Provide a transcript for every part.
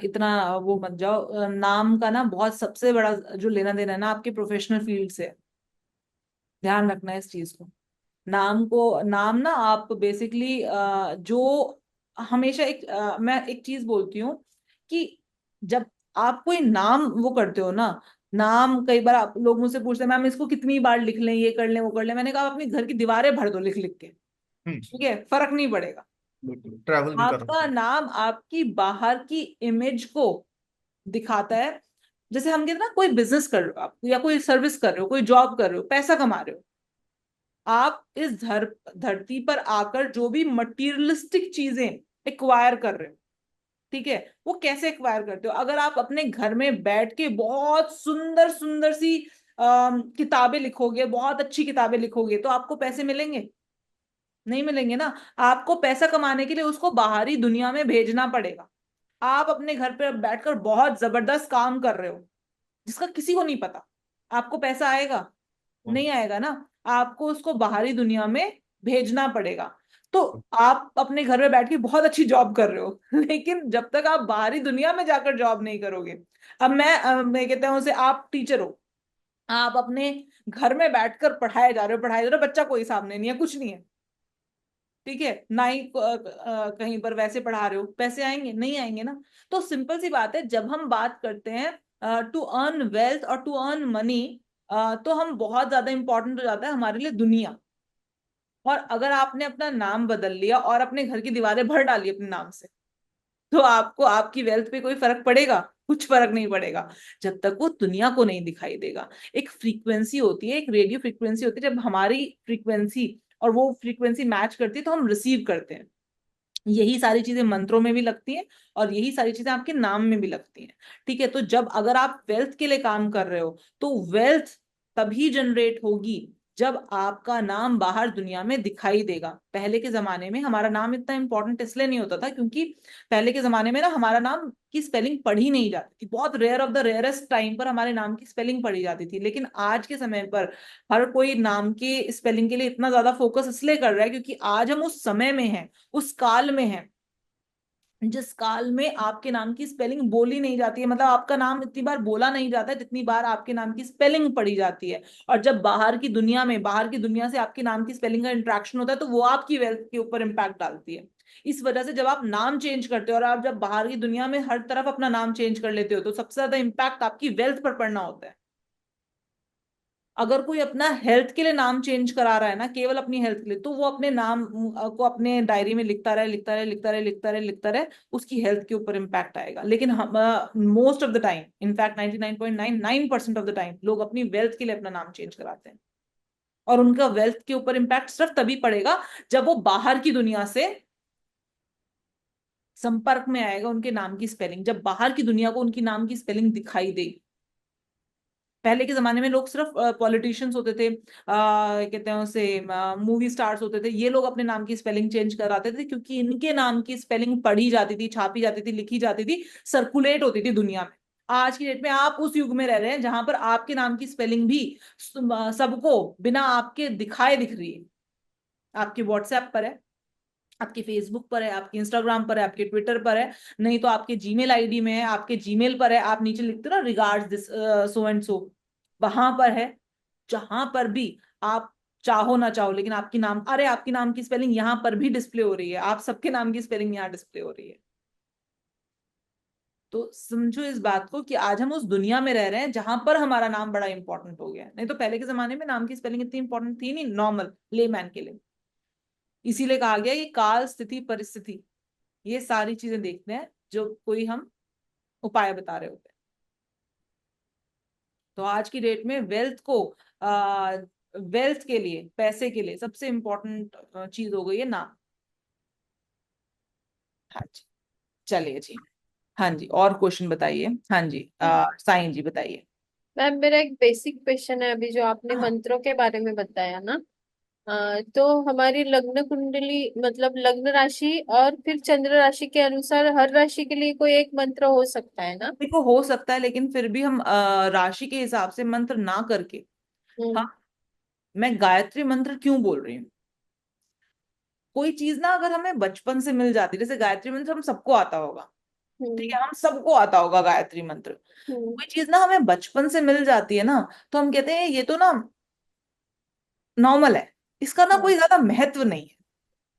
इतना वो मत जाओ। नाम का ना बहुत सबसे बड़ा जो लेना देना है ना आपके प्रोफेशनल फील्ड से, ध्यान रखना है इस चीज को। नाम ना आप बेसिकली जो हमेशा मैं एक चीज बोलती हूँ कि जब आप कोई नाम वो करते हो ना, नाम कई बार आप लोग मुझसे पूछते हैं मैम इसको कितनी बार लिख लें, ये कर लें वो कर लें। मैंने कहा आप अपनी घर की दीवारें भर दो लिख लिख के, हम्म। ठीक है, फर्क नहीं पड़ेगा। बिल्कुल, ट्रैवल भी कर रहा आपका हूँ। नाम आपकी बाहर की इमेज को दिखाता है। जैसे हम कहते हैं ना, कोई बिजनेस कर रहे हो आप, या कोई सर्विस कर रहे हो, कोई जॉब कर रहे हो, पैसा कमा रहे हो, आप इस धरती पर आकर जो भी मटीरियलिस्टिक चीजें एक्वायर कर रहे हो, ठीक है, वो कैसे एक्वायर करते हो? अगर आप अपने घर में बैठ के बहुत सुंदर सुंदर सी किताबें लिखोगे, बहुत अच्छी किताबें लिखोगे, तो आपको पैसे मिलेंगे? नहीं मिलेंगे ना। आपको पैसा कमाने के लिए उसको बाहरी दुनिया में भेजना पड़ेगा। आप अपने घर पर बैठकर बहुत जबरदस्त काम कर रहे हो जिसका किसी को नहीं पता, आपको पैसा आएगा? नहीं आएगा ना। आपको उसको बाहरी दुनिया में भेजना पड़ेगा। तो आप अपने घर में बैठ के बहुत अच्छी जॉब कर रहे हो लेकिन जब तक आप बाहरी दुनिया में जाकर जॉब नहीं करोगे। अब मैं कहता हूँ, उसे आप टीचर हो, आप अपने घर में बैठकर पढ़ाए जा रहे हो, पढ़ाए जा रहे हो, बच्चा कोई सामने नहीं है, कुछ नहीं है, ठीक है, ना ही कहीं पर वैसे पढ़ा रहे हो, पैसे आएंगे? नहीं आएंगे ना। तो सिंपल सी बात है, जब हम बात करते हैं टू अर्न वेल्थ और टू अर्न मनी, तो हम बहुत ज्यादा इंपॉर्टेंट हो जाता है हमारे लिए दुनिया। और अगर आपने अपना नाम बदल लिया और अपने घर की दीवारें भर डाली अपने नाम से, तो आपको आपकी वेल्थ पे कोई फर्क पड़ेगा? कुछ फर्क नहीं पड़ेगा, जब तक वो दुनिया को नहीं दिखाई देगा। एक फ्रीक्वेंसी होती है, एक रेडियो फ्रीक्वेंसी होती है, जब हमारी फ्रीक्वेंसी और वो फ्रीक्वेंसी मैच करती है तो हम रिसीव करते हैं। यही सारी चीजें मंत्रों में भी लगती हैं, और यही सारी चीजें आपके नाम में भी लगती हैं, ठीक है। तो जब अगर आप वेल्थ के लिए काम कर रहे हो, तो वेल्थ तभी जनरेट होगी जब आपका नाम बाहर दुनिया में दिखाई देगा। पहले के जमाने में हमारा नाम इतना इंपॉर्टेंट इसलिए नहीं होता था क्योंकि पहले के जमाने में ना हमारा नाम की स्पेलिंग पढ़ी नहीं जाती थी, बहुत rare of the rarest time पर हमारे नाम की स्पेलिंग पढ़ी जाती थी। लेकिन आज के समय पर हर कोई नाम के स्पेलिंग के लिए इतना ज्यादा फोकस इसलिए कर रहा है क्योंकि आज हम उस समय में हैं, उस काल में है जिस काल में आपके नाम की स्पेलिंग बोली नहीं जाती है, मतलब आपका नाम इतनी बार बोला नहीं जाता है जितनी बार आपके नाम की स्पेलिंग पढ़ी जाती है। और जब बाहर की दुनिया से आपके नाम की स्पेलिंग का इंट्रैक्शन होता है, तो वो आपकी वेल्थ के ऊपर इम्पैक्ट डालती है। इस वजह से जब आप नाम चेंज करते हो और आप जब बाहर की दुनिया में हर तरफ अपना नाम चेंज कर लेते हो, तो सबसे ज्यादा इम्पैक्ट आपकी वेल्थ पर पड़ना होता है। अगर कोई अपना हेल्थ के लिए नाम चेंज करा रहा है ना, केवल अपनी हेल्थ के लिए, तो वो अपने नाम को अपने डायरी में लिखता रहे, लिखता रहे, लिखता रहे, लिखता रहे, लिखता रहे, उसकी हेल्थ के ऊपर इम्पैक्ट आएगा। लेकिन हम most of the time, in fact 99.99% of the time लोग अपनी वेल्थ के लिए अपना नाम चेंज कराते हैं। और उनका वेल्थ के ऊपर इम्पैक्ट सिर्फ तभी पड़ेगा जब वो बाहर की दुनिया से संपर्क में आएगा। उनके नाम की स्पेलिंग, जब बाहर की दुनिया को उनकी नाम की स्पेलिंग दिखाई देगी। पहले के जमाने में लोग सिर्फ पॉलिटिशियंस होते थे, कहते हैं उसे, मूवी स्टार्स होते थे, ये लोग अपने नाम की स्पेलिंग चेंज कराते थे क्योंकि इनके नाम की स्पेलिंग पढ़ी जाती थी, छापी जाती थी, लिखी जाती थी, सर्कुलेट होती थी दुनिया में। आज की डेट में आप उस युग में रह रहे हैं जहां पर आपके नाम की स्पेलिंग भी सबको बिना आपके दिखाए दिख रही है। आपके व्हाट्सएप पर है, आपके फेसबुक पर है, आपके इंस्टाग्राम पर है, आपके ट्विटर पर है, नहीं तो आपके जीमेल आईडी में है, आपके जीमेल पर है, आप नीचे लिखते हो ना regards this so and so, वहां पर है। जहां पर भी आप चाहो ना चाहो, लेकिन आपकी नाम, अरे आपकी नाम की स्पेलिंग यहाँ पर भी डिस्प्ले हो रही है, आप सबके नाम की स्पेलिंग यहाँ डिस्प्ले हो रही है। तो समझो इस बात को कि आज हम उस दुनिया में रह रहे हैं जहां पर हमारा नाम बड़ा इंपॉर्टेंट हो गया है। नहीं तो पहले के जमाने में नाम की स्पेलिंग इतनी इंपॉर्टेंट थी नहीं, नॉर्मल लेमैन के लिए। इसीलिए कहा गया कि काल, स्थिति, परिस्थिति, ये सारी चीजें देखते हैं जो कोई हम उपाय बता रहे होते हैं। तो आज की डेट में वेल्थ को, आ, वेल्थ के लिए, पैसे के लिए सबसे इंपॉर्टेंट चीज हो गई है नाम। हाँ जी, चलिए जी। हाँ जी, और क्वेश्चन बताइए। हाँ जी, साईं जी बताइए। मैम मेरा एक बेसिक क्वेश्चन है, अभी जो आपने हाँ, मंत्रों के बारे में बताया ना, तो हमारी लग्न कुंडली मतलब लग्न राशि और फिर चंद्र राशि के अनुसार हर राशि के लिए कोई एक मंत्र हो सकता है ना? देखो हो सकता है, लेकिन फिर भी हम राशि के हिसाब से मंत्र ना करके, हाँ, हम्म। मैं गायत्री मंत्र क्यों बोल रही हूँ? कोई चीज ना अगर हमें बचपन से मिल जाती, जैसे गायत्री मंत्र हम सबको आता होगा, ठीक हम्म। है, हम सबको आता होगा गायत्री मंत्र। हम्म। कोई चीज ना हमें बचपन से मिल जाती है ना, तो हम कहते हैं ये तो ना नॉर्मल है, इसका ना हम्म। कोई ज्यादा महत्व नहीं है।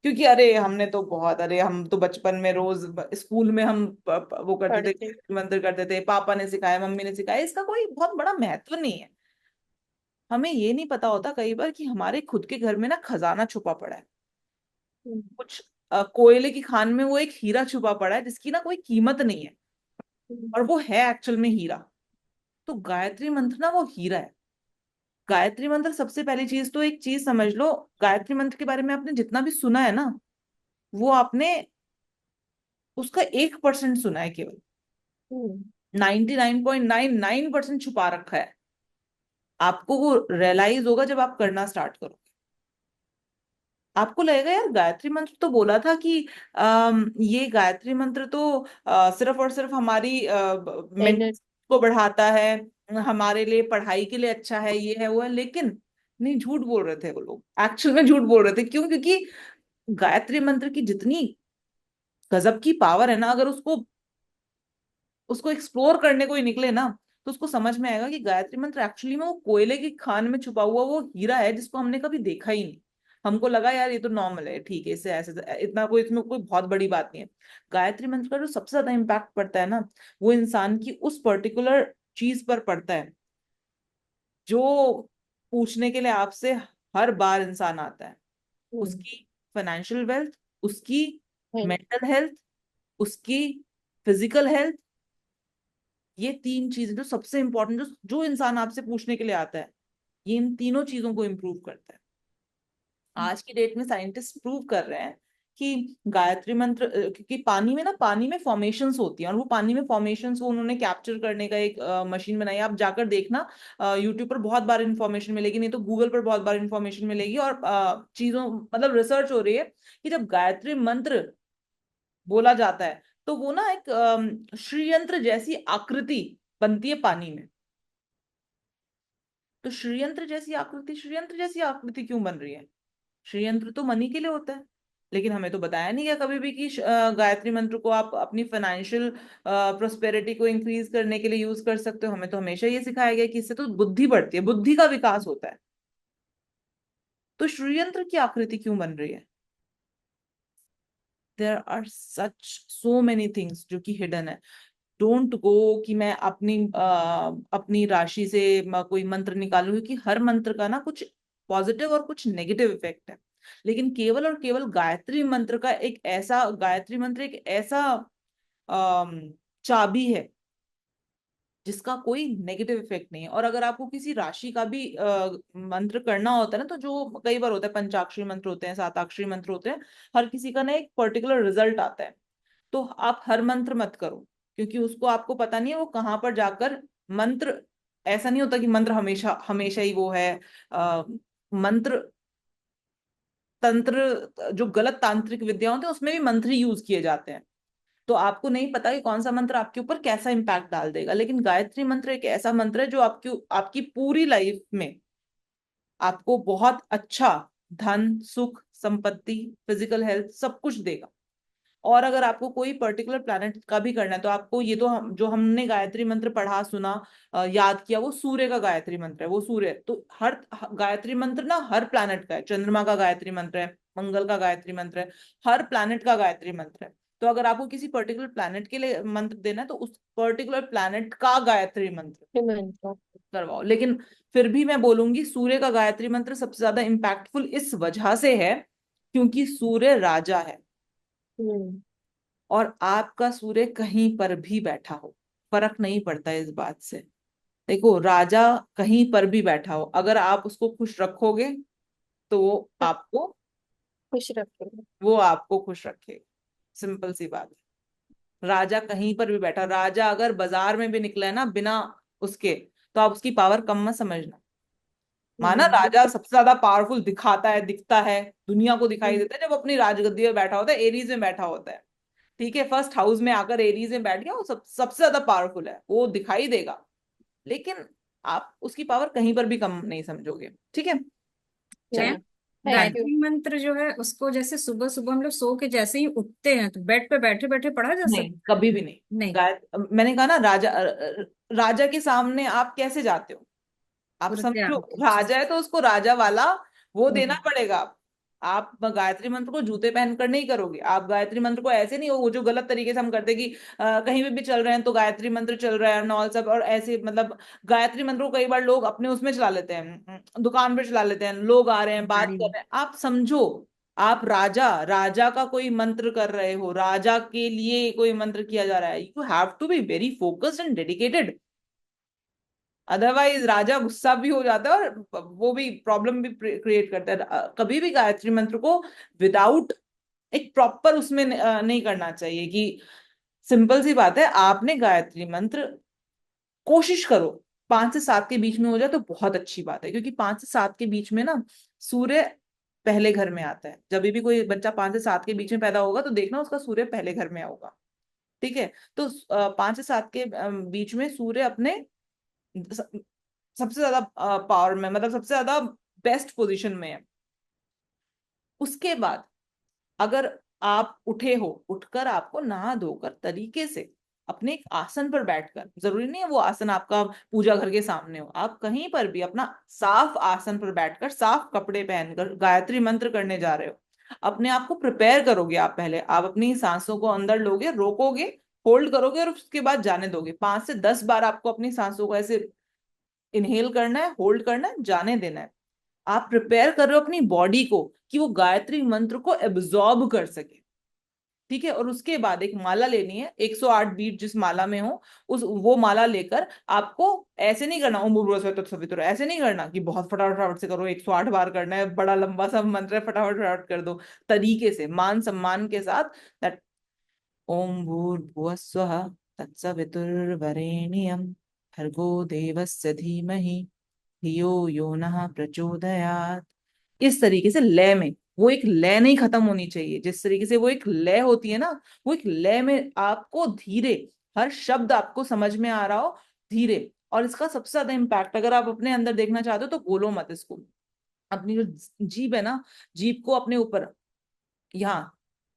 क्योंकि अरे हमने तो बहुत, अरे हम तो बचपन में रोज स्कूल में हम वो करते थे, पढ़ते। गायत्री मंत्र करते थे, पापा ने सिखाया, मम्मी ने सिखाया, इसका कोई बहुत बड़ा महत्व नहीं है। हमें ये नहीं पता होता कई बार कि हमारे खुद के घर में ना खजाना छुपा पड़ा है। हम्म। कुछ कोयले की खान में वो एक हीरा छुपा पड़ा है जिसकी ना कोई कीमत नहीं है, हम्म। और वो है एक्चुअल में हीरा। तो गायत्री मंत्र ना वो हीरा है। गायत्री मंत्र, सबसे पहली चीज तो एक चीज समझ लो, गायत्री मंत्र के बारे में आपने जितना भी सुना है ना, वो आपने उसका 1% सुना है केवल। हम्म। 99.99% छुपा रखा है। आपको वो रियलाइज होगा जब आप करना स्टार्ट करो। आपको लगेगा यार गायत्री मंत्र तो बोला था कि ये गायत्री मंत्र तो सिर्फ और सिर्फ हमारी मेंटल एनर्जी। को बढ़ाता है, हमारे लिए पढ़ाई के लिए अच्छा है, ये है वो है, लेकिन नहीं, झूठ बोल रहे थे वो लोग, एक्चुअल में झूठ बोल रहे थे। क्यों? क्योंकि गायत्री मंत्र की जितनी गजब की पावर है ना, अगर उसको उसको एक्सप्लोर करने को ही निकले ना, तो उसको समझ में आएगा कि गायत्री मंत्र एक्चुअली में वो कोयले की खान में छुपा हुआ वो हीरा है जिसको हमने कभी देखा ही नहीं। हमको लगा यार ये तो नॉर्मल है, ठीक है, इससे ऐसे इतना कोई, इसमें कोई बहुत बड़ी बात नहीं है। गायत्री मंत्र का जो सबसे ज्यादा इम्पैक्ट पड़ता है ना, वो इंसान की उस पर्टिकुलर चीज पर पड़ता है जो पूछने के लिए आपसे हर बार इंसान आता है। हम्म। उसकी फाइनेंशियल वेल्थ, उसकी है। मेंटल हेल्थ, उसकी फिजिकल हेल्थ। ये तीन चीजें जो सबसे इंपॉर्टेंट, जो जो इंसान आपसे पूछने के लिए आता है, ये इन तीनों चीजों को इम्प्रूव करता है। आज की डेट में साइंटिस्ट प्रूव कर रहे हैं कि गायत्री मंत्र, क्योंकि पानी में ना, पानी में फॉर्मेशंस होती हैं, और वो पानी में फॉर्मेशंस वो उन्होंने कैप्चर करने का एक मशीन बनाई है। आप जाकर देखना, यूट्यूब पर बहुत बार इंफॉर्मेशन मिलेगी, नहीं तो गूगल पर बहुत बार इंफॉर्मेशन मिलेगी। और चीजों, मतलब रिसर्च हो रही है कि जब गायत्री मंत्र बोला जाता है तो वो ना एक श्रीयंत्र जैसी आकृति बनती है पानी में। तो श्रीयंत्र जैसी आकृति क्यों बन रही है? श्रीयंत्र तो मनी के लिए होता है, लेकिन हमें तो बताया नहीं गया कभी भी कि गायत्री मंत्र को आप अपनी फाइनेंशियल प्रोस्पेरिटी को इंक्रीज करने के लिए यूज कर सकते हो। हमें तो हमेशा ये सिखाया गया कि इससे तो बुद्धि बढ़ती है, बुद्धि का विकास होता है। तो श्रीयंत्र की आकृति क्यों बन रही है? There are such so many things जो कि हिडन है। डोंट गो कि मैं अपनी राशि से कोई मंत्र निकालूं, क्योंकि हर मंत्र का ना कुछ पॉजिटिव और कुछ नेगेटिव इफेक्ट है। लेकिन केवल और केवल गायत्री मंत्र एक ऐसा चाबी है जिसका कोई नेगेटिव इफेक्ट नहीं है। और अगर आपको किसी राशि का भी मंत्र करना होता है ना, तो जो कई बार होता है, पंचाक्षरी मंत्र होते हैं, साताक्षरी मंत्र होते हैं, हर किसी का ना एक पर्टिकुलर रिजल्ट आता है। तो आप हर मंत्र मत करो, क्योंकि उसको आपको पता नहीं है वो कहाँ पर जाकर मंत्र, ऐसा नहीं होता कि मंत्र हमेशा हमेशा ही वो है। मंत्र, तंत्र, जो गलत तांत्रिक विद्या होते हैं उसमें भी मंत्र ही यूज किए जाते हैं। तो आपको नहीं पता कि कौन सा मंत्र आपके ऊपर कैसा इंपैक्ट डाल देगा। लेकिन गायत्री मंत्र एक ऐसा मंत्र है जो आपकी आपकी पूरी लाइफ में आपको बहुत अच्छा धन, सुख, संपत्ति, फिजिकल हेल्थ सब कुछ देगा। और अगर आपको कोई पर्टिकुलर प्लैनेट का भी करना है, तो आपको ये तो जो हमने गायत्री मंत्र पढ़ा, सुना, याद किया, वो सूर्य का गायत्री मंत्र है। वो सूर्य, तो हर गायत्री मंत्र ना हर प्लैनेट का है। चंद्रमा का गायत्री मंत्र है, मंगल का गायत्री मंत्र है, हर प्लैनेट का गायत्री मंत्र है। तो अगर आपको किसी पर्टिकुलर प्लैनेट के लिए मंत्र देना है, तो उस पर्टिकुलर प्लैनेट का गायत्री मंत्र मंत्र। करवाओ। लेकिन फिर भी मैं बोलूंगी सूर्य का गायत्री मंत्र सबसे ज्यादा इंपैक्टफुल इस वजह से है क्योंकि सूर्य राजा है। हम्म। और आपका सूर्य कहीं पर भी बैठा हो, फर्क नहीं पड़ता इस बात से। देखो, राजा कहीं पर भी बैठा हो, अगर आप उसको खुश रखोगे तो खुश रखेगा। वो आपको खुश रखेगा। सिंपल सी बात है। राजा कहीं पर भी बैठा, राजा अगर बाजार में भी निकला है ना बिना उसके, तो आप उसकी पावर कम मत समझना। माना हम्म। राजा सबसे ज्यादा पावरफुल दिखाता है, दिखता है, दुनिया को दिखाई हम्म। देता है जब अपनी राजगद्दी में बैठा होता है, एरीज में बैठा होता है। ठीक है, फर्स्ट हाउस में आकर एरीज में बैठ गया, वो सबसे ज्यादा पावरफुल है, वो दिखाई देगा। लेकिन आप उसकी पावर कहीं पर भी कम नहीं समझोगे। ठीक है, चलिए। हाँ। Thank you. गायत्री मंत्र जो है उसको जैसे सुबह सुबह हम लोग सो के जैसे ही उठते हैं तो बेड पे बैठे बैठे पढ़ा जा नहीं, सकता? कभी भी नहीं। नहीं, मैंने कहा ना, राजा के सामने आप कैसे जाते हो? आप पूरे समझो, ध्यान के राजा है तो उसको राजा वाला वो देना हम्म, पड़ेगा। आप गायत्री मंत्र को जूते पहन कर नहीं करोगे। आप गायत्री मंत्र को ऐसे नहीं, वो जो गलत तरीके से हम करते कि कहीं भी चल रहे हैं तो गायत्री मंत्र चल रहा है नॉल सब, और ऐसे मतलब गायत्री मंत्र को कई बार लोग अपने उसमें चला लेते हैं, दुकान पे चला लेते हैं, लोग आ रहे हैं बात गाड़ी कर में। रहे हैं। आप समझो, आप राजा राजा का कोई मंत्र कर रहे हो, राजा के लिए कोई मंत्र किया जा रहा है, you have to be very focused and dedicated. Otherwise राजा गुस्सा भी हो जाता है और वो भी प्रॉब्लम भी क्रिएट करता है। कभी भी गायत्री मंत्र को विदाउट एक प्रॉपर उसमें नहीं करना चाहिए कि सिंपल सी बात है, आपने गायत्री मंत्र कोशिश करो 5 से 7 के बीच में हो जाए तो बहुत अच्छी बात है, क्योंकि 5 से 7 के बीच में ना सूर्य पहले घर में आता है। जब भी कोई बच्चा 5 से 7 के बीच में पैदा होगा तो देखना उसका सूर्य पहले घर में होगा। ठीक है, तो 5 से 7 के बीच में सूर्य अपने सबसे ज्यादा पावर में, मतलब सबसे ज्यादा बेस्ट पोजीशन में है। उसके बाद अगर आप उठे हो, उठकर आपको नहा धोकर तरीके से अपने एक आसन पर बैठकर, जरूरी नहीं है वो आसन आपका पूजा घर के सामने हो, आप कहीं पर भी अपना साफ आसन पर बैठकर साफ कपड़े पहनकर गायत्री मंत्र करने जा रहे हो। अपने आप को प्रिपेयर करोगे। आप पहले आप अपनी सांसों को अंदर लोगे, रोकोगे, होल्ड करोगे और उसके बाद जाने दोगे। 5 से 10 बार आपको अपनी सांसों को ऐसे इनहेल करना है, होल्ड करना है, जाने देना है। आप प्रिपेयर कर रहे हो अपनी बॉडी को कि वो गायत्री मंत्र को एब्जॉर्ब कर सके। ठीक है, और उसके बाद एक माला लेनी है, 108 बीट जिस माला में हो उस वो माला लेकर आपको ऐसे नहीं करना ओम भूर्भुवः स्वः तत्सवितुर्वरेण्यम, ऐसे नहीं करना कि बहुत फटाफट फटाफट से करो, 108 बार करना है, बड़ा लंबा सा मंत्र है, फटाफट फटाफट कर दो। तरीके से मान सम्मान के साथ, दैट ओम भूर्भुवः स्वः तत्सवितुर्वरेण्यम भर्गो देवस्य धीमहि धियो यो नः प्रचोदयात्। इस तरीके से लय में, वो एक लय नहीं खत्म होनी चाहिए, जिस तरीके से वो एक लय होती है ना, वो एक लय में आपको धीरे, हर शब्द आपको समझ में आ रहा हो, धीरे। और इसका सबसे ज्यादा इम्पैक्ट अगर आप अपने अंदर देखना चाहते हो तो बोलो मत इसको। अपनी जो जीभ है ना, जीभ को अपने ऊपर यहाँ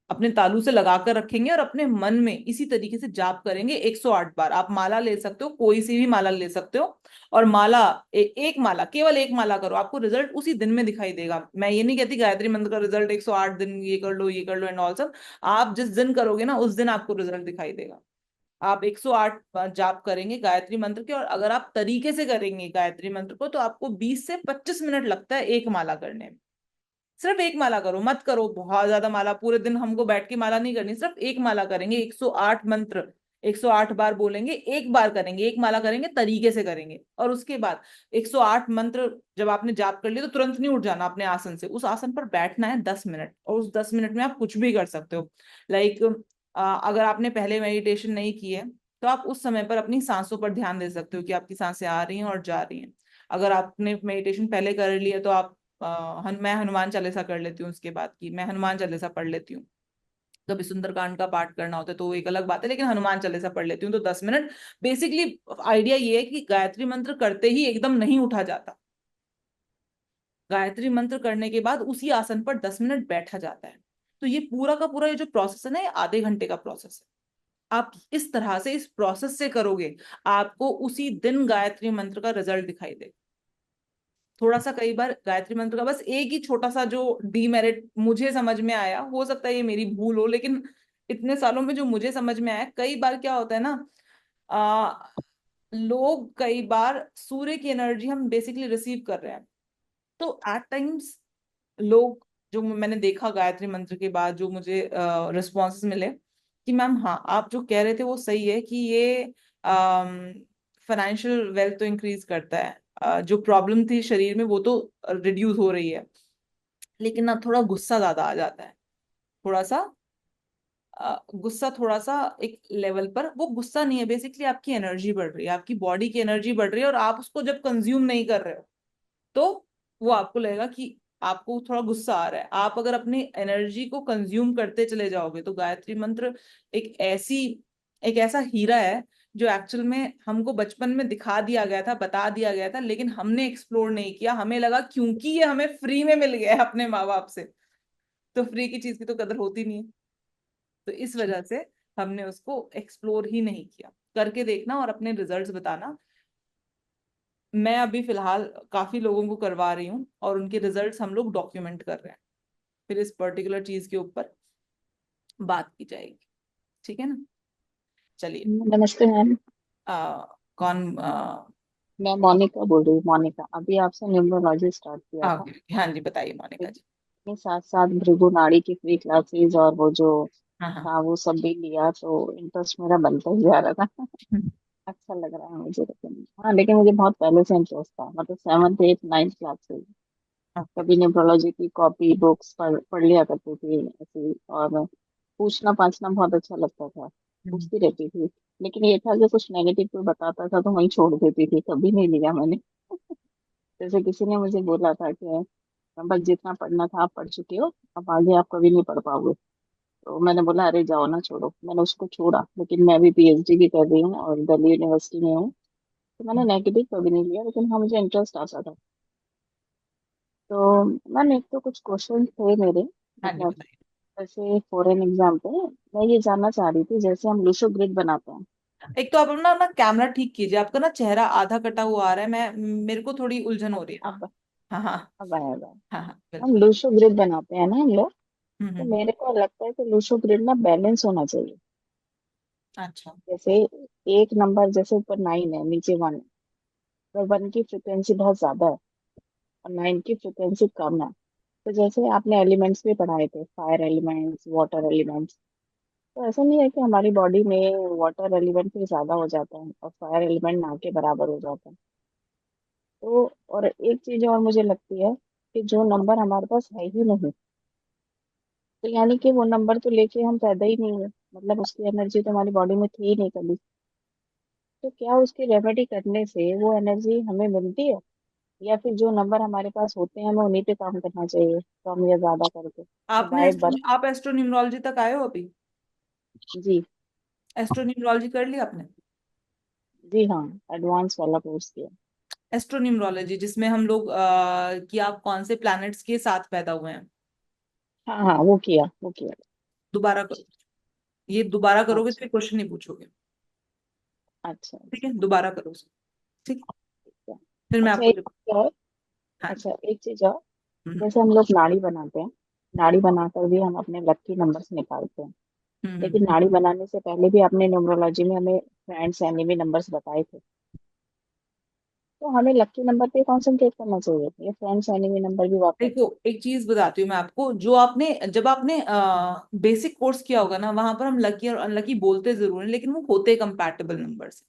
अपने तालू से लगाकर रखेंगे और अपने मन में इसी तरीके से जाप करेंगे 108 बार। आप माला ले सकते हो, कोई सी भी माला ले सकते हो, और माला एक माला, केवल एक माला करो, आपको रिजल्ट उसी दिन में दिखाई देगा। मैं ये नहीं कहती गायत्री मंत्र का रिजल्ट 108 दिन ये कर लो ये कर लो एंड ऑल सब। आप जिस दिन करोगे ना उस दिन आपको रिजल्ट दिखाई देगा। आप 108 बार जाप करेंगे गायत्री मंत्र के, और अगर आप तरीके से करेंगे गायत्री मंत्र को तो आपको 20 से 25 मिनट लगता है एक माला करने में। सिर्फ एक माला करो, मत करो बहुत ज्यादा माला, पूरे दिन हमको बैठ के माला नहीं करनी, सिर्फ एक माला करेंगे, 108 मंत्र 108 बार बोलेंगे, एक बार करेंगे, एक माला करेंगे, तरीके से करेंगे। और उसके बाद 108 मंत्र जब आपने जाप कर लिया तो तुरंत नहीं उठ जाना अपने आसन से, उस आसन पर बैठना है 10 मिनट, और उस 10 मिनट में आप कुछ भी कर सकते हो। लाइक अगर आपने पहले मेडिटेशन नहीं की है तो आप उस समय पर अपनी सांसों पर ध्यान दे सकते हो कि आपकी सांसें आ रही हैं और जा रही हैं। अगर आपने मेडिटेशन पहले कर लिया तो आप मैं हनुमान चालीसा कर लेती हूँ, उसके बाद की मैं हनुमान चालीसा पढ़ लेती हूँ। कभी सुंदरकांड का पाठ करना होता है तो वो एक अलग बात है, लेकिन हनुमान चालीसा पढ़ लेती हूँ तो 10 मिनट। बेसिकली आइडिया ये है कि गायत्री मंत्र करते ही एकदम नहीं उठा जाता, गायत्री मंत्र करने के बाद उसी आसन पर 10 मिनट बैठा जाता है। तो ये पूरा का पूरा ये जो प्रोसेस है ना, ये आधे घंटे का प्रोसेस है। आप इस तरह से इस प्रोसेस से करोगे, आपको उसी दिन गायत्री मंत्र का रिजल्ट दिखाई देगा। थोड़ा सा कई बार गायत्री मंत्र का बस एक ही छोटा सा जो डीमेरिट मुझे समझ में आया, हो सकता है ये मेरी भूल हो, लेकिन इतने सालों में जो मुझे समझ में आया, कई बार क्या होता है ना, आ, लोग कई बार सूर्य की एनर्जी हम बेसिकली रिसीव कर रहे हैं, तो एट टाइम्स लोग, जो मैंने देखा गायत्री मंत्र के बाद जो मुझे रिस्पॉन्सेस मिले कि मैम हाँ आप जो कह रहे थे वो सही है कि ये फाइनेंशियल वेल्थ तो इंक्रीज करता है, जो प्रॉब्लम थी शरीर में वो तो रिड्यूस हो रही है, लेकिन ना थोड़ा गुस्सा ज्यादा आ जाता है। थोड़ा सा गुस्सा थोड़ा सा एक लेवल पर, वो गुस्सा नहीं है, बेसिकली आपकी एनर्जी बढ़ रही है, आपकी बॉडी की एनर्जी बढ़ रही है, और आप उसको जब कंज्यूम नहीं कर रहे हो तो वो आपको लगेगा कि आपको थोड़ा गुस्सा आ रहा है। आप अगर अपनी एनर्जी को कंज्यूम करते चले जाओगे तो गायत्री मंत्र एक ऐसी एक ऐसा हीरा है जो एक्चुअल में हमको बचपन में दिखा दिया गया था, बता दिया गया था, लेकिन हमने एक्सप्लोर नहीं किया। हमें लगा क्योंकि ये हमें फ्री में मिल गया है अपने माँ बाप से, तो फ्री की चीज की तो कदर होती नहीं है। तो इस वजह से हमने उसको एक्सप्लोर ही नहीं किया। करके देखना और अपने रिजल्ट्स बताना। मैं अभी फिलहाल काफी लोगों को करवा रही हूँ और उनके रिजल्ट्स हम लोग डॉक्यूमेंट कर रहे हैं, फिर इस पर्टिकुलर चीज के ऊपर बात की जाएगी। ठीक है ना? चलिए। नमस्ते मैम। कौन? मैं मोनिका बोल रही हूँ, मोनिका। अभी आपसे न्यूमरोलॉजी स्टार्ट किया था। हाँ जी, बताइए मोनिका जी। इसके साथ साथ भृगु नाड़ी की फ्री क्लासेस और वो जो हाँ हाँ। था वो सब भी लिया, तो इंटरेस्ट मेरा बनता ही जा रहा था। अच्छा लग रहा है मुझे, लेकिन हाँ, लेकिन मुझे बहुत पहले से इंटरेस्ट था, मतलब 7th 8th 9th क्लास से। ओके। कभी न्यूमरोलॉजी की कॉपी बुक्स पढ़ लिया करती थी ऐसे ही, और पूछना पाछना बहुत अच्छा लगता था, पूछती रहती थी। लेकिन ये था कि कुछ नेगेटिव कोई बताता था तो वहीं छोड़ देती थी, कभी नहीं लिया मैंने। जैसे किसी ने मुझे बोला था कि बस जितना पढ़ना था आप पढ़ चुके हो, अब आगे आप कभी नहीं पढ़ पाओगे। तो मैंने बोला अरे जाओ ना, छोड़ो। मैंने उसको छोड़ा, लेकिन मैं अभी पीएचडी भी कर रही हूँ और दिल्ली यूनिवर्सिटी में हूँ। तो मैंने नेगेटिव कभी नहीं लिया, लेकिन हाँ मुझे इंटरेस्ट आता था। तो मैम एक तो कुछ क्वेश्चन थे मेरे, हाँ जी, मतलब बताइए। जैसे फॉर एन एग्जाम्पल मैं ये जानना चाह रही थी, जैसे हम लूशो ग्रिड बनाते हैं। एक तो आप अपना ना कैमरा ठीक कीजिए, आपका ना चेहरा आधा कटा हुआ आ रहा है। मैं मेरे को थोड़ी उलझन हो रही है। हाँ अब हाँ हाँ। अब आएगा। हाँ हाँ, हम बिल्कुल। लूशो ग्रिड बनाते हैं ना हम लोग, तो हम्म। मेरे को लगता है कि लूशो ग्रिड ना बैलेंस होना चाहिए। अच्छा। जैसे एक नंबर, जैसे ऊपर 9 है नीचे 1 है, तो 1 की फ्रिक्वेंसी बहुत ज्यादा है और 9 की फ्रिक्वेंसी कम है। तो जैसे आपने एलिमेंट्स भी पढ़ाए थे, फायर एलिमेंट्स, वाटर एलिमेंट्स, तो ऐसा नहीं है कि हमारी बॉडी में वाटर एलिमेंट भी ज्यादा हो जाता है और फायर एलिमेंट ना के बराबर हो जाता है। तो और एक चीज और मुझे लगती है कि जो नंबर हमारे पास है ही नहीं, तो यानी कि वो नंबर तो लेके हम पैदा ही नहीं है, मतलब उसकी एनर्जी तो हमारी बॉडी में थी ही नहीं कभी। तो क्या उसकी रेमेडी करने से वो एनर्जी हमें मिलती है, या फिर जो नंबर हमारे पास होते हैं हमें उन्हीं पे काम करना चाहिए, कम या ज्यादा करके, तो बाय बर्थ। आप एस्ट्रोन्यूमरोलॉजी तक आए हो अभी? जी। एस्ट्रोन्यूमरोलॉजी कर लिया आपने? जी हाँ, एडवांस वाला कोर्स किया। एस्ट्रोन्यूमरोलॉजी जिसमें हम लोग कि आप कौन से प्लैनेट्स के साथ पैदा हुए हैं। हाँ हाँ, वो किया वो किया। दोबारा करो। ये दोबारा करोगे तो अच्छा ये क्वेश्चन नहीं पूछोगे। अच्छा ठीक अच्छा। है, दोबारा करो उसको। ठीक है? ठीक है। फिर मैं अच्छा आपको एक चीज और। हाँ जी। अच्छा एक चीज और। हम्म जैसे हम लोग नाड़ी बनाते हैं, नाड़ी बनाकर भी हम अपने लकी नंबर्स निकालते हैं। हम्म। लेकिन नाड़ी बनाने से पहले भी आपने न्यूमरोलॉजी में हमें फ्रेंड्स एनिमी नंबर्स बताए थे। तो हमें लकी नंबर पे कॉन्सेंट्रेट करना चाहिए, ये फ्रेंड्स एनिमी नंबर भी वापस। देखो, एक चीज बताती हूँ मैं आपको। जो आपने जब आपने बेसिक कोर्स किया होगा ना, वहां पर हम लकी और अनलकी बोलते जरूर हैं, लेकिन वो होते कंपैटिबल नंबर्स।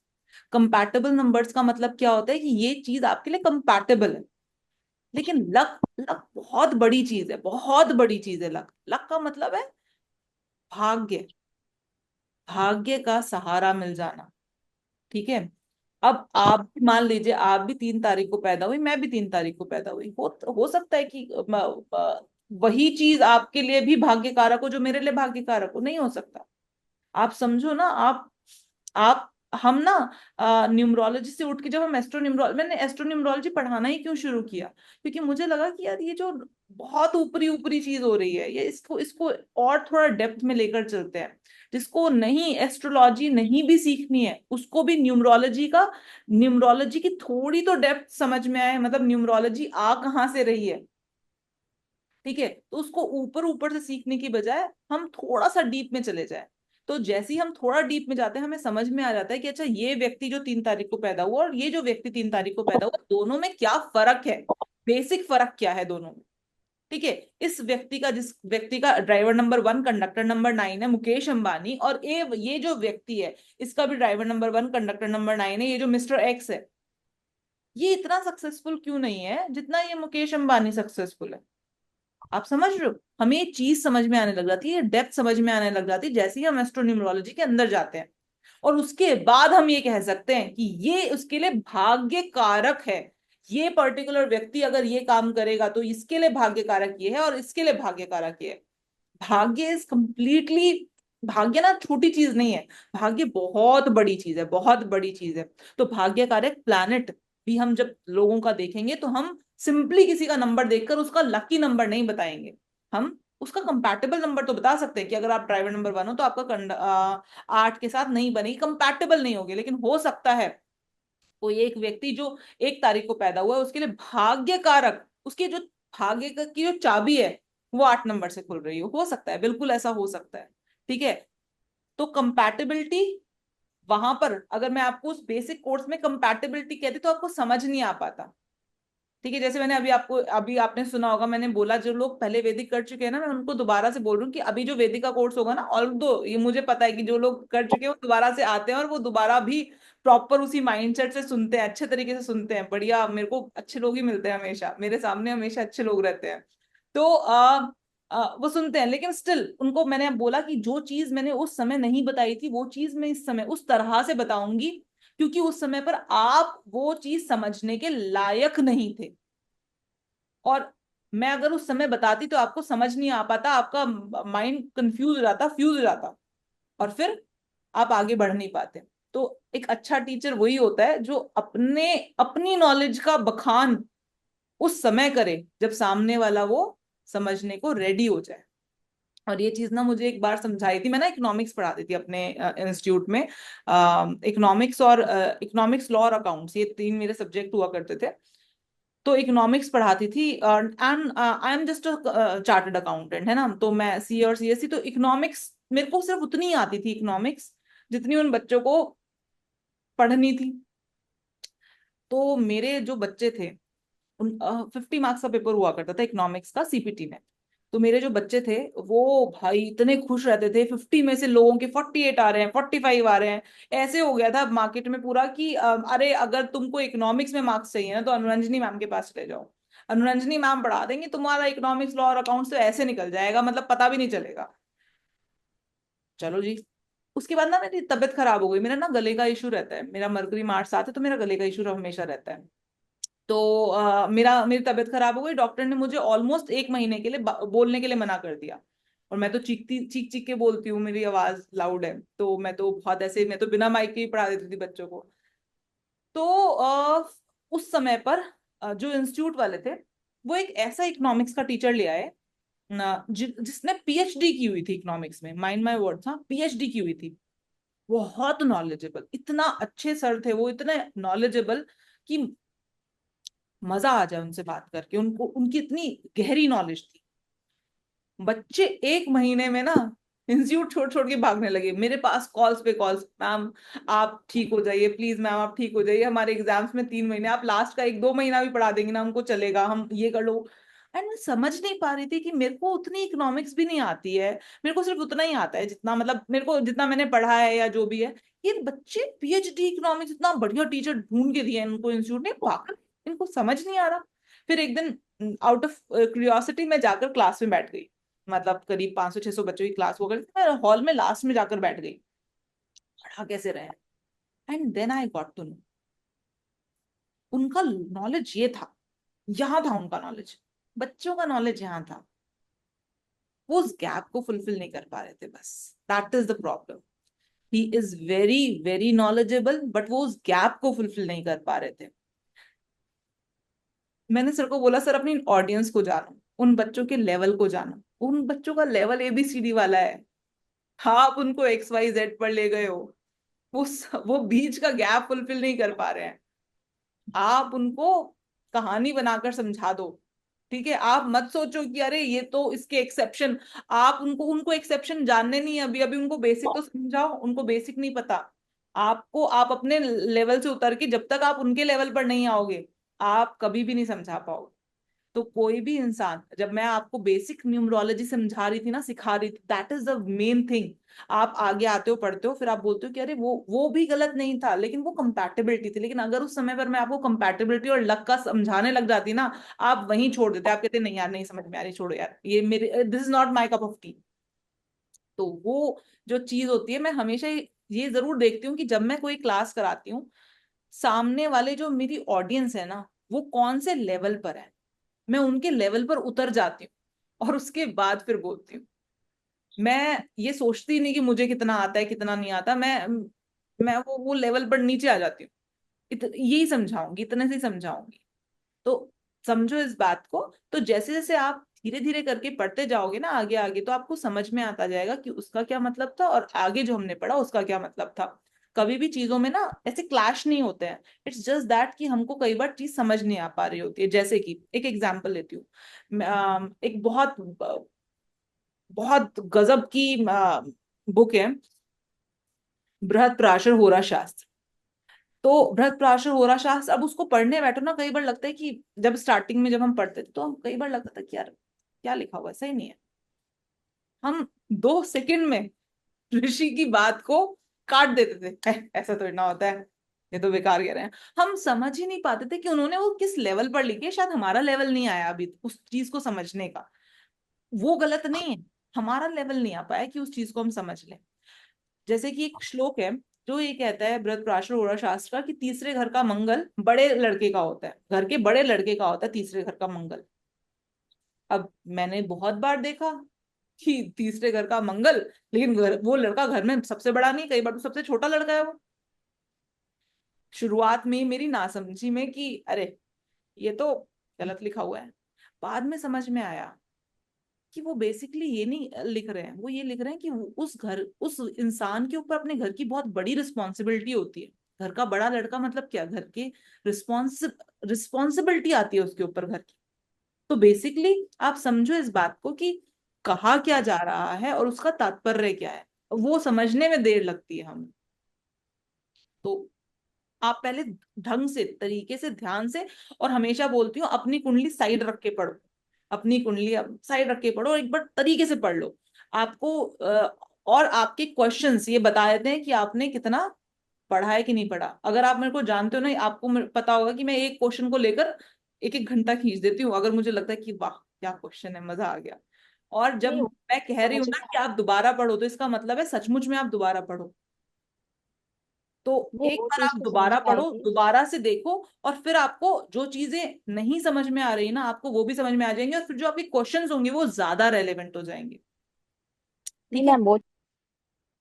कंपैटिबल नंबर्स का मतलब क्या होता है कि ये चीज आपके लिए कंपैटिबल है। लेकिन लक, लक बहुत बड़ी चीज है, बहुत बड़ी चीज है। लक, लक का मतलब है भाग्य, भाग्य का सहारा मिल जाना। ठीक है? अब आप भी मान लीजिए, आप भी 3 तारीख को पैदा हुई, मैं भी 3 तारीख को पैदा हुई। हो सकता है कि वही चीज आपके लिए भी भाग्य कारक हो जो मेरे लिए भाग्य कारक हो। नहीं हो सकता। आप समझो ना। आप हम ना न्यूमरोलॉजी से उठ के, जब हम मैंने एस्ट्रोन्यूमरोलॉजी पढ़ाना ही क्यों शुरू किया, क्योंकि मुझे लगा कि यार ये जो बहुत ऊपरी ऊपरी चीज हो रही है, ये इसको इसको और थोड़ा डेप्थ में लेकर चलते हैं। जिसको नहीं एस्ट्रोलॉजी नहीं भी सीखनी है, उसको भी न्यूमरोलॉजी की थोड़ी तो डेप्थ समझ में आए, मतलब न्यूमरोलॉजी आ कहाँ से रही है। ठीक है? तो उसको ऊपर ऊपर से सीखने की बजाय हम थोड़ा सा डीप में चले जाए। तो जैसे ही हम थोड़ा डीप में जाते हैं, हमें समझ में आ जाता है कि अच्छा, ये व्यक्ति जो 3 तारीख को पैदा हुआ और ये जो व्यक्ति 3 तारीख को पैदा हुआ, दोनों में क्या फर्क है। बेसिक फर्क क्या है दोनों में। ठीक है? इस व्यक्ति का, जिस व्यक्ति का ड्राइवर नंबर 1 कंडक्टर नंबर 9 है, मुकेश अंबानी, और ये जो व्यक्ति है, इसका भी ड्राइवर नंबर 1 कंडक्टर नंबर 9 है, ये जो मिस्टर एक्स है, ये इतना सक्सेसफुल क्यों नहीं है जितना ये मुकेश अंबानी सक्सेसफुल है। आप समझ रहे हो? हमें ये चीज समझ में आने लग जाती है, डेप्थ समझ में आने लग जाती है जैसे ही हम एस्ट्रोन्यूमरोलॉजी के अंदर जाते हैं। और उसके बाद हम ये कह सकते हैं कि ये उसके लिए भाग्य कारक है। ये पर्टिकुलर व्यक्ति अगर ये काम करेगा तो इसके लिए भाग्य कारक ये है, और इसके लिए भाग्य कारक ये है। भाग्य इज कंप्लीटली भाग्य ना छोटी चीज नहीं है, भाग्य बहुत बड़ी चीज है, बहुत बड़ी चीज है। तो भाग्य कारक प्लैनेट भी हम जब लोगों का देखेंगे तो हम सिंपली किसी का नंबर देखकर उसका लकी नंबर नहीं बताएंगे, हम उसका कंपैटिबल नंबर तो बता सकते हैं कि अगर आप ड्राइवर नंबर 1 हो तो आपका 8 के साथ नहीं बनेगी, कंपैटिबल नहीं होगी। लेकिन हो सकता है कोई एक व्यक्ति जो 1 तारीख को पैदा हुआ है उसके लिए भाग्य कारक, उसकी जो भाग्य की जो चाबी है वो 8 नंबर से खुल रही हो सकता है, बिल्कुल ऐसा हो सकता है। ठीक है, तो कंपैटिबिलिटी वहां पर, अगर मैं आपको उस बेसिक कोर्स में कंपैटिबिलिटी कहती तो आपको समझ नहीं आ पाता। ठीक है, जैसे मैंने अभी आपने सुना होगा, मैंने बोला जो लोग पहले वैदिक कर चुके हैं ना, मैं उनको दोबारा से बोल रही हूँ कि अभी जो वैदिक का कोर्स होगा ना, ऑल्दो ये मुझे पता है कि जो लोग कर चुके हैं वो दोबारा से आते हैं और वो दोबारा भी प्रॉपर उसी माइंडसेट से सुनते हैं, अच्छे तरीके से सुनते हैं, बढ़िया। मेरे को अच्छे लोग ही मिलते हैं हमेशा, मेरे सामने हमेशा अच्छे लोग रहते हैं। तो वो सुनते हैं, लेकिन स्टिल उनको मैंने बोला कि जो चीज मैंने उस समय नहीं बताई थी वो चीज मैं इस समय उस तरह से बताऊंगी, क्योंकि उस समय पर आप वो चीज समझने के लायक नहीं थे। और मैं अगर उस समय बताती तो आपको समझ नहीं आ पाता, आपका माइंड कंफ्यूज हो जाता, फ्यूज हो जाता, और फिर आप आगे बढ़ नहीं पाते। तो एक अच्छा टीचर वही होता है जो अपने अपनी नॉलेज का बखान उस समय करे जब सामने वाला वो समझने को रेडी हो जाए। और ये चीज ना मुझे एक बार समझाई थी, मैं ना इकोनॉमिक्स पढ़ाती थी अपने इंस्टीट्यूट में। इकोनॉमिक्स, लॉ और अकाउंट्स, ये 3 मेरे सब्जेक्ट हुआ करते थे। तो इकोनॉमिक्स पढ़ाती थी, and I am just chartered accountant, है ना, तो मैं सी और सीएससी, तो इकोनॉमिक्स मेरे को सिर्फ उतनी ही आती थी इकोनॉमिक्स जितनी उन बच्चों को पढ़नी थी। तो मेरे जो बच्चे थे उन 50 मार्क्स का पेपर हुआ करता था इकोनॉमिक्स का सीपीटी में। तो मेरे जो बच्चे थे वो भाई इतने खुश रहते थे, 50 में से लोगों के 48 आ रहे हैं, 45 आ रहे हैं। ऐसे हो गया था मार्केट में पूरा कि अरे अगर तुमको इकोनॉमिक्स में मार्क्स चाहिए ना तो अनुरंजनी मैम के पास चले जाओ, अनुरंजनी मैम पढ़ा देंगी, तुम्हारा इकोनॉमिक्स, लॉ और अकाउंट्स तो ऐसे निकल जाएगा, मतलब पता भी नहीं चलेगा। चलो जी। उसके बाद ना मेरी तबीयत खराब हो गई, मेरा ना गले का इशू रहता है, मेरा मरकरी मार्च आता है तो मेरा गले का इशू हमेशा रहता है। तो मेरी तबीयत खराब हो गई, डॉक्टर ने मुझे ऑलमोस्ट 1 महीने के लिए बोलने के लिए मना कर दिया। और मैं तो चीख चीख के बोलती हूँ, मेरी आवाज लाउड है, तो मैं तो बहुत ऐसे, मैं तो बिना माइक के ही पढ़ा देती थी बच्चों को। तो उस समय पर जो इंस्टीट्यूट वाले थे वो एक ऐसा इकोनॉमिक्स का टीचर ले आए ना, जिसने पीएचडी की हुई थी इकोनॉमिक्स में, माइंड माय वर्ड्स, हाँ पीएचडी की हुई थी। बहुत नॉलेजेबल, इतना अच्छे सर थे वो, इतने नॉलेजेबल कि मजा आ जाए उनसे बात करके, उनको उनकी इतनी गहरी नॉलेज थी। बच्चे 1 महीने में ना इंस्टीट्यूट छोड़ छोड़ के भागने लगे मेरे पास, कॉल्स पे कॉल्स, मैम आप ठीक हो जाइए प्लीज, मैम आप ठीक हो जाइए, हमारे एग्जाम्स में 3 महीने, आप लास्ट का 1-2 महीना भी पढ़ा देंगे ना हमको चलेगा, हम ये कर लो। एंड मैं समझ नहीं पा रही थी कि मेरे को उतनी इकोनॉमिक्स भी नहीं आती है, मेरे को सिर्फ उतना ही आता है जितना, मतलब मेरे को जितना मैंने पढ़ा है या जो भी है। ये बच्चे पीएचडी इकोनॉमिक्स, इतना बढ़िया टीचर ढूंढ के दिया इनको इंस्टीट्यूट ने, पागल, इनको समझ नहीं आ रहा। फिर एक दिन आउट ऑफ क्यूरियोसिटी मैं जाकर क्लास में बैठ गई, मतलब करीब 500-600 बच्चों की क्लास हो गई थी, मैं हॉल में लास्ट में जाकर बैठ गई, पढ़ा कैसे रहे। And then I got to know उनका नॉलेज ये था, यहाँ था उनका नॉलेज, बच्चों का नॉलेज यहाँ था, वो उस गैप को फुलफिल नहीं कर पा रहे थे, बस that is the problem. He is very very knowledgeable but वो उस गैप को फुलफिल नहीं कर पा रहे थे। मैंने सर को बोला सर अपनी ऑडियंस को जानो, उन बच्चों के लेवल को जानो, उन बच्चों का लेवल एबीसीडी वाला है, आप उनको XYZ पर ले गए हो, वो बीच का गैप फुलफिल नहीं कर पा रहे हैं, आप उनको कहानी बनाकर समझा दो। ठीक है, आप मत सोचो कि अरे ये तो इसके एक्सेप्शन, आप उनको उनको एक्सेप्शन जानने नहीं है, अभी अभी उनको बेसिक तो समझाओ, उनको बेसिक नहीं पता। आपको, आप अपने लेवल से उतर के जब तक आप उनके लेवल पर नहीं आओगे आप कभी भी नहीं समझा पाओगे। तो कोई भी इंसान, जब मैं आपको बेसिक न्यूमरोलॉजी समझा रही थी ना, सिखा रही थी, that is the main thing. आप आगे आते हो, पढ़ते हो, फिर आप बोलते हो कि अरे वो भी गलत नहीं था, लेकिन वो कंपैटिबिलिटी थी। लेकिन अगर उस समय पर मैं आपको कंपैटिबिलिटी और लक का समझाने लग जाती ना, आप वहीं छोड़ देते, आप कहते नहीं यार नहीं समझ में आ रही, छोड़ो यार, ये मेरे, this is not my cup of T. तो वो जो चीज होती है, मैं हमेशा ये जरूर देखती हूँ कि जब मैं कोई क्लास कराती हूँ, सामने वाले जो मेरी ऑडियंस है ना वो कौन से लेवल पर है, मैं उनके लेवल पर उतर जाती हूँ और उसके बाद फिर बोलती हूँ। मैं ये सोचती नहीं कि मुझे कितना आता है कितना नहीं आता, मैं वो लेवल पर नीचे आ जाती हूँ। यही समझाऊंगी, इतने से ही समझाऊंगी। तो समझो इस बात को। तो जैसे जैसे आप धीरे धीरे करके पढ़ते जाओगे ना आगे आगे, तो आपको समझ में आता जाएगा कि उसका क्या मतलब था और आगे जो हमने पढ़ा उसका क्या मतलब था। कभी भी चीजों में ना ऐसे क्लैश नहीं होते हैं। इट्स जस्ट दैट कि हमको कई बार चीज समझ नहीं आ पा रही होती है। जैसे कि एक एग्जांपल लेती हूँ। एक बहुत बहुत गजब की बुक है, बृहत्पराशर होरा शास्त्र। तो बृहत्पराशर होरा शास्त्र, अब उसको पढ़ने बैठो ना, कई बार लगता है कि जब स्टार्टिंग में जब हम पढ़ते थे तो हम कई बार लगता था कि यार क्या लिखा हुआ है, सही नहीं है। हम 2 सेकंड में ऋषि की बात को काट देते थे, ऐसा तो ना होता है, ये तो बेकार कह रहे हैं। हम समझ ही नहीं पाते थे कि उन्होंने वो किस लेवल पर लिखी है। शायद हमारा लेवल नहीं आया अभी उस चीज को समझने का। वो गलत नहीं है, हमारा लेवल नहीं आ पाया कि उस चीज को हम समझ लें। जैसे कि एक श्लोक है जो ये कहता है बृहत्पराशर होरा शास्त्र का, कि तीसरे घर का मंगल बड़े लड़के का होता है, घर के बड़े लड़के का होता है तीसरे घर का मंगल। अब मैंने बहुत बार देखा कि तीसरे घर का मंगल, लेकिन वो लड़का घर में सबसे बड़ा नहीं, कई बार तो सबसे छोटा लड़का है वो। शुरुआत में ही मेरी नासमझी में कि अरे ये तो गलत लिखा हुआ है। बाद में समझ में आया कि वो बेसिकली ये नहीं लिख रहे हैं, वो ये लिख रहे हैं कि उस इंसान के ऊपर अपने घर की बहुत बड़ी रिस्पॉन्सिबिलिटी होती है। घर का बड़ा लड़का मतलब क्या, घर के रिस्पॉन्सिबिलिटी आती है उसके ऊपर घर की। तो बेसिकली आप समझो इस बात को कि कहा क्या जा रहा है और उसका तात्पर्य क्या है, वो समझने में देर लगती है हम। तो आप पहले ढंग से, तरीके से, ध्यान से, और हमेशा बोलती हूँ अपनी कुंडली साइड रख के पढ़ो। अपनी कुंडली साइड रख के पढ़ो और एक बार तरीके से पढ़ लो। आपको और आपके क्वेश्चंस ये बता देते हैं कि आपने कितना पढ़ा है कि नहीं पढ़ा। अगर आप मेरे को जानते हो ना, आपको पता होगा कि मैं एक क्वेश्चन को लेकर एक एक घंटा खींच देती हूँ, अगर मुझे लगता है कि वाह क्या क्वेश्चन है, मजा आ गया। और जब नहीं, मैं कह रही हूँ समझ ना में कि आप दोबारा पढ़ो, तो इसका मतलब है सचमुच में आप दोबारा पढ़ो। तो नहीं, एक वो बार चीज आप तो समझ दोबारा में पढ़ो, आएगी। दोबारा से देखो, और फिर आपको जो चीजें नहीं समझ में आ रही ना, आपको वो भी समझ में आ जाएंगे, और फिर जो आपके क्वेश्चंस होंगे वो ज्यादा रेलेवेंट हो जाएंगे। नहीं ठीक है। मैम, वो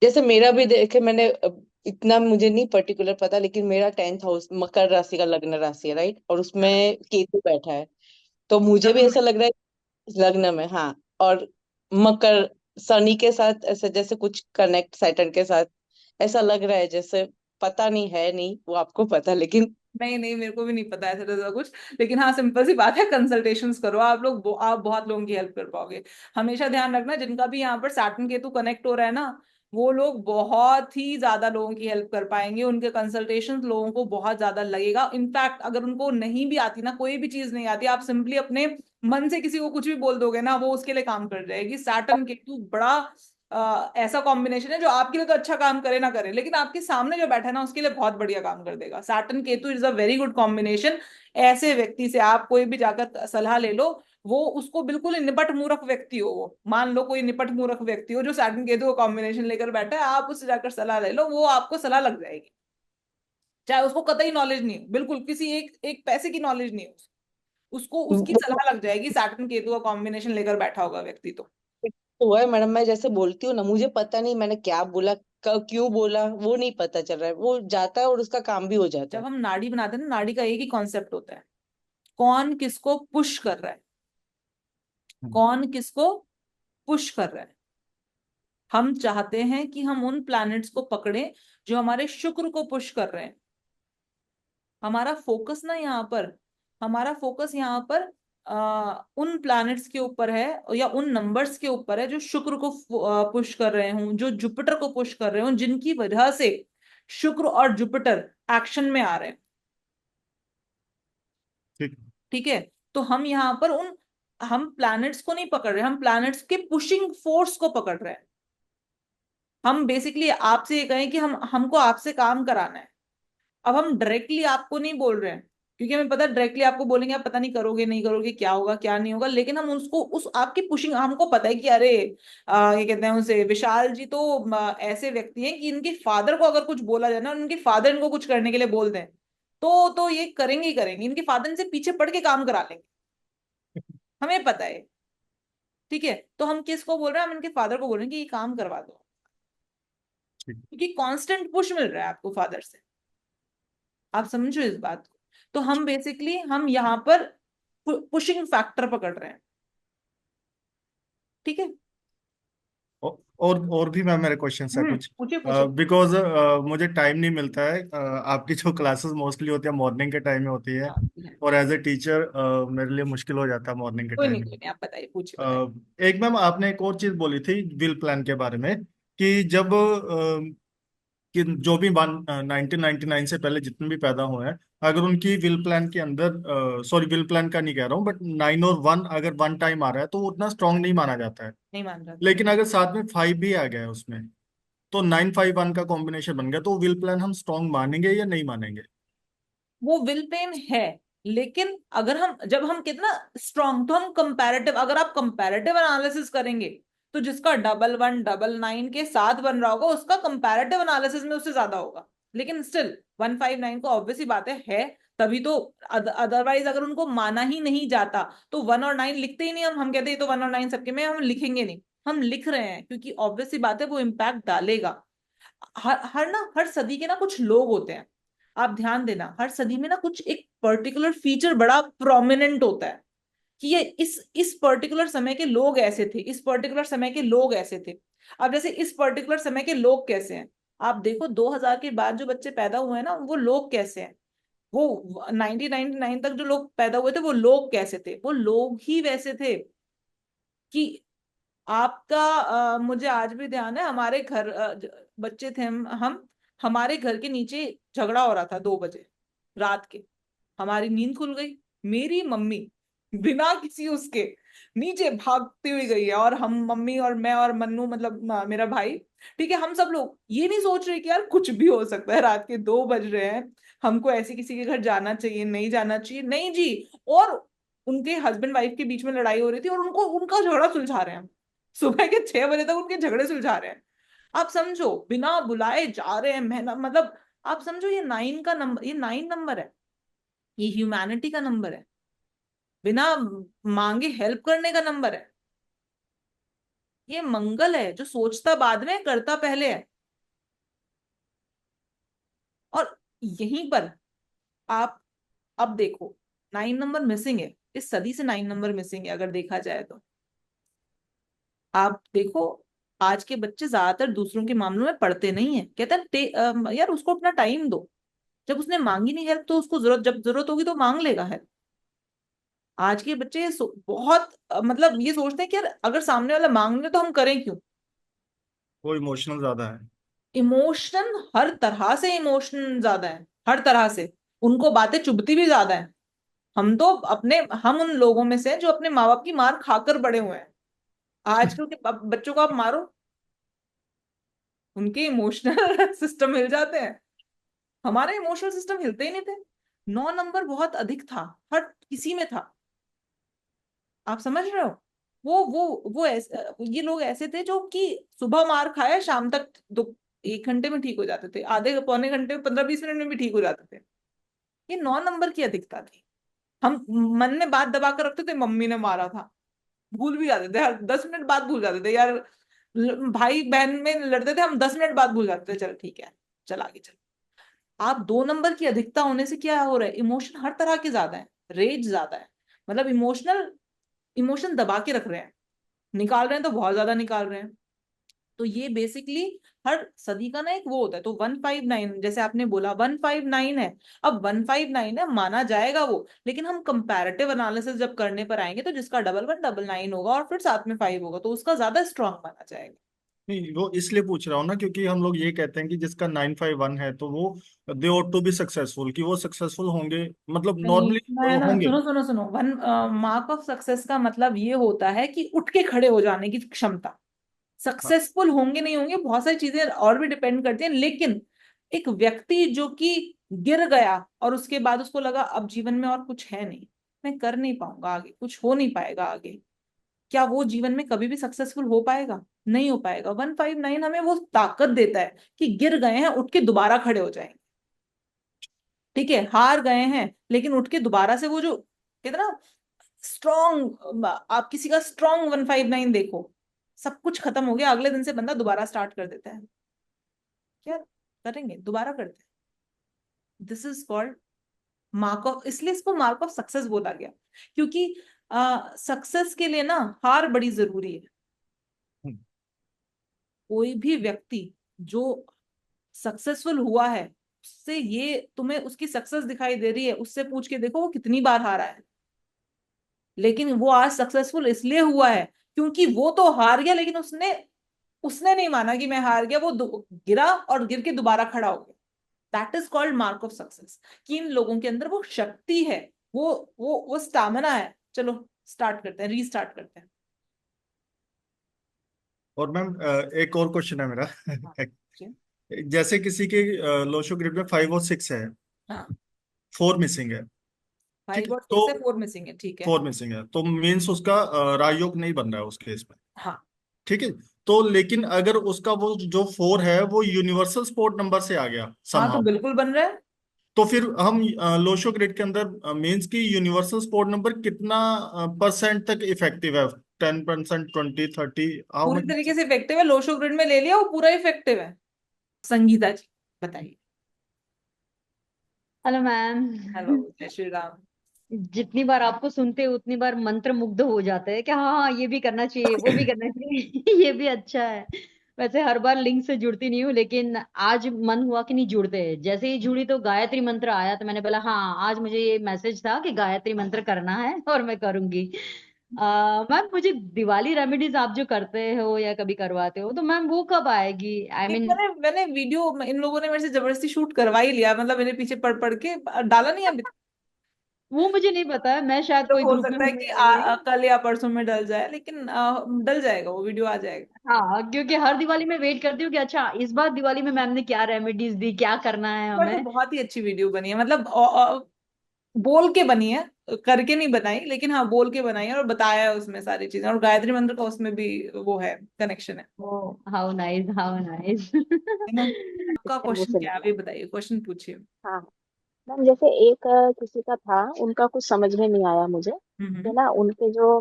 जैसे मेरा भी देखे मैंने इतना मुझे नहीं पर्टिकुलर पता, लेकिन मेरा 10th हाउस मकर राशि का लग्न राशि है, राइट, और उसमें केतु बैठा है। तो मुझे भी लग्न में। ऐसा लग रहा है लग्न में, हाँ। और मकर शनि के साथ ऐसे जैसे कुछ कनेक्ट सैटर्न के साथ ऐसा लग रहा है जैसे। पता नहीं है, नहीं वो आपको पता, लेकिन नहीं नहीं, मेरे को भी नहीं पता ऐसा ऐसा कुछ। लेकिन हाँ, सिंपल सी बात है, कंसल्टेशंस करो आप लोग, आप बहुत लोगों की हेल्प कर पाओगे। हमेशा ध्यान रखना, जिनका भी यहाँ पर सैटर्न केतु कनेक्ट हो रहा है ना, वो लोग बहुत ही ज्यादा लोगों की हेल्प कर पाएंगे। उनके कंसल्टेशंस लोगों को बहुत ज्यादा लगेगा। इनफैक्ट अगर उनको नहीं भी आती ना, कोई भी चीज नहीं आती, आप सिंपली अपने मन से किसी को कुछ भी बोल दोगे ना, वो उसके लिए काम कर जाएगी। सैटर्न केतु बड़ा ऐसा कॉम्बिनेशन है जो आपके लिए तो अच्छा काम करे ना करे, लेकिन आपके सामने जो बैठा है ना उसके लिए बहुत बढ़िया काम कर देगा। Saturn Ketu is a very good combination. ऐसे व्यक्ति से आप कोई भी जाकर सलाह ले लो, वो उसको बिल्कुल ही निपट मूर्ख व्यक्ति हो, वो मान लो कोई निपट मूर्ख व्यक्ति हो जो सैटर्न केतु का कॉम्बिनेशन लेकर बैठा है, आप उससे जाकर सलाह ले लो, वो आपको सलाह लग जाएगी। चाहे उसको कतई नॉलेज नहीं हो, बिल्कुल किसी एक एक पैसे की नॉलेज नहीं हो, उसको उसकी वो सलाह लग जाएगी, सैटर्न केतु का कॉम्बिनेशन लेकर बैठा होगा व्यक्ति तो। तो है मैडम। मैं जैसे बोलती हूँ ना, मुझे पता नहीं मैंने क्या बोला, क्यों बोला, वो नहीं पता चल रहा है, वो जाता है और उसका काम भी हो जाता जब है। हम नाड़ी बनाते हैं ना, नाड़ी का एक ही कॉन्सेप्ट होता है, कौन किसको पुश कर रहा है, कौन किसको पुश कर रहा है। हम चाहते हैं कि हम उन प्लैनेट्स को पकड़ें जो हमारे शुक्र को पुश कर रहे हैं। हमारा फोकस ना यहाँ पर, हमारा फोकस यहाँ पर उन प्लैनेट्स के ऊपर है, या उन नंबर्स के ऊपर है जो शुक्र को पुश कर रहे हों, जो जुपिटर को पुश कर रहे हों, जिनकी वजह से शुक्र और जुपिटर एक्शन में आ रहे हैं। ठीक। ठीक है। तो हम यहाँ पर हम प्लैनेट्स को नहीं पकड़ रहे, हम प्लैनेट्स के पुशिंग फोर्स को पकड़ रहे हैं। हम बेसिकली आपसे ये कहें कि हमको आपसे काम कराना है। अब हम डायरेक्टली आपको नहीं बोल रहे हैं, क्योंकि हमें पता है डायरेक्टली आपको बोलेंगे आप पता नहीं करोगे नहीं करोगे, क्या होगा क्या नहीं होगा। लेकिन हम उसको उस आपकी पुशिंग, हमको पता है कि अरे ये कहते हैं उसे, विशाल जी तो ऐसे व्यक्ति हैं कि इनके फादर को अगर कुछ बोला जाए ना, और इनके फादर इनको कुछ करने के लिए बोल दें, तो ये करेंगे ही करेंगे, इनके फादर इनसे पीछे पड़ के काम करा लेंगे। हमें पता है। ठीक है, तो हम किसको बोल रहे हैं, हम इनके फादर को बोल रहे हैं कि ये काम करवा दो, क्योंकि कांस्टेंट पुश मिल रहा है आपको फादर से। आप समझो इस बात को। तो हम बेसिकली हम यहाँ पर पुशिंग फैक्टर पकड़ रहे हैं। ठीक है, और भी मैम मेरे क्वेश्चन है कुछ, पूछिए पूछिए। बिकॉज मुझे टाइम नहीं मिलता है। आपकी जो क्लासेस मोस्टली होती है मॉर्निंग के टाइम में होती है, हाँ, और एज ए टीचर मेरे लिए मुश्किल हो जाता है मॉर्निंग के कोई नहीं टाइम। कोई नहीं, आप बताइए, पूछिए बताइए। एक मैम आपने एक और चीज बोली थी विल प्लान के बारे में, कि जब कि जो भी 1999 से पहले जितने भी पैदा हुए हैं, अगर उनकी विल प्लान के अंदर, सॉरी विल प्लान का नहीं कह रहा हूँ, बट 9 और 1 अगर 1 टाइम आ रहा है तो वो उतना स्ट्रांग नहीं माना जाता है। नहीं मान रहा था। लेकिन अगर साथ में 5 भी आ गया है उसमें, तो 9-5-1 का कॉम्बिनेशन बन गया, तो विल प्लान हम स्ट्रांग मानेंगे या नहीं मानेंगे? वो विल पेन है, लेकिन अगर हम जब हम कितना स्ट्रांग, तो हम कंपैरेटिव, अगर आप कंपैरेटिव एनालिसिस करेंगे तो जिसका 1199 के साथ बन रहा होगा उसका कंपैरेटिव एनालिसिस में उससे ज्यादा होगा। लेकिन स्टिल 159 को ऑब्वियसली बात है तभी तो। अदरवाइज अगर उनको माना ही नहीं जाता तो 1 और 9 लिखते ही नहीं। हम कहते हैं तो 1 और 9 सबके में, हम लिखेंगे नहीं। हम लिख रहे हैं क्योंकि ऑब्वियसली बात है वो इम्पैक्ट डालेगा। हर सदी के ना कुछ लोग होते हैं। आप ध्यान देना, हर सदी में ना कुछ एक पर्टिकुलर फीचर बड़ा प्रोमिनेंट होता है कि ये इस पर्टिकुलर समय के लोग ऐसे थे, इस पर्टिकुलर समय के लोग ऐसे थे। अब जैसे इस पर्टिकुलर समय के लोग कैसे हैं, आप देखो 2000 के बाद जो बच्चे पैदा हुए हैं ना, वो लोग कैसे हैं। वो 1999 तक जो लोग पैदा हुए थे वो लोग कैसे थे, वो लोग ही वैसे थे कि आपका मुझे आज भी ध्यान है, हमारे घर बच्चे थे हम, हमारे घर के नीचे झगड़ा हो रहा था 2 बजे रात के। हमारी नींद खुल गई, मेरी मम्मी बिना किसी उसके नीचे भागती हुई गई है, और हम मम्मी और मैं और मन्नू, मतलब मेरा भाई, ठीक है, हम सब लोग ये नहीं सोच रहे कि यार कुछ भी हो सकता है, रात के 2 बज रहे हैं, हमको ऐसे किसी के घर जाना चाहिए नहीं जाना चाहिए, नहीं जी। और उनके हस्बैंड वाइफ के बीच में लड़ाई हो रही थी और उनको उनका झगड़ा सुलझा रहे हैं हम। सुबह के 6 बजे तक उनके झगड़े सुलझा रहे हैं। आप समझो, बिना बुलाए जा रहे हैं मेहनत, मतलब आप समझो ये 9 का नंबर, ये 9 नंबर है, ये ह्यूमैनिटी का नंबर है, बिना मांगे हेल्प करने का नंबर है। ये मंगल है जो सोचता बाद में करता पहले है। और यहीं पर आप अब देखो, 9 नंबर मिसिंग है, इस सदी से 9 नंबर मिसिंग है अगर देखा जाए तो। आप देखो, आज के बच्चे ज्यादातर दूसरों के मामलों में पढ़ते नहीं है, कहते हैं यार उसको अपना टाइम दो, जब उसने मांगी नहीं हेल्प तो उसको जब जरूरत होगी तो मांग लेगा हेल्प। आज के बच्चे बहुत मतलब ये सोचते हैं कि यार अगर सामने वाला मांग ले तो हम करें क्यों। वो इमोशनल ज्यादा है। इमोशन, हर तरह से इमोशन ज्यादा है, हर तरह से। उनको बातें चुभती भी ज्यादा है। हम उन लोगों में से हैं जो अपने माँ बाप की मार खाकर बड़े हुए हैं। आजकल के बच्चों को आप मारो, उनके इमोशनल सिस्टम हिल जाते हैं। हमारे इमोशनल सिस्टम हिलते ही नहीं थे। 9 नंबर बहुत अधिक था, हर किसी में था। आप समझ रहे हो। वो ऐसे, ये लोग ऐसे थे जो कि सुबह मार खाया शाम तक 1 घंटे में ठीक हो जाते थे, आधे पौने घंटे में, 15-20 मिनट में भी ठीक हो जाते थे। ये 9 नंबर की अधिकता थी। हम मन में बात दबा कर रखते थे, मम्मी ने मारा था, भूल भी जाते थे, हर 10 मिनट बाद भूल जाते थे यार। भाई बहन में लड़ते थे हम, 10 मिनट बाद भूल जाते थे, चल ठीक है, चल आगे चल। आप 2 नंबर की अधिकता होने से क्या हो रहा है, इमोशन हर तरह के ज्यादा है, रेज ज्यादा है, मतलब इमोशन दबा के रख रहे हैं, निकाल रहे हैं तो बहुत ज्यादा निकाल रहे हैं। तो ये बेसिकली हर सदी का ना एक वो होता है। तो 159 जैसे आपने बोला 159 है, अब 159 है माना जाएगा वो, लेकिन हम कंपैरेटिव एनालिसिस जब करने पर आएंगे तो जिसका 1199 होगा और फिर साथ में 5 होगा तो उसका ज्यादा स्ट्रांग माना जाएगा। नहीं, वो इसलिए पूछ रहा हूँ ना, क्योंकि हम लोग ये कहते हैं कि जिसका 9-5-1 है तो वो दे ought टू बी सक्सेसफुल, कि वो सक्सेसफुल होंगे, मतलब नहीं, नॉर्मली मैं ना, होंगे। सुनो सुनो सुनो, मार्क ऑफ सक्सेस का मतलब ये होता है कि उठ के खड़े हो जाने की क्षमता। हाँ, सक्सेसफुल होंगे नहीं होंगे बहुत सारी चीजें और भी डिपेंड करती हैं, लेकिन एक व्यक्ति जो कि गिर गया और उसके बाद उसको लगा अब जीवन में और कुछ है नहीं, मैं कर नहीं पाऊंगा आगे, कुछ हो नहीं पाएगा आगे, क्या वो जीवन में कभी भी सक्सेसफुल हो पाएगा? नहीं हो पाएगा। 159 हमें वो ताकत देता है कि गिर गए हैं उठ के दोबारा खड़े हो जाएंगे। ठीक है, हार गए हैं लेकिन उठ के दोबारा से वो जो कहते हैं ना, स्ट्रॉन्ग, आप किसी का स्ट्रॉन्ग 159 देखो, सब कुछ खत्म हो गया, अगले दिन से बंदा दोबारा स्टार्ट कर देता है, क्या करेंगे, दोबारा करते हैं। This is called mark of, इसलिए इसको मार्क ऑफ सक्सेस बोला गया, क्योंकि सक्सेस के लिए ना हार बड़ी जरूरी है। हम्म। कोई भी व्यक्ति जो सक्सेसफुल हुआ है, उससे ये तुम्हें उसकी सक्सेस दिखाई दे रही है, उससे पूछ के देखो वो कितनी बार हारा है, लेकिन वो आज सक्सेसफुल इसलिए हुआ है क्योंकि वो तो हार गया, लेकिन उसने उसने नहीं माना कि मैं हार गया, वो गिरा और गिर के दोबारा खड़ा हो गया। That is called mark of success, कि इन लोगों के अंदर वो शक्ति है, वो स्टामिना है। चलो स्टार्ट करते हैं, रीस्टार्ट करते हैं। और मैम एक और क्वेश्चन है मेरा। हाँ जी। जैसे किसी के लोशो ग्रिड में 5 और 6 है, हाँ, 4 मिसिंग है, ठीक है, 5 और 6 तो से 4 मिसिंग है, ठीक है। 4 मिसिंग है तो मीन्स उसका राजयोग नहीं बन रहा है उस केस में, हाँ, ठीक है। तो लेकिन अगर उसका वो जो 4 है वो यूनिवर्सल स्पोर्ट नंबर से आ गया हाँ तो समहाउ, बिल्कुल बन रहा है। तो फिर हम लोशो ग्रिड के अंदर मीन्स की यूनिवर्सल स्पोर्ट नंबर कितना परसेंट तक इफेक्टिव है? 10%, 20, 30, हाउ पूरी मच? तरीके से इफेक्टिव है, लोशो ग्रिड में ले लिया वो पूरा इफेक्टिव है। संगीता जी बताइए। Hello ma'am. हेलो, जय श्री राम। जितनी बार आपको सुनते हैं उतनी बार मंत्र मुग्ध हो जाते हैं कि हाँ हाँ ये भी करना चाहिए, वो भी करना चाहिए। ये भी अच्छा है। वैसे हर बार लिंक से जुड़ती नहीं हूँ, लेकिन आज मन हुआ कि नहीं जुड़ते हैं। जैसे ही जुड़ी तो गायत्री मंत्र आया, तो मैंने बोला हाँ आज मुझे ये मैसेज था कि गायत्री मंत्र करना है और मैं करूंगी। मैम मुझे दिवाली रेमेडीज आप जो करते हो या कभी करवाते हो, तो मैम वो कब आएगी? आई एक मीन मैंने वीडियो, इन लोगों ने मेरे से जबरदस्ती शूट करवा ही लिया, मतलब मेरे पीछे पढ़ पढ़ के डाला नहीं अभी तक। वो मुझे नहीं पता है, मैं शायद तो कोई हो ग्रुप में सकता है हूँ कि या नहीं। कल या परसों में डल जाए, लेकिन डल जाएगा, वो वीडियो आ जाएगा। हाँ, क्योंकि हर दिवाली में वेट करती हूँ कि अच्छा इस बार दिवाली में मैम ने क्या रेमेडीज दी, क्या करना है पर तो हमें। बहुत ही अच्छी वीडियो बनी है, मतलब बोल के बनी है, करके नहीं बनाई, लेकिन हाँ बोल के बनाई है और बताया है उसमें सारी चीजें, और गायत्री मंत्र का उसमें भी वो है, कनेक्शन है ओ हाउ नाइस, हाउ नाइस। है ना। आपका वो क्वेश्चन से क्या है, निकला। अभी बताइए, क्वेश्चन पूछिए। हाँ मैम, जैसे एक किसी का था, उनका कुछ समझ में नहीं आया मुझे, कि हम्म। ना उनके जो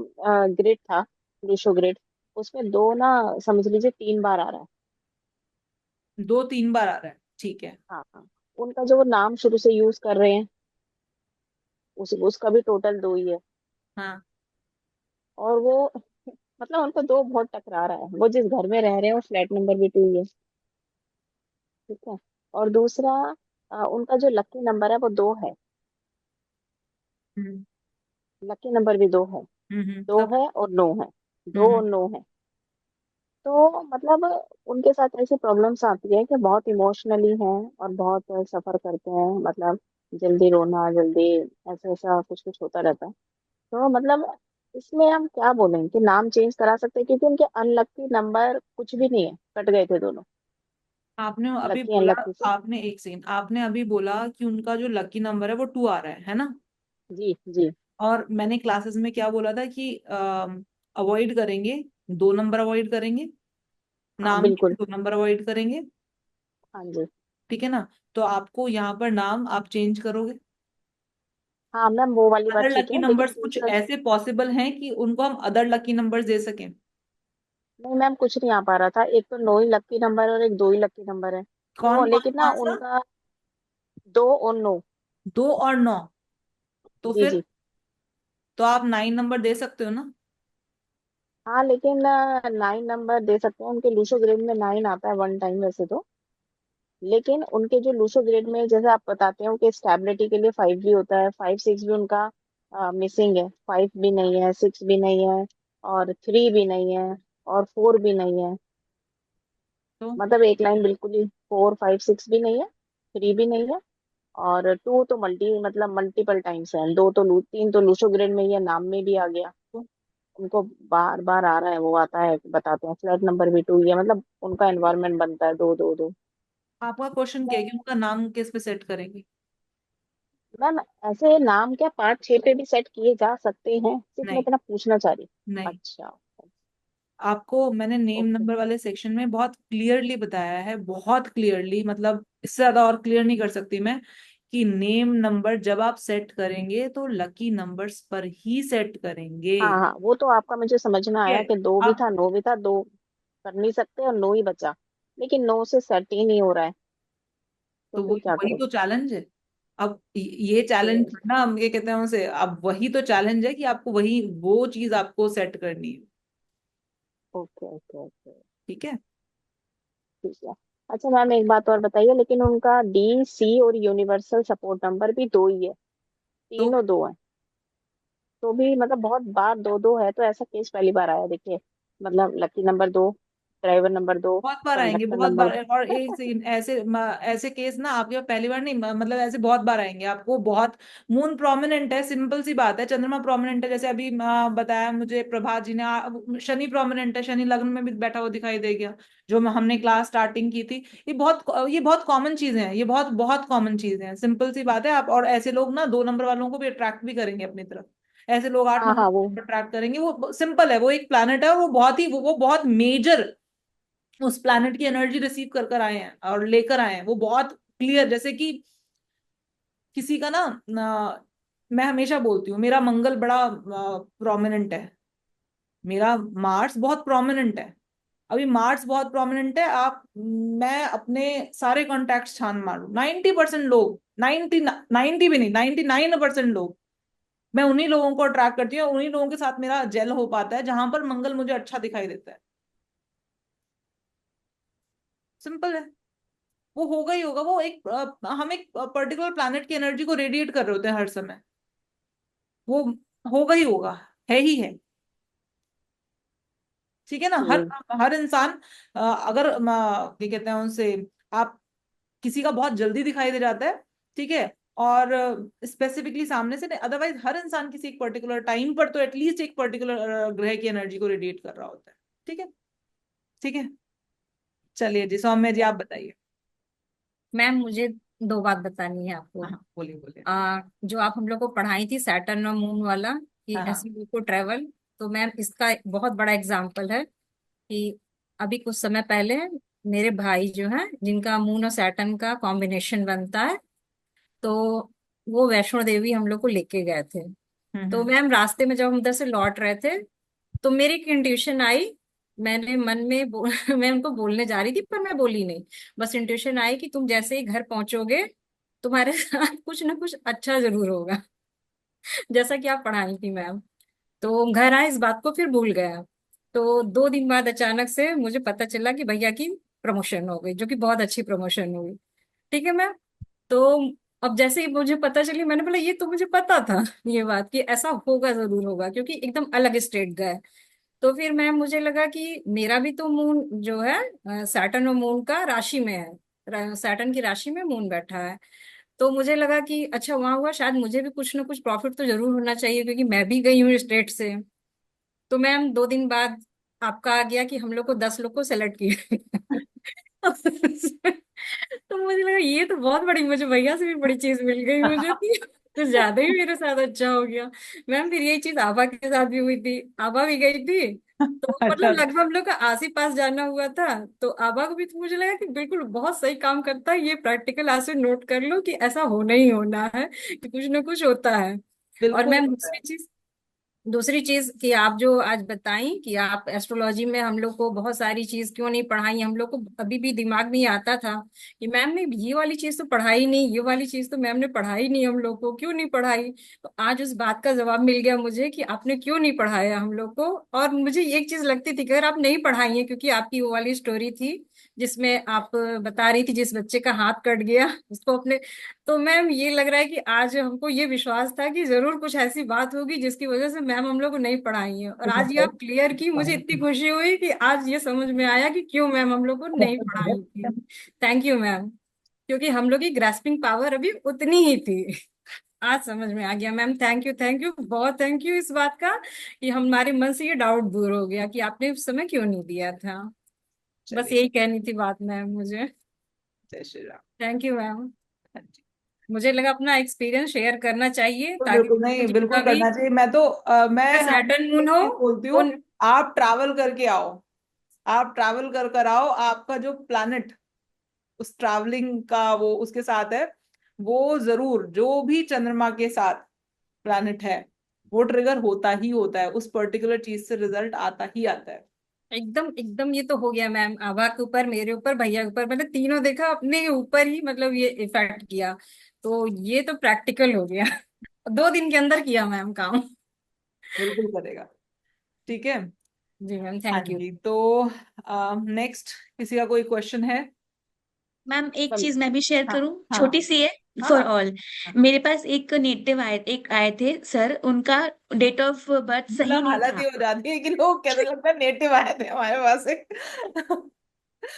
ग्रिड था, लिशो ग्रिड, उसमें दो ना, समझ लीजिए 3 बार आ रहा है। 2-3 बार आ रहा है, ठीक है। हाँ हाँ, उनका जो वो नाम शुरू से यूज कर रहे हैं, उसका भी टोटल 2 ही है। हाँ। और वो मतलब उनको दो बहुत टकरा रहा है, वो जिस घर में रह रहे हैं वो फ्लैट नंबर भी 2 ही है, ठीक है। और दूसरा, उनका जो लकी नंबर है वो 2 है, हम्म लकी नंबर भी 2 है। दो तब। है और 9 है, दो हम्म और 9 है। तो मतलब उनके साथ ऐसी प्रॉब्लम्स आती है कि बहुत इमोशनली हैं और बहुत सफर करते हैं, मतलब जल्दी रोना, जल्दी ऐसा ऐसा कुछ कुछ होता रहता है। तो मतलब इसमें हम क्या बोलें कि नाम चेंज करा सकते हैं, क्योंकि उनके अनलक्की नंबर कुछ भी नहीं है, कट गए थे दोनों, आपने अभी लकी बोला, अनलक्की से। आपने एक सेकंड, आपने अभी बोला कि उनका जो लकी नंबर है वो 2 आ रहा है ना। जी जी। और मैंने क्लासेस में क्या बोला था कि अवॉइड करेंगे, 2 नंबर अवॉइड करेंगे, हाँ नाम के बिल्कुल। 2 नंबर अवॉइड करेंगे, हाँ जी। ठीक है ना। तो आपको यहाँ पर नाम आप चेंज करोगे। हाँ मैम, वो वाली बात अदर ठीक लकी है, लेकिन नंबर्स कुछ दूसरा, ऐसे पॉसिबल हैं कि उनको हम अदर लकी नंबर्स दे सकें। नहीं मैम कुछ नहीं आ पा रहा था। एक तो 9 ही लकी नंबर और एक 2 ही लकी नंबर है, तो कौन कौन लेकिन ना कौन सा? उनका 2 और 9। 2 और 9, तो जी फिर जी। तो आप 9 नंबर दे सकते हो ना। हाँ लेकिन 9 नंबर दे सकते हैं, उनके लूसो ग्रेड में 9 आता है 1 टाइम वैसे तो। लेकिन उनके जो लूसो ग्रेड में जैसे आप बताते हो कि स्टेबिलिटी के लिए 5 भी होता है, 5 6 भी उनका मिसिंग है, 5 भी नहीं है, 6 भी नहीं है, और 3 भी नहीं है, और 4 भी नहीं है। तो मतलब एक लाइन बिल्कुल ही 4 5 6 भी नहीं है, 3 भी नहीं है, और 2 तो मतलब मल्टीपल टाइम्स है, 3 तो लूसो ग्रेड में ही है, नाम में भी आ गया। तो उनको बार बार आ रहा है, वो आता है बताते हैं, फ्लैट नंबर भी 2 ही है, मतलब उनका एनवायरनमेंट बनता है 2 2 2। आपका क्वेश्चन क्या है कि उनका नाम किस पे सेट करेंगे। मैम ऐसे नाम क्या 5 6 पे भी सेट किए जा सकते हैं, सिर्फ मैं नहीं, इतना पूछना चाह रही। नहीं, अच्छा। आपको मैंने नेम ओके। नंबर वाले सेक्शन में बहुत क्लियरली बताया है, बहुत क्लियरली, मतलब इससे ज्यादा और क्लियर नहीं कर सकती मैं, कि नेम नंबर जब आप सेट करेंगे तो लकी नंबर्स पर ही सेट करेंगे। हाँ हाँ, वो तो आपका मुझे समझना ठीक आया है। कि दो भी आप था, नो भी था, दो कर नहीं सकते और नो ही बचा, लेकिन नो से सेट ही नहीं हो रहा है, तो तो फिर क्या वही करें? तो चैलेंज है। अब ये चैलेंज ओके ना, हम ये कहते हैं उसे, अब वही तो चैलेंज है कि आपको वही वो चीज आपको सेट करनी है। ओके ओके ओके, ठीक है। ठीक है। अच्छा मैम एक बात और बताइए, लेकिन उनका डी सी और यूनिवर्सल सपोर्ट नंबर भी दो ही है, तो तीनों दो है, तो भी मतलब बहुत बार दो दो है, तो ऐसा केस पहली बार आया देखिए, मतलब लकी नंबर दो, ड्राइवर नंबर दो, बहुत बार आएंगे, कंडक्टर बहुत नंबर बार। और एक सीन ऐसे ऐसे केस ना आपके पास पहली बार नहीं, मतलब ऐसे बहुत बार आएंगे आपको। बहुत मून प्रोमिनेंट है, सिंपल सी बात है, चंद्रमा प्रोमिनेंट है, जैसे अभी बताया मुझे प्रभात जी ने, शनि प्रोमिनेंट है, शनि लग्न में भी बैठा हुआ दिखाई दे गया, जो हमने क्लास स्टार्टिंग की थी। ये बहुत कॉमन चीजें हैं, ये बहुत बहुत कॉमन चीजें हैं, सिंपल सी बात है। आप और ऐसे लोग ना 2 नंबर वालों को भी अट्रैक्ट भी करेंगे अपनी तरफ, ऐसे लोग आठ हाँ हाँ वो, नंबर अट्रैक्ट करेंगे। वो सिंपल है, वो एक प्लैनेट है और वो बहुत ही वो बहुत मेजर उस प्लैनेट की एनर्जी रिसीव कर कर आए हैं और लेकर आए हैं। वो बहुत क्लियर, जैसे कि किसी का मैं हमेशा बोलती हूँ, मेरा मंगल बड़ा प्रोमिनेंट है, मेरा मार्स बहुत प्रोमिनेंट है। अभी मार्स बहुत प्रोमिनेंट है, आप मैं अपने सारे कॉन्टैक्ट्स छान मारूं, 90% लोग, 90 भी नहीं, 99% लोग, मैं उन्हीं लोगों को अट्रैक्ट करती हूँ, उन्हीं लोगों के साथ मेरा जेल हो पाता है जहां पर मंगल मुझे अच्छा दिखाई देता है। सिंपल है। वो होगा ही होगा। वो एक हम एक पर्टिकुलर प्लैनेट की एनर्जी को रेडिएट कर रहे होते हैं हर समय, वो होगा ही होगा, है ही है। ठीक है ना। हर हम्म, हर इंसान अगर क्या कहते हैं उनसे, आप किसी का बहुत जल्दी दिखाई दे जाता है, ठीक है, और स्पेसिफिकली सामने से नहीं, अदरवाइज हर इंसान किसी एक पर्टिकुलर टाइम पर तो एटलीस्ट एक पर्टिकुलर ग्रह की एनर्जी को रेडिएट कर रहा होता है। ठीक है। ठीक है। चलिए जी, सौम्य जी आप बताइए। मैम मुझे दो बात बतानी है आपको। हाँ हाँ, बोलिए बोलिए। जो आप हम लोग को पढ़ाई थी सैटर्न और मून वाला, कि हाँ हाँ। ऐसे को ट्रेवल, तो मैम इसका एक बहुत बड़ा एग्जाम्पल है कि अभी कुछ समय पहले मेरे भाई जो हैं, जिनका मून और सैटर्न का कॉम्बिनेशन बनता है, तो वो वैष्णो देवी हम लोग को लेके गए थे। तो हम्म। मैम रास्ते में जब हम उधर से लौट रहे थे, तो मेरी एक इंट्यूशन आई। मैंने मन में मैं उनको बोलने जा रही थी पर मैं बोली नहीं। बस इंट्यूशन आई कि तुम जैसे ही घर पहुंचोगे, तुम्हारे साथ कुछ ना कुछ अच्छा जरूर होगा। जैसा कि आप पढ़ाई थी मैम। तो घर आए, इस बात को फिर भूल गया। तो 2 दिन बाद अचानक से मुझे पता चला कि भैया की प्रमोशन हो गई, जो कि बहुत अच्छी प्रमोशन हुई। ठीक है मैम। तो अब जैसे ही मुझे पता चली, मैंने बोला ये तो मुझे पता था ये बात कि ऐसा होगा, जरूर होगा, क्योंकि एकदम अलग स्टेट गए। तो फिर मैम मुझे लगा कि मेरा भी तो मून जो है सैटर्न और मून का राशि में है, सैटर्न की राशि में मून बैठा है। तो मुझे लगा कि अच्छा वहां हुआ, शायद मुझे भी कुछ ना कुछ प्रॉफिट तो जरूर होना चाहिए, क्योंकि मैं भी गई हूँ स्टेट से। तो मैम 2 दिन बाद आपका आ गया कि हम लोग को 10 लोग को सेलेक्ट किया। तो मुझे लगा ये तो बहुत बड़ी, मुझे भैया से भी बड़ी चीज मिल गई मुझे, कि कुछ ज्यादा ही मेरे साथ अच्छा हो गया। मैम फिर यही चीज आभा के साथ भी हुई थी, आभा भी गई थी। तो अच्छा। मतलब लगभग हम लोग का आस ही पास जाना हुआ था। तो आभा को भी तो मुझे लगा कि बिल्कुल बहुत सही काम करता है, ये प्रैक्टिकल आज से नोट कर लो कि ऐसा होना ही होना है, कि कुछ ना कुछ होता है। और बिल्कुल मैम होता है। दूसरी चीज कि आप जो आज बताई कि आप एस्ट्रोलॉजी में हम लोग को बहुत सारी चीज क्यों नहीं पढ़ाई, हम लोग को अभी भी दिमाग में ही आता था कि मैम ने ये वाली चीज तो पढ़ाई नहीं, ये वाली चीज तो मैम ने पढ़ाई नहीं, हम लोग को क्यों नहीं पढ़ाई। तो आज उस बात का जवाब मिल गया मुझे कि आपने क्यों नहीं पढ़ाया हम लोग को। और मुझे एक चीज लगती थी कि अगर आप नहीं पढ़ाई है, क्योंकि आपकी वो वाली स्टोरी थी जिसमें आप बता रही थी जिस बच्चे का हाथ कट गया उसको अपने। तो मैम ये लग रहा है कि आज हमको ये विश्वास था कि जरूर कुछ ऐसी बात होगी जिसकी वजह से मैम हम लोग को नहीं पढ़ाई है, और आज ये आप क्लियर की, मुझे इतनी खुशी हुई कि आज ये समझ में आया कि क्यों मैम हम लोग को नहीं पढ़ाई थी। थैंक यू मैम, क्योंकि हम लोग की ग्रास्पिंग पावर अभी उतनी ही थी। आज समझ में आ गया ma'am, thank you, thank you, बहुत थैंक यू इस बात का, कि हमारे मन से ये डाउट दूर हो गया कि आपने उस समय क्यों नहीं दिया था। बस चलिए। यही कहनी थी बात मैम मुझे। जय Shri Ram. Thank you ma'am. हाँ जी। मुझे लगा अपना एक्सपीरियंस शेयर करना चाहिए, बिल्कुल ताकि बिल्कुल, नहीं जितना बिल्कुल भी करना चाहिए। मैं तो मैं सैटर्न हमेशा मून एक हो चीज बोलती हूँ, उन। आप ट्रैवल करके आओ, आप ट्रैवल कर कर आओ, आपका जो प्लैनेट उस ट्रैवलिंग का वो उसके साथ है, वो जरूर, जो भी चंद्रमा के साथ प्लैनेट है वो ट्रिगर होता ही होता है, उस पर्टिकुलर चीज से रिजल्ट आता ही आता है। एकदम एकदम ये तो हो गया मैम, आभा के ऊपर, मेरे ऊपर, भैया के ऊपर, मैंने तीनों देखा अपने ऊपर ही, मतलब ये इफेक्ट किया। तो ये तो प्रैक्टिकल हो गया। 2 दिन के अंदर किया मैम काम। बिल्कुल करेगा। ठीक है। जी मैम, हाँ थैंक यू। जी, तो नेक्स्ट किसी का कोई क्वेश्चन है? मैम एक कम- चीज मैं भी शेयर हाँ करूं, हाँ छोटी सी है, हाँ फॉर हाँ। ऑल। मेरे पास एक नेटिव आए थे सर, उनका डेट ऑफ बर्थ सही मतलब नहीं हालत था। ही हो जाती है कि लोग कहते लगता है नेटिव आए थे हमारे पास से।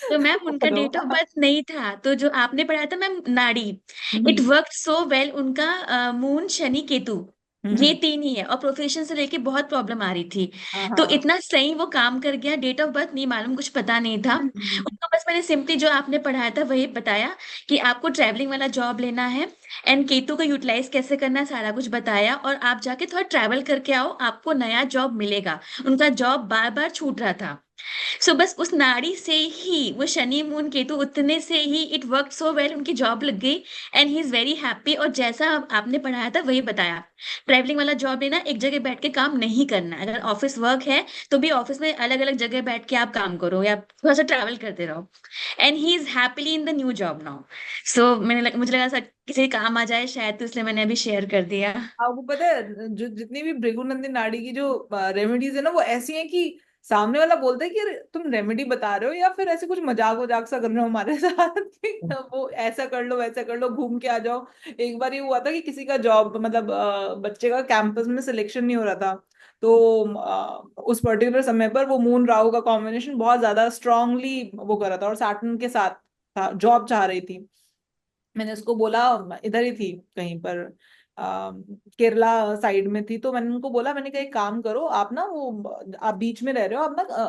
तो मैम उनका हेलो। डेट ऑफ बर्थ नहीं था, तो जो आपने पढ़ाया था मैम नाड़ी, it hmm work so well. उनका मून शनि केतु ये हम्म, 3 ही है, और प्रोफेशन से लेके बहुत प्रॉब्लम आ रही थी। हाँ तो हाँ। इतना सही वो काम कर गया, डेट ऑफ बर्थ नहीं मालूम, कुछ पता नहीं था हम्म, उनको। बस मैंने सिंपली जो आपने पढ़ाया था वही बताया कि आपको ट्रैवलिंग वाला जॉब लेना है, एंड केतु को यूटिलाइज कैसे करना है, सारा कुछ बताया। और आप जाके थोड़ा ट्रैवल करके आओ, आपको नया जॉब मिलेगा। उनका जॉब बार बार छूट रहा था। सो बस उस नाड़ी से ही, वो शनि मून केतु उतने से ही इट वर्क सो वेल, उनकी जॉब लग गई, and he is very happy. और जैसा आपने पढ़ाया था वही बताया, ट्रैवलिंग वाला जॉब लेना, एक जगह बैठ के काम नहीं करना है। अगर ऑफिस वर्क है तो भी ऑफिस में अलग अलग जगह बैठ के आप काम करो, या थोड़ा सा ट्रैवल करते रहो। And he is happily in the new job now. So मुझे लगा किसी काम आ जाए शायद, तो इसलिए मैंने अभी शेयर कर दिया। आपको पता है जो जितनी भी भृगुनंदी नाड़ी की जो रेमेडीज है ना, वो ऐसी हैं कि सामने वाला बोलता है कि "अरे, तुम रेमेडी बता रहे हो या फिर ऐसे कुछ मजाक वजाक सा कर रहे हो हमारे साथ"। कि वो ऐसा कर लो वैसा कर लो, घूम के आ जाओ। एक बार ये हुआ था कि किसी का जॉब, मतलब बच्चे का कैंपस में सिलेक्शन नहीं हो रहा था। तो उस पर्टिकुलर समय पर वो मून राहु का कॉम्बिनेशन बहुत ज्यादा स्ट्रांगली वो कर रहा था और सैटर्न के साथ था, जॉब चाह रही थी। मैंने उसको बोला, इधर ही थी कहीं पर, केरला साइड में थी। तो मैंने उनको बोला, मैंने कहा एक काम करो आप ना, वो आप बीच में रह रहे हो, आप ना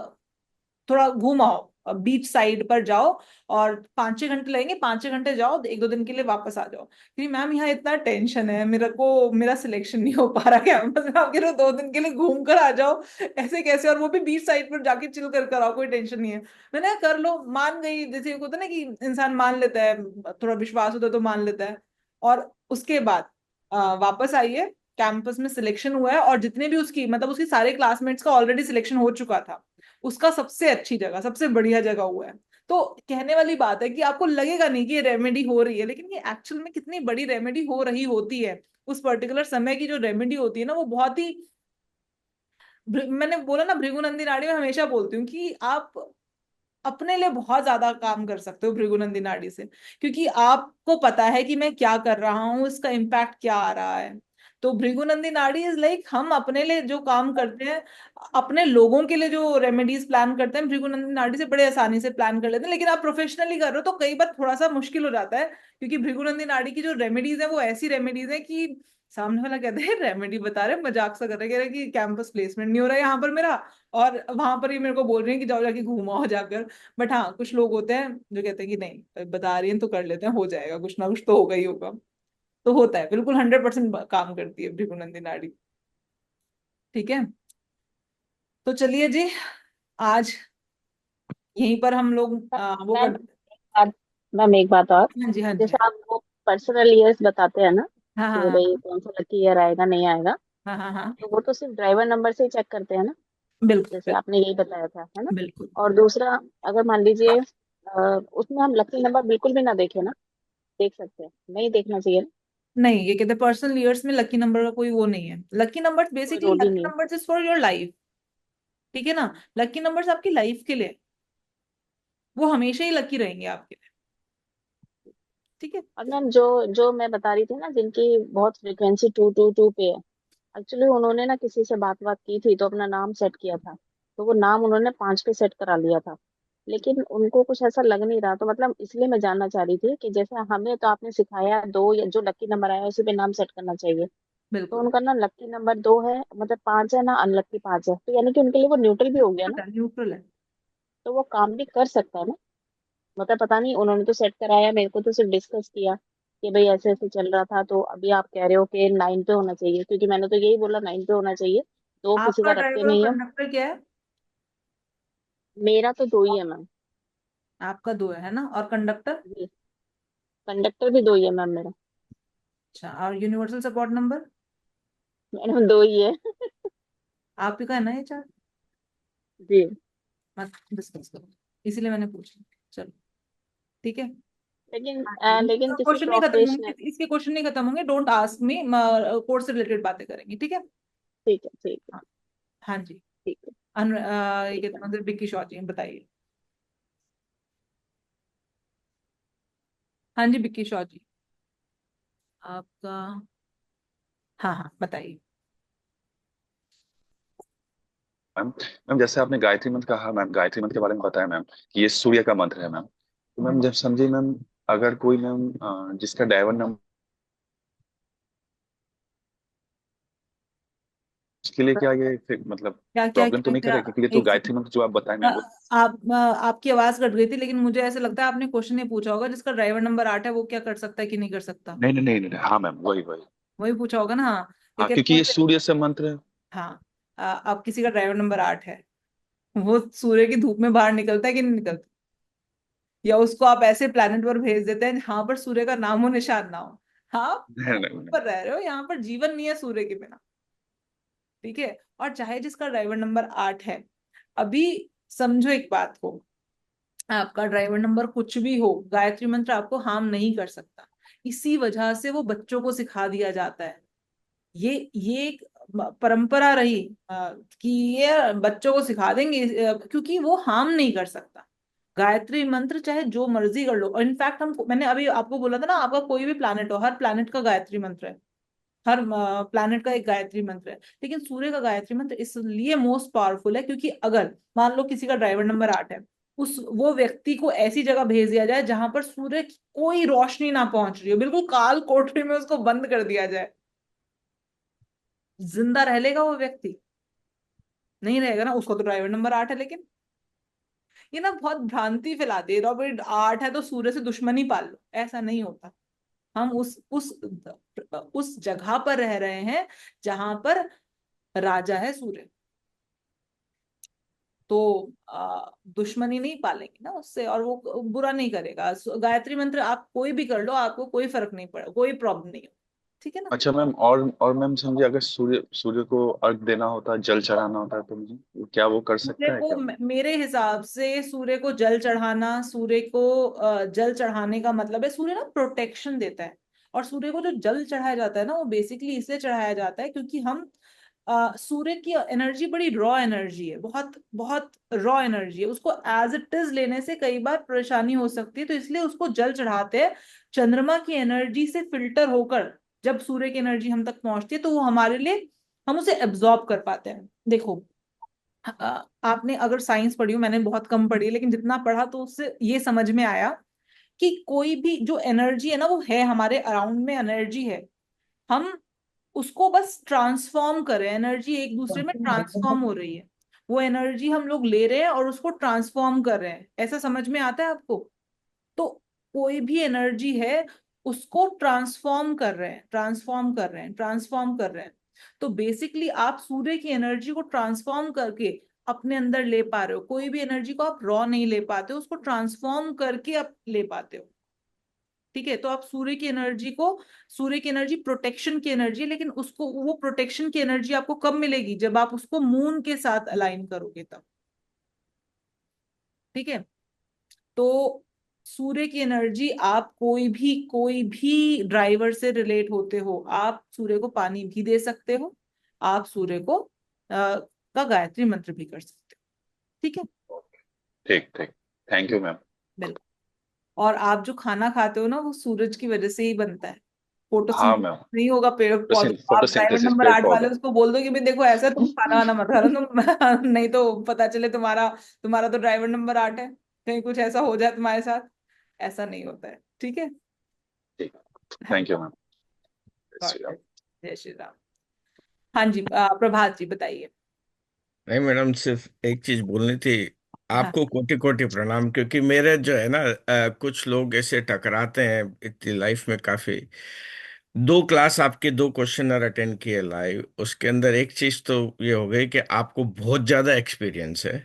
थोड़ा घूम आओ, बीच साइड पर जाओ और 5-6 घंटे लगेंगे, 5-6 घंटे जाओ, 1-2 दिन के लिए वापस आ जाओ। क्योंकि मैम यहाँ इतना टेंशन है मेरे को, मेरा सिलेक्शन नहीं हो पा रहा कैंपस में, आप कह रहे हो 2 दिन के लिए घूम कर आ जाओ, ऐसे कैसे, और वो भी बीच साइड पर जाके चिल कर आओ, कोई टेंशन नहीं है। मैंने कहा कर लो, मान गई। जैसे होता है ना कि इंसान मान लेता है, थोड़ा विश्वास होता है तो मान लेता है। और उसके बाद वापस आइए, कैंपस में सिलेक्शन हुआ है, और जितने भी उसकी, मतलब उसकी सारे क्लासमेट्स का ऑलरेडी सिलेक्शन हो चुका था, उसका सबसे अच्छी जगह, सबसे बढ़िया जगह हुआ है। तो कहने वाली बात है कि आपको लगेगा नहीं कि ये रेमेडी हो रही है, लेकिन ये एक्चुअल में कितनी बड़ी रेमेडी हो रही होती है। उस पर्टिकुलर समय की जो रेमेडी होती है ना, वो बहुत ही मैंने बोला ना, भृगुनंदी नाड़ी में हमेशा बोलती हूँ कि आप अपने लिए बहुत ज्यादा काम कर सकते हो भृगुनंदी नाड़ी से, क्योंकि आपको पता है कि मैं क्या कर रहा हूँ, इसका इम्पैक्ट क्या आ रहा है। तो भृगुनंदी नाड़ी इज लाइक, हम अपने लिए जो काम करते हैं, अपने लोगों के लिए जो रेमेडीज प्लान करते हैं, भृगुनंदी नाड़ी से बड़े आसानी से प्लान कर लेते हैं। लेकिन आप प्रोफेशनली कर रहे हो तो कई बार थोड़ा सा मुश्किल हो जाता है, क्योंकि भृगुनंदी नाड़ी की जो रेमेडीज है वो ऐसी रेमेडीज है कि सामने वाला कहते हैं रेमेडी बता रहे, मजाक सा कर रहे, कह रहे कि कैंपस प्लेसमेंट नहीं हो रहा है यहाँ पर मेरा, और वहां पर ही मेरे को बोल रहे हैं कि जाओ जाके घूमाओ जाकर। बट हाँ, कुछ लोग होते हैं जो कहते हैं कि नहीं, बता रही हैं तो कर लेते हैं, हो जाएगा, कुछ ना कुछ तो होगा ही होगा। तो होता है, बिल्कुल 100% काम करती है भृगुनंदी नाड़ी। ठीक है। तो चलिए जी, आज यहीं पर हम लोग वो मैम कर। बात मैम एक बात और, हाँ जी हाँ जी। जैसे आप वो पर्सनल ईयर्स बताते हैं ना हाँ कि हाँ भाई कौन सा लकी ईयर आएगा नहीं आएगा, हाँ हाँ हाँ हाँ। तो वो तो सिर्फ ड्राइवर नंबर से ही चेक करते हैं ना, बिल्कुल जैसे बिल्कुल आपने यही बताया था, है ना। बिल्कुल। और दूसरा, अगर मान लीजिए उसमें हम लकी नंबर बिल्कुल भी ना देखें ना, देख सकते हैं, नहीं देखना चाहिए ना, नहीं, ये कहते हैं पर्सनल ईयर्स में लकी नंबर का कोई वो नहीं है। लकी नंबर्स कोई बेसिकली, रोल ही लकी नहीं है। Numbers is for your life. ठीक है ना, लकी नंबर्स आपकी लाइफ के लिए, वो हमेशा ही लकी रहेंगे आपके लिए। ठीक है। और मैम जो जो मैं बता रही थी ना, जिनकी बहुत फ्रिक्वेंसी 222 पे है, एक्चुअली उन्होंने ना किसी से बात की थी तो अपना नाम सेट किया था, तो वो नाम उन्होंने 5 पे सेट करा लिया था, लेकिन उनको कुछ ऐसा लग नहीं रहा। तो मतलब इसलिए मैं जानना चाह रही थी कि जैसे हमें तो आपने सिखाया 2, या जो लकी नंबर आया उसी पे नाम सेट करना चाहिए, तो बिल्कुल। उनका ना लकी नंबर 2 है, मतलब 5 है ना, अनलक्की 5 है, तो यानी कि उनके लिए वो न्यूट्रल भी हो गया ना, न्यूट्रल है। तो वो काम भी कर सकता है ना। मतलब पता नहीं, उन्होंने तो सेट कराया, मेरे को तो सिर्फ डिस्कस किया कि भाई ऐसे ऐसे चल रहा था, तो अभी आप कह रहे हो कि 9 पे होना चाहिए, क्योंकि मैंने तो यही बोला 9 पे होना चाहिए, तो किसी आपका का रखते ड्राइवर और नहीं है। कंडक्टर क्या है? मेरा तो 2 ही है मैम। आपका 2 है ना, और कंडक्टर? जी, कंडक्टर भी 2 ही है मैम मेरा। अच्छा, और यूनिवर्सल सपोर्ट नंबर मैडम 2 ही है। आपके का है ना ये चार्ट? जी। मत डिस्कस करो, इसीलिए मैंने पूछा। चलो ठीक है। लेकिन हाँ जी, लेकिन किसी क्वेश्चन नहीं खत्म होंगे, प्रोफेशनल। इसके क्वेश्चन नहीं खत्म होंगे, डोंट आस्क मी, कोर्स से रिलेटेड बातें करेंगे, ठीक है। ठीक है, ठीक है, हाँ। हाँ जी। ठीक है। ये ठीक कहते है। हैं बिक्की शॉ जी, बताइए। हाँ जी बिक्की शॉ जी, आपका, हाँ हाँ बताइए। मैम मैम जैसे आपने गायत्री मंत्र कहा मैम, गायत्री मंत्र के बारे में बताया मैम कि ये सूर्य का मंत्र है मैम। तो मैम जब समझिए मैम, अगर कोई मैम जिसका डायवर नंबर, उसके लिए क्या ये फिर मतलब क्या क्या प्रॉब्लम तो क्या नहीं क्या? करेगा? क्योंकि ये तो एक गायत्री मंत्र जो आप बताए अ, मैम वो। आपकी आवाज कट गई थी, लेकिन मुझे ऐसा लगता है आपने क्वेश्चन नहीं पूछा होगा, जिसका ड्राइवर नंबर 8 है वो क्या कर सकता है कि नहीं कर सकता। नहीं नहीं नहीं नहीं, हाँ मैम वही वही। वही पूछा होगा ना, हाँ। ये हाँ कहते क्योंकि हैं ये सूर्य से मंत्र है। हाँ, अब किसी का ड्राइवर नंबर 8 है, वो सूर्य की धूप में बाहर निकलता है कि नहीं निकलता? या उसको आप ऐसे प्लेनेट पर भेज देते हैं जहां पर सूर्य का नामो निशान ना हो। हाँ, नहीं नहीं नहीं। पर रह रहे हो, यहाँ पर जीवन नहीं है सूर्य के बिना, ठीक है। और चाहे जिसका ड्राइवर नंबर 8 है, अभी समझो एक बात को, आपका ड्राइवर नंबर कुछ भी हो, गायत्री मंत्र आपको हार्म नहीं कर सकता। इसी वजह से वो बच्चों को सिखा दिया जाता है। ये एक परंपरा रही, कि ये बच्चों को सिखा देंगे, क्योंकि वो हार्म नहीं कर सकता। गायत्री मंत्र चाहे जो मर्जी कर लो, और इनफैक्ट मैंने अभी आपको बोला था ना, आपका कोई भी प्लानिट हो, हर प्लानिट का गायत्री मंत्र है, हर प्लैनेट का एक गायत्री मंत्र है। लेकिन सूर्य का गायत्री मंत्र इसलिए मोस्ट पावरफुल है, क्योंकि अगर मान लो किसी का ड्राइवर नंबर 8 है, उस वो व्यक्ति को ऐसी जगह भेज दिया जाए जहां पर सूर्य की कोई रोशनी ना पहुंच रही हो, बिल्कुल काल कोठरी में उसको बंद कर दिया जाए, जिंदा रह लेगा वो व्यक्ति? नहीं रहेगा ना, उसको तो ड्राइवर नंबर 8 है। लेकिन ये ना बहुत भ्रांति फैलाती है, रॉबर्ट 8 है तो सूर्य से दुश्मनी पाल लो, ऐसा नहीं होता। हम उस जगह पर रह रहे हैं जहां पर राजा है सूर्य, तो दुश्मनी नहीं पालेंगे ना उससे, और वो बुरा नहीं करेगा। गायत्री मंत्र आप कोई भी कर लो, आपको कोई फर्क नहीं पड़ेगा, कोई प्रॉब्लम नहीं हो, ठीक है ना। अच्छा मैम, और मैम समझिए अगर सूर्य सूर्य को अर्घ देना होता है, जल चढ़ाना होता है, तो मुझे क्या वो कर सूर्य सकता है को क्या? मेरे हिसाब से सूर्य को जल चढ़ाना, सूर्य को जल चढ़ाने का मतलब है, सूर्य ना प्रोटेक्शन देता है। और सूर्य को जो जल चढ़ाया जाता है ना, वो बेसिकली इसलिए चढ़ाया जाता है क्योंकि हम सूर्य की एनर्जी बड़ी रॉ एनर्जी है, बहुत बहुत रॉ एनर्जी है, उसको एज इट इज लेने से कई बार परेशानी हो सकती है, तो इसलिए उसको जल चढ़ाते हैं। चंद्रमा की एनर्जी से फिल्टर होकर जब सूर्य की एनर्जी हम तक पहुंचती है, तो वो हमारे लिए, हम उसे एब्जॉर्ब कर पाते हैं। देखो, आपने अगर साइंस पढ़ी हो, मैंने बहुत कम पढ़ी है, लेकिन जितना पढ़ा तो उससे ये समझ में आया कि कोई भी जो एनर्जी है ना, वो है हमारे अराउंड में, एनर्जी है, हम उसको बस ट्रांसफॉर्म करें, एनर्जी एक दूसरे में ट्रांसफॉर्म हो रही है, वो एनर्जी हम लोग ले रहे हैं और उसको ट्रांसफॉर्म कर रहे हैं। ऐसा समझ में आता है आपको? तो कोई भी एनर्जी है, उसको ट्रांसफॉर्म कर रहे हैं, ट्रांसफॉर्म कर रहे हैं, ट्रांसफॉर्म कर रहे हैं। तो बेसिकली आप सूर्य की एनर्जी को ट्रांसफॉर्म करके अपने अंदर ले पा रहे हो। कोई भी एनर्जी को आप रॉ नहीं ले पाते हो, उसको ट्रांसफॉर्म करके आप ले पाते हो, ठीक है। तो आप सूर्य की एनर्जी को, सूर्य की एनर्जी प्रोटेक्शन की एनर्जी है, लेकिन उसको, वो प्रोटेक्शन की एनर्जी आपको कब मिलेगी? जब आप उसको मून के साथ अलाइन करोगे तब, ठीक है। तो सूर्य की एनर्जी, आप कोई भी ड्राइवर से रिलेट होते हो, आप सूर्य को पानी भी दे सकते हो, आप सूर्य को का गायत्री मंत्र भी कर सकते हो, ठीक है। ठीक ठीक। Thank you ma'am. बिल्कुल। और आप जो खाना खाते हो ना, वो सूरज की वजह से ही बनता है, हाँ फोटोसिंथेसिस मैम। नहीं होगा पेड़ पौधों को। आप ड्राइवर फोटोसिंथेसिस नंबर पेड़ 8 वाले पौधा। उसको बोल दो कि भाई देखो ऐसा है, तुम खाना वाना मत खाना तुम नहीं तो पता चले तुम्हारा तुम्हारा तो ड्राइवर नंबर 8 है, कहीं कुछ ऐसा हो जाए तुम्हारे साथ। ऐसा नहीं होता है, ठीक है। ठीक। हाँ thank ji. You ma'am. God bless। जय श्री राम। हाँ जी, प्रभात जी बताइए। नहीं मैडम, सिर्फ एक चीज बोलनी थी। हाँ आपको कोटि कोटि प्रणाम, क्योंकि मेरे जो है ना, कुछ लोग ऐसे टकराते हैं इतनी लाइफ में काफी। 2 क्लास आपके, 2 क्वेश्चनर अटेंड किए लाइव, उसके अंदर एक चीज तो ये हो गई कि आपको बहुत ज्यादा एक्सपीरियंस है,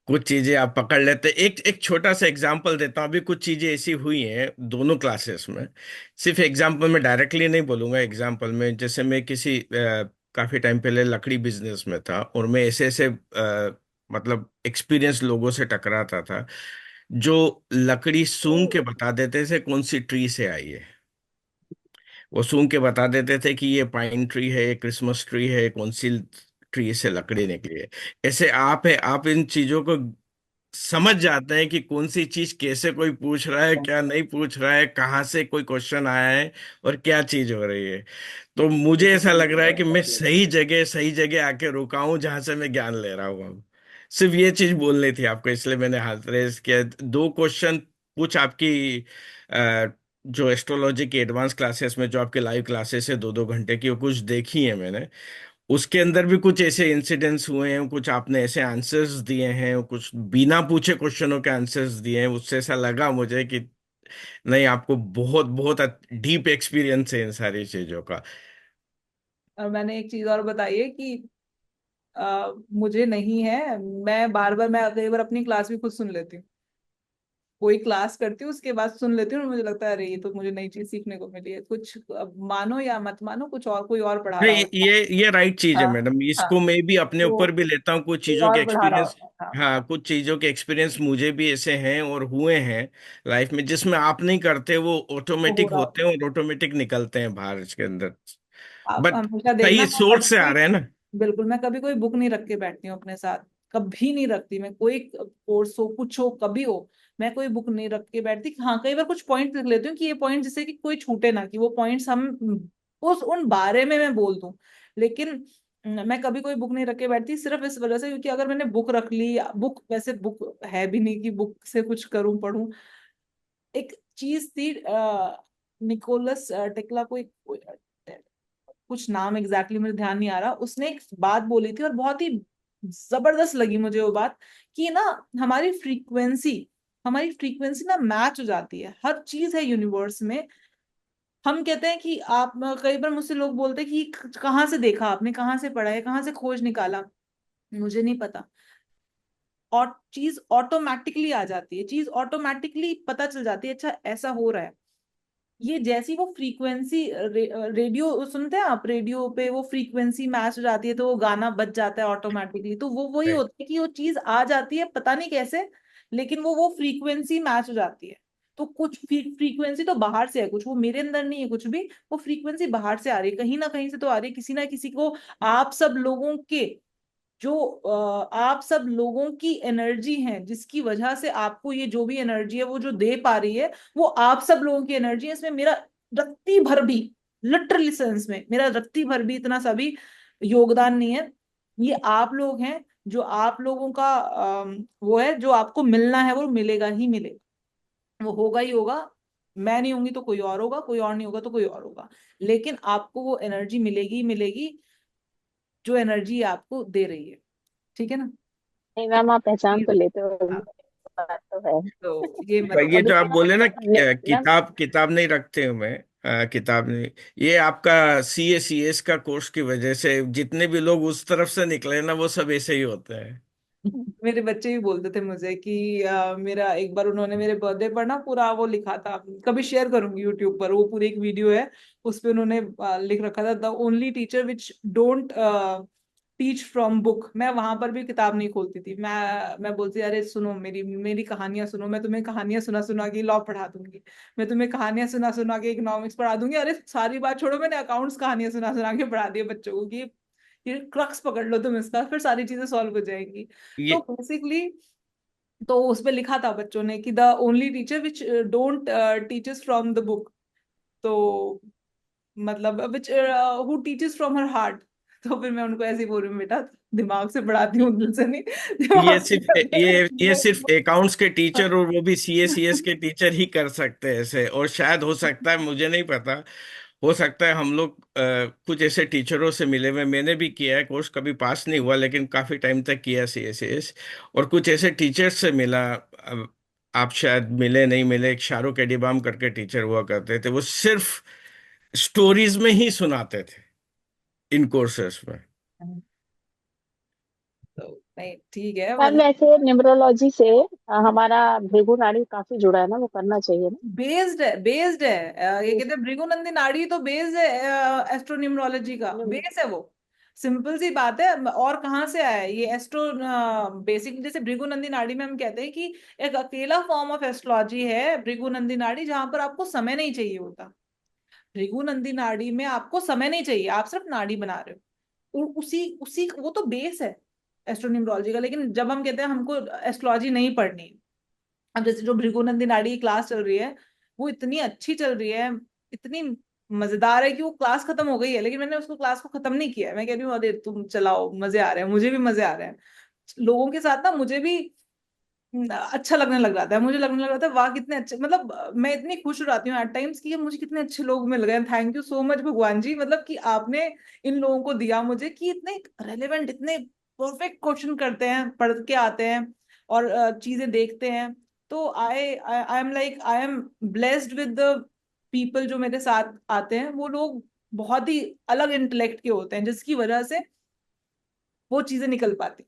कुछ चीजें आप पकड़ लेते। एक एक छोटा सा एग्जांपल देता हूँ। अभी कुछ चीजें ऐसी हुई हैं दोनों क्लासेस में। सिर्फ एग्जांपल में डायरेक्टली नहीं बोलूंगा। एग्जांपल में जैसे मैं किसी काफी टाइम पहले लकड़ी बिजनेस में था, और मैं ऐसे ऐसे मतलब एक्सपीरियंस लोगों से टकराता था जो लकड़ी सूंघ के बता देते थे कौन सी ट्री से आई है। वो सूंघ के बता देते थे कि ये पाइन ट्री है, ये क्रिसमस ट्री है, कौन सी ट्री से लकड़ी निकली है। ऐसे आप है, आप इन चीजों को समझ जाते हैं कि कौन सी चीज कैसे कोई पूछ रहा है, क्या नहीं पूछ रहा है, कहाँ से कोई क्वेश्चन आया है, और क्या चीज हो रही है। तो मुझे ऐसा लग रहा है कि मैं सही जगह आके रुका हूं जहां से मैं ज्ञान ले रहा हूँ। सिर्फ ये चीज बोलनी थी आपको, इसलिए मैंने हाथ रेस किया। दो क्वेश्चन कुछ आपकी जो एस्ट्रोलॉजी की एडवांस क्लासेस में जो आपके लाइव क्लासेस है 2-2 घंटे की, वो कुछ देखी है मैंने। उसके अंदर भी कुछ ऐसे इंसिडेंट्स हुए हैं, कुछ आपने ऐसे आंसर्स दिए हैं, कुछ बिना पूछे क्वेश्चनों के आंसर्स दिए हैं। उससे ऐसा लगा मुझे कि नहीं, आपको बहुत बहुत डीप एक्सपीरियंस है इन सारी चीजों का। और मैंने एक चीज और बताई है कि मुझे नहीं है, मैं बार बार, मैं कई बार अपनी क्लास भी खुद सुन लेती हूँ। कोई क्लास करती हूँ उसके बाद सुन लेती हूँ और मुझे लगता है अरे ये तो मुझे नई चीज सीखने को मिली है कुछ। अब मानो या मत मानो, कुछ और कोई और पढ़ा रहा नहीं, होता ये राइट चीज है। है हाँ। मैडम। हाँ। इसको मैं भी अपने तो ऊपर भी लेता हूँ। कुछ कोई चीजों के और पढ़ा रहा एक्सपीरियंस, होता है। हाँ। हाँ, कुछ चीजों के एक्सपीरियंस मुझे भी ऐसे हैं और हुए हैं लाइफ में, जिसमें आप नहीं करते, वो वो हो ऑटोमेटिक रहा होते होता हैं और ऑटोमेटिक निकलते हैं बाहर इसके अंदर। है। आप बट हमेशा देखना, सही मैं सोर्स कभी से आ कोई, रहे हैं ना। बिल्कुल मैं कभी कोई बुक नहीं रख के बैठती हूँ अपने साथ। कभी नहीं रखती मैं, कोई कोर्स हो कुछ हो कभी हो, मैं कोई बुक नहीं रख के बैठती। हाँ, कई बार कुछ पॉइंट लिख लेती हूँ कि ये पॉइंट जिससे कि कोई छूटे ना, कि वो पॉइंट्स हम उस उन बारे में मैं बोल दूं। लेकिन मैं कभी कोई बुक नहीं रख के बैठती, सिर्फ इस वजह से क्योंकि अगर मैंने बुक रख ली, बुक वैसे बुक है भी नहीं कि बुक से कुछ करूं पढ़ूं। एक चीज थी, निकोलस टेक्ला, कोई कुछ नाम एग्जैक्टली मुझे ध्यान नहीं आ रहा, उसने एक बात बोली थी और बहुत ही जबरदस्त लगी मुझे वो बात, कि ना हमारी फ्रीक्वेंसी हमारी फ्रीक्वेंसी ना मैच हो जाती है। हर चीज है यूनिवर्स में। हम कहते हैं कि आप, कई बार मुझसे लोग बोलते हैं कि कहाँ से देखा आपने, कहाँ से पढ़ा है, कहाँ से खोज निकाला। मुझे नहीं पता। और चीज ऑटोमेटिकली आ जाती है, चीज ऑटोमेटिकली पता चल जाती है, अच्छा ऐसा हो रहा है। ये जैसी वो फ्रीक्वेंसी, रेडियो सुनते हैं आप, रेडियो पे वो फ्रीक्वेंसी मैच हो जाती है तो वो गाना बज जाता है ऑटोमेटिकली। तो वो वही होता है कि वो चीज आ जाती है पता नहीं कैसे, लेकिन वो फ्रीक्वेंसी मैच हो जाती है। तो कुछ फ्रीक्वेंसी तो बाहर से है, कुछ वो मेरे अंदर नहीं है कुछ भी। वो फ्रीक्वेंसी बाहर से आ रही है, कहीं ना कहीं से तो आ रही है, किसी ना किसी को। आप सब लोगों के जो आप सब लोगों की एनर्जी है, जिसकी वजह से आपको ये जो भी एनर्जी है वो जो दे पा रही है, वो आप सब लोगों की एनर्जी है। इसमें मेरा रत्ती भर भी, लिटरली सेंस में मेरा रत्ती भर भी इतना सा भी योगदान नहीं है। ये आप लोग हैं, जो आप लोगों का वो है, जो आपको मिलना है वो मिलेगा ही मिलेगा, वो होगा ही होगा। मैं नहीं होंगी तो कोई और होगा, कोई और नहीं होगा तो कोई और होगा, लेकिन आपको वो एनर्जी मिलेगी ही मिलेगी, जो एनर्जी आपको दे रही है। ठीक है ना। नहीं मैम, आप पहचान तो प्लीज। लेते हो, हाँ, बात तो है। तो ये तो मतलब, ये और जो आप दूसरी बोले ना, मैम, किताब किताब नहीं रखते हूँ मैं, किताब नहीं। ये आपका CA CS का कोर्स की वजह से जितने भी लोग उस तरफ से निकले ना, वो सब ऐसे ही होते हैं। मेरे बच्चे भी बोलते थे मुझे कि मेरा एक बार उन्होंने मेरे बर्थडे पर ना पूरा वो लिखा था, कभी शेयर करूंगी यूट्यूब पर, वो पूरी एक वीडियो है। उस पे उन्होंने लिख रखा था, the only teacher which don't teach from book. मैं वहां पर भी किताब नहीं खोलती थी। मैं बोलती अरे सुनो, मेरी मेरी कहानियां सुनो, मैं तुम्हें कहानियां सुना सुना के लॉ पढ़ा दूंगी, मैं तुम्हें कहानियां सुना सुना के इकोनॉमिक्स पढ़ा दूंगी। अरे सारी बात छोड़ो, मैंने अकाउंट्स कहानियां सुना सुना के पढ़ा दिए बच्चों को कि ये क्रक्स पकड़ लो तुम इसका, फिर सारी चीजें सॉल्व हो जाएंगी। तो ये बेसिकली, तो उस पे लिखा था बच्चों ने कि the only teacher which don't teaches from the book, तो मतलब which who teaches from her heart. तो फिर मैं उनको ऐसे ही बोल रही हूँ, बेटा दिमाग से पढ़ाती हूँ, दिल से नहीं। ये दिमाग से सिर्फ करते हैं। ये सिर्फ अकाउंट्स के टीचर, और वो भी CA CS के टीचर ही कर सकते हैं ऐसे। और शायद हो सकता है, मुझे नहीं पता, हो सकता है हम लोग कुछ ऐसे टीचरों से मिले हुए। मैंने भी किया है कोर्स, कभी पास नहीं हुआ लेकिन काफी टाइम तक किया CA CS। और कुछ ऐसे टीचर्स से मिला। आप शायद मिले नहीं मिले, एक शाहरुख एडिबाम करके टीचर हुआ करते थे, वो सिर्फ स्टोरीज में ही सुनाते थे इन कोर्सेस में। तो नहीं ठीक है, मैम मतलब वैसे न्यूमरोलॉजी से हमारा भृगु नाड़ी काफी जुड़ा है ना, वो करना चाहिए ना। बेस्ड है ये Yes. कहते हैं भृगुनंदी नाड़ी तो बेस्ड है एस्ट्रोन्यूमरोलॉजी का, न्यूम- बेस है वो। सिंपल सी बात है। और कहाँ से आया है ये एस्ट्रो बेसिक? जैसे भृगुनंदी नाड़ी में हम कहते हैं कि एक अकेला फॉर्म ऑफ एस्ट्रोलॉजी है भृगुनंदी नाड़ी, जहां पर आपको समय नहीं चाहिए होता। भृगुनंदी नाड़ी में आपको समय नहीं चाहिए, आप सिर्फ नाड़ी बना रहे हो। उसी उसी वो तो बेस है एस्ट्रोन्यूमरोलॉजी का। लेकिन जब हम कहते हैं हमको एस्ट्रोलॉजी नहीं पढ़नी, अब जैसे जो भृगुनंदी नाड़ी की क्लास चल रही है, वो इतनी अच्छी चल रही है, इतनी मजेदार है कि वो क्लास खत्म हो गई है, लेकिन मैंने उसको क्लास को खत्म नहीं किया है। मैं कह रही हूँ अरे तुम चलाओ, मजे आ रहे हैं, मुझे भी मजे आ रहे हैं लोगों के साथ ना। मुझे भी अच्छा लगने लग रहा था, मुझे लगने लग रहा था वाह कितने अच्छे, मतलब मैं इतनी खुश हो जाती हूँ एट टाइम्स कि ये मुझे कितने अच्छे लोग मिल गए। थैंक यू सो मच भगवान जी, मतलब कि आपने इन लोगों को दिया मुझे, कि इतने रेलेवेंट, इतने परफेक्ट क्वेश्चन करते हैं, पढ़ के आते हैं और चीजें देखते हैं। तो I am like I am blessed with the people जो मेरे साथ आते हैं। वो लोग बहुत ही अलग इंटेलेक्ट के होते हैं, जिसकी वजह से वो चीजें निकल पाती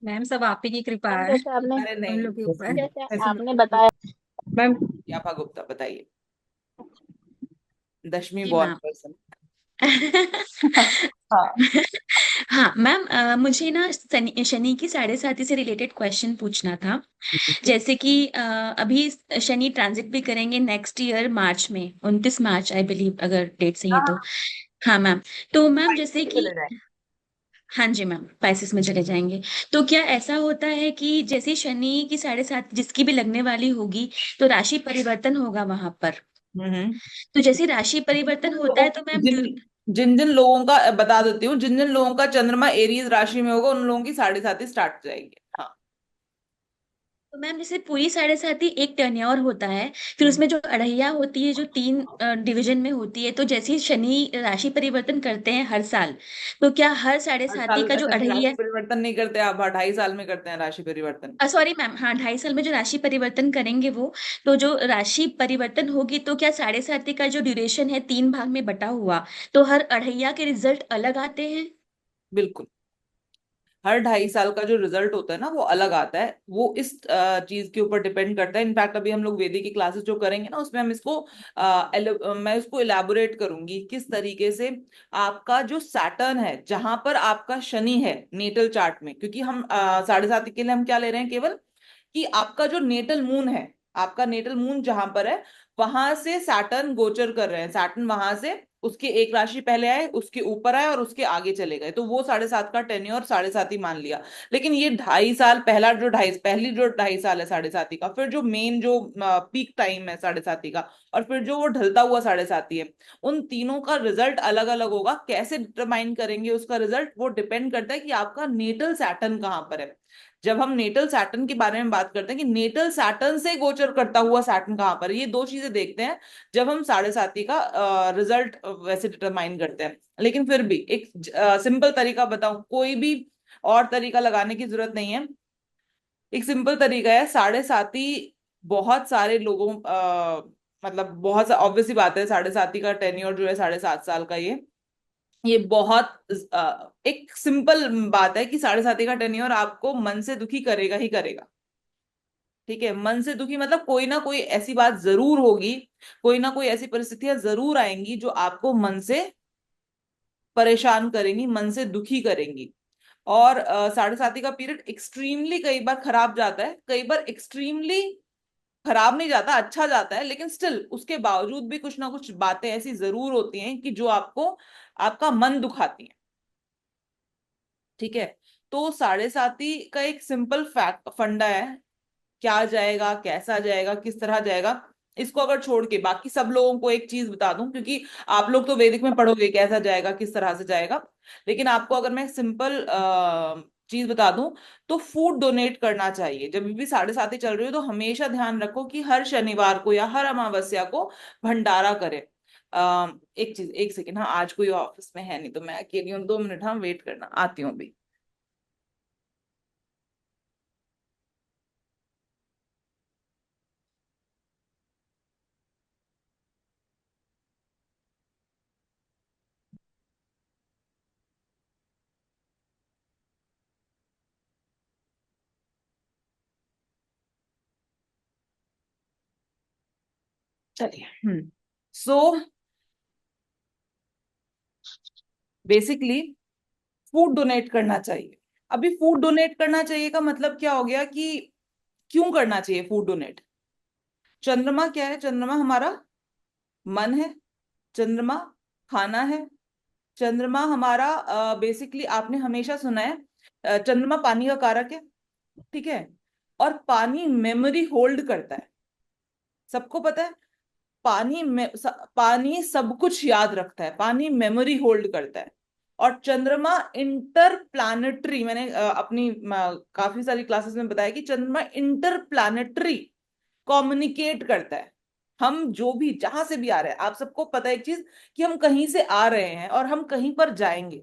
मैम सब आप ही की कृपा मैम है जैसे आपने हैं। अरे हम नहीं, लोग के ऊपर। जैसे ऐसे आपने बताया मैम। यापा गुप्ता बताइए। दशमी जी बॉर्न मैम। पर्सन। हाँ। हाँ मैम, मुझे ना शनि शनि की 7.5 से रिलेटेड क्वेश्चन पूछना था। जैसे कि अभी शनि ट्रांजिट भी करेंगे नेक्स्ट ईयर मार्च में, 29 मार्च आई बिलीव, अगर डेट सही है हाँ, तो। हाँ मैम। तो मैम जैसे कि, चले जाए। हाँ जी मैम, स्पाइसेस में चले जाएंगे। तो क्या ऐसा होता है कि जैसे शनि की 7.5 जिसकी भी लगने वाली होगी, तो राशि परिवर्तन होगा वहां पर। हम्म। तो जैसे राशि परिवर्तन होता है तो मैम जिन जिन जिन लोगों का बता देती हूँ, जिन जिन लोगों का चंद्रमा एरीज राशि में होगा, उन लोगों की 7.5 स्टार्ट हो जाएगी। हाँ। तो मैम जैसे पूरी 7.5 एक टेन्योर होता है, फिर हम्म। उसमें जो अढ़ैया होती है जो 3 डिवीजन में होती है, तो जैसे ही शनि राशि परिवर्तन करते हैं हर साल, तो क्या हर साढ़े हर साथी साल का जो ऐसा अढ़ैया, राशि परिवर्तन नहीं करते आप, 2.5 साल में करते हैं राशि परिवर्तन। सॉरी मैम, हाँ 2.5 साल में जो राशि परिवर्तन करेंगे वो, तो जो राशि परिवर्तन होगी तो क्या 7.5 का जो ड्यूरेशन है 3 भाग में बटा हुआ, तो हर अढ़ैया के रिजल्ट अलग आते हैं। बिल्कुल। हर 2.5 साल का जो रिजल्ट होता है ना, वो अलग आता है। वो इस चीज के ऊपर डिपेंड करता है। इनफैक्ट अभी हम लोग वेदिक की क्लासेस जो करेंगे ना, उसमें हम इसको मैं इसको इलेबोरेट करूंगी किस तरीके से आपका जो सैटर्न है, जहां पर आपका शनि है नेटल चार्ट में। क्योंकि हम 7.5 के लिए हम क्या ले रहे हैं, केवल कि आपका जो नेटल मून है, आपका नेटल मून जहां पर है, वहां से सैटर्न गोचर कर रहे हैं। सैटर्न वहां से उसके एक राशि पहले आए, उसके ऊपर आए और उसके आगे चले गए, तो वो 7.5 का टेन्योर 7.5 ही मान लिया। लेकिन ये 2.5 साल, पहली जो 2.5 साल है 7.5 का, फिर जो मेन जो पीक टाइम है 7.5 का, और फिर जो वो ढलता हुआ 7.5 है, उन तीनों का रिजल्ट अलग अलग होगा। कैसे डिटरमाइन करेंगे उसका रिजल्ट, वो डिपेंड करता है कि आपका नेटल सैटर्न कहाँ पर है। जब हम नेटल सैटर्न के बारे में बात करते हैं कि नेटल सैटर्न से गोचर करता हुआ सैटर्न कहाँ पर है, ये दो चीजें देखते हैं जब हम 7.5 का रिजल्ट वैसे डिटरमाइन करते हैं। लेकिन फिर भी एक सिंपल तरीका बताऊं, कोई भी और तरीका लगाने की जरूरत नहीं है। एक सिंपल तरीका है 7.5। बहुत सारे लोगों मतलब बहुत ऑब्वियस सी बात है, 7.5 का टेन्योर जो है 7.5 साल का, ये बहुत एक सिंपल बात है कि 7.5 का टेन्योर आपको मन से दुखी करेगा ही करेगा। ठीक है, मन से दुखी मतलब कोई ना कोई ऐसी बात जरूर होगी, कोई ना कोई ऐसी परिस्थितियां जरूर आएंगी जो आपको मन से परेशान करेंगी, मन से दुखी करेंगी। और 7.5 का पीरियड एक्सट्रीमली कई बार खराब जाता है, कई बार एक्सट्रीमली खराब नहीं जाता, अच्छा जाता है, लेकिन स्टिल उसके बावजूद भी कुछ ना कुछ बातें ऐसी जरूर होती हैं कि जो आपको आपका मन दुखाती हैं। ठीक है। तो 7.5 का एक सिंपल फैक्ट फंडा है, क्या जाएगा, कैसा जाएगा, किस तरह जाएगा, इसको अगर छोड़ के बाकी सब लोगों को एक चीज बता दूं, क्योंकि आप लोग तो वैदिक में पढ़ोगे कैसा जाएगा, किस तरह से जाएगा, लेकिन आपको अगर मैं सिंपल चीज बता दूं, तो फूड डोनेट करना चाहिए। जब भी 7.5 चल रही हो तो हमेशा ध्यान रखो कि हर शनिवार को या हर अमावस्या को भंडारा करें। एक चीज, एक सेकेंड, हाँ आज कोई ऑफिस में है नहीं तो मैं अकेली हूँ, 2 मिनट, हाँ वेट करना, आती हूँ अभी। चलिए सो बेसिकली फूड डोनेट करना चाहिए। अभी फूड डोनेट करना चाहिए का मतलब क्या हो गया कि क्यों करना चाहिए फूड डोनेट? चंद्रमा क्या है? चंद्रमा हमारा मन है, चंद्रमा खाना है, चंद्रमा हमारा बेसिकली आपने हमेशा सुना है चंद्रमा पानी का कारक है, ठीक है? और पानी मेमोरी होल्ड करता है, सबको पता है। पानी सब कुछ याद रखता है, पानी मेमोरी होल्ड करता है। और चंद्रमा इंटर प्लानिटरी, मैंने अपनी काफी सारी क्लासेस में बताया कि चंद्रमा इंटर प्लानिटरी कम्युनिकेट करता है। हम जो भी जहां से भी आ रहे हैं, आप सबको पता है एक चीज कि हम कहीं से आ रहे हैं और हम कहीं पर जाएंगे,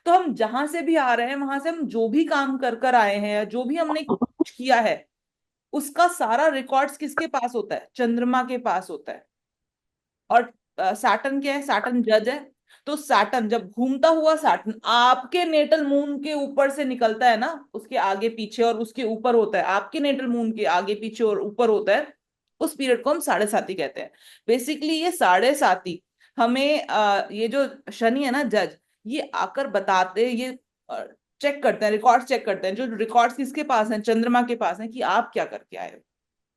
तो हम जहां से भी आ रहे हैं वहां से हम जो भी काम कर कर आए हैं या जो भी हमने कुछ किया है उसका सारा रिकॉर्ड्स किसके पास होता है? चंद्रमा के पास होता है। और सैटर्न क्या है? सैटर्न जज है। तो सैटर्न जब घूमता हुआ सैटर्न आपके नेटल मून के ऊपर से निकलता है ना, उसके आगे पीछे और उसके ऊपर होता है, आपके नेटल मून के आगे पीछे और ऊपर होता है, उस पीरियड को हम साढ़े साती कहते हैं। बेसिकली ये साढ़े साती हमें ये जो शनि है ना जज, ये आकर बताते, ये चेक करते हैं, रिकॉर्ड चेक करते हैं। जो रिकॉर्ड्स किसके पास हैं? चंद्रमा के पास हैं, कि आप क्या करके आए हो,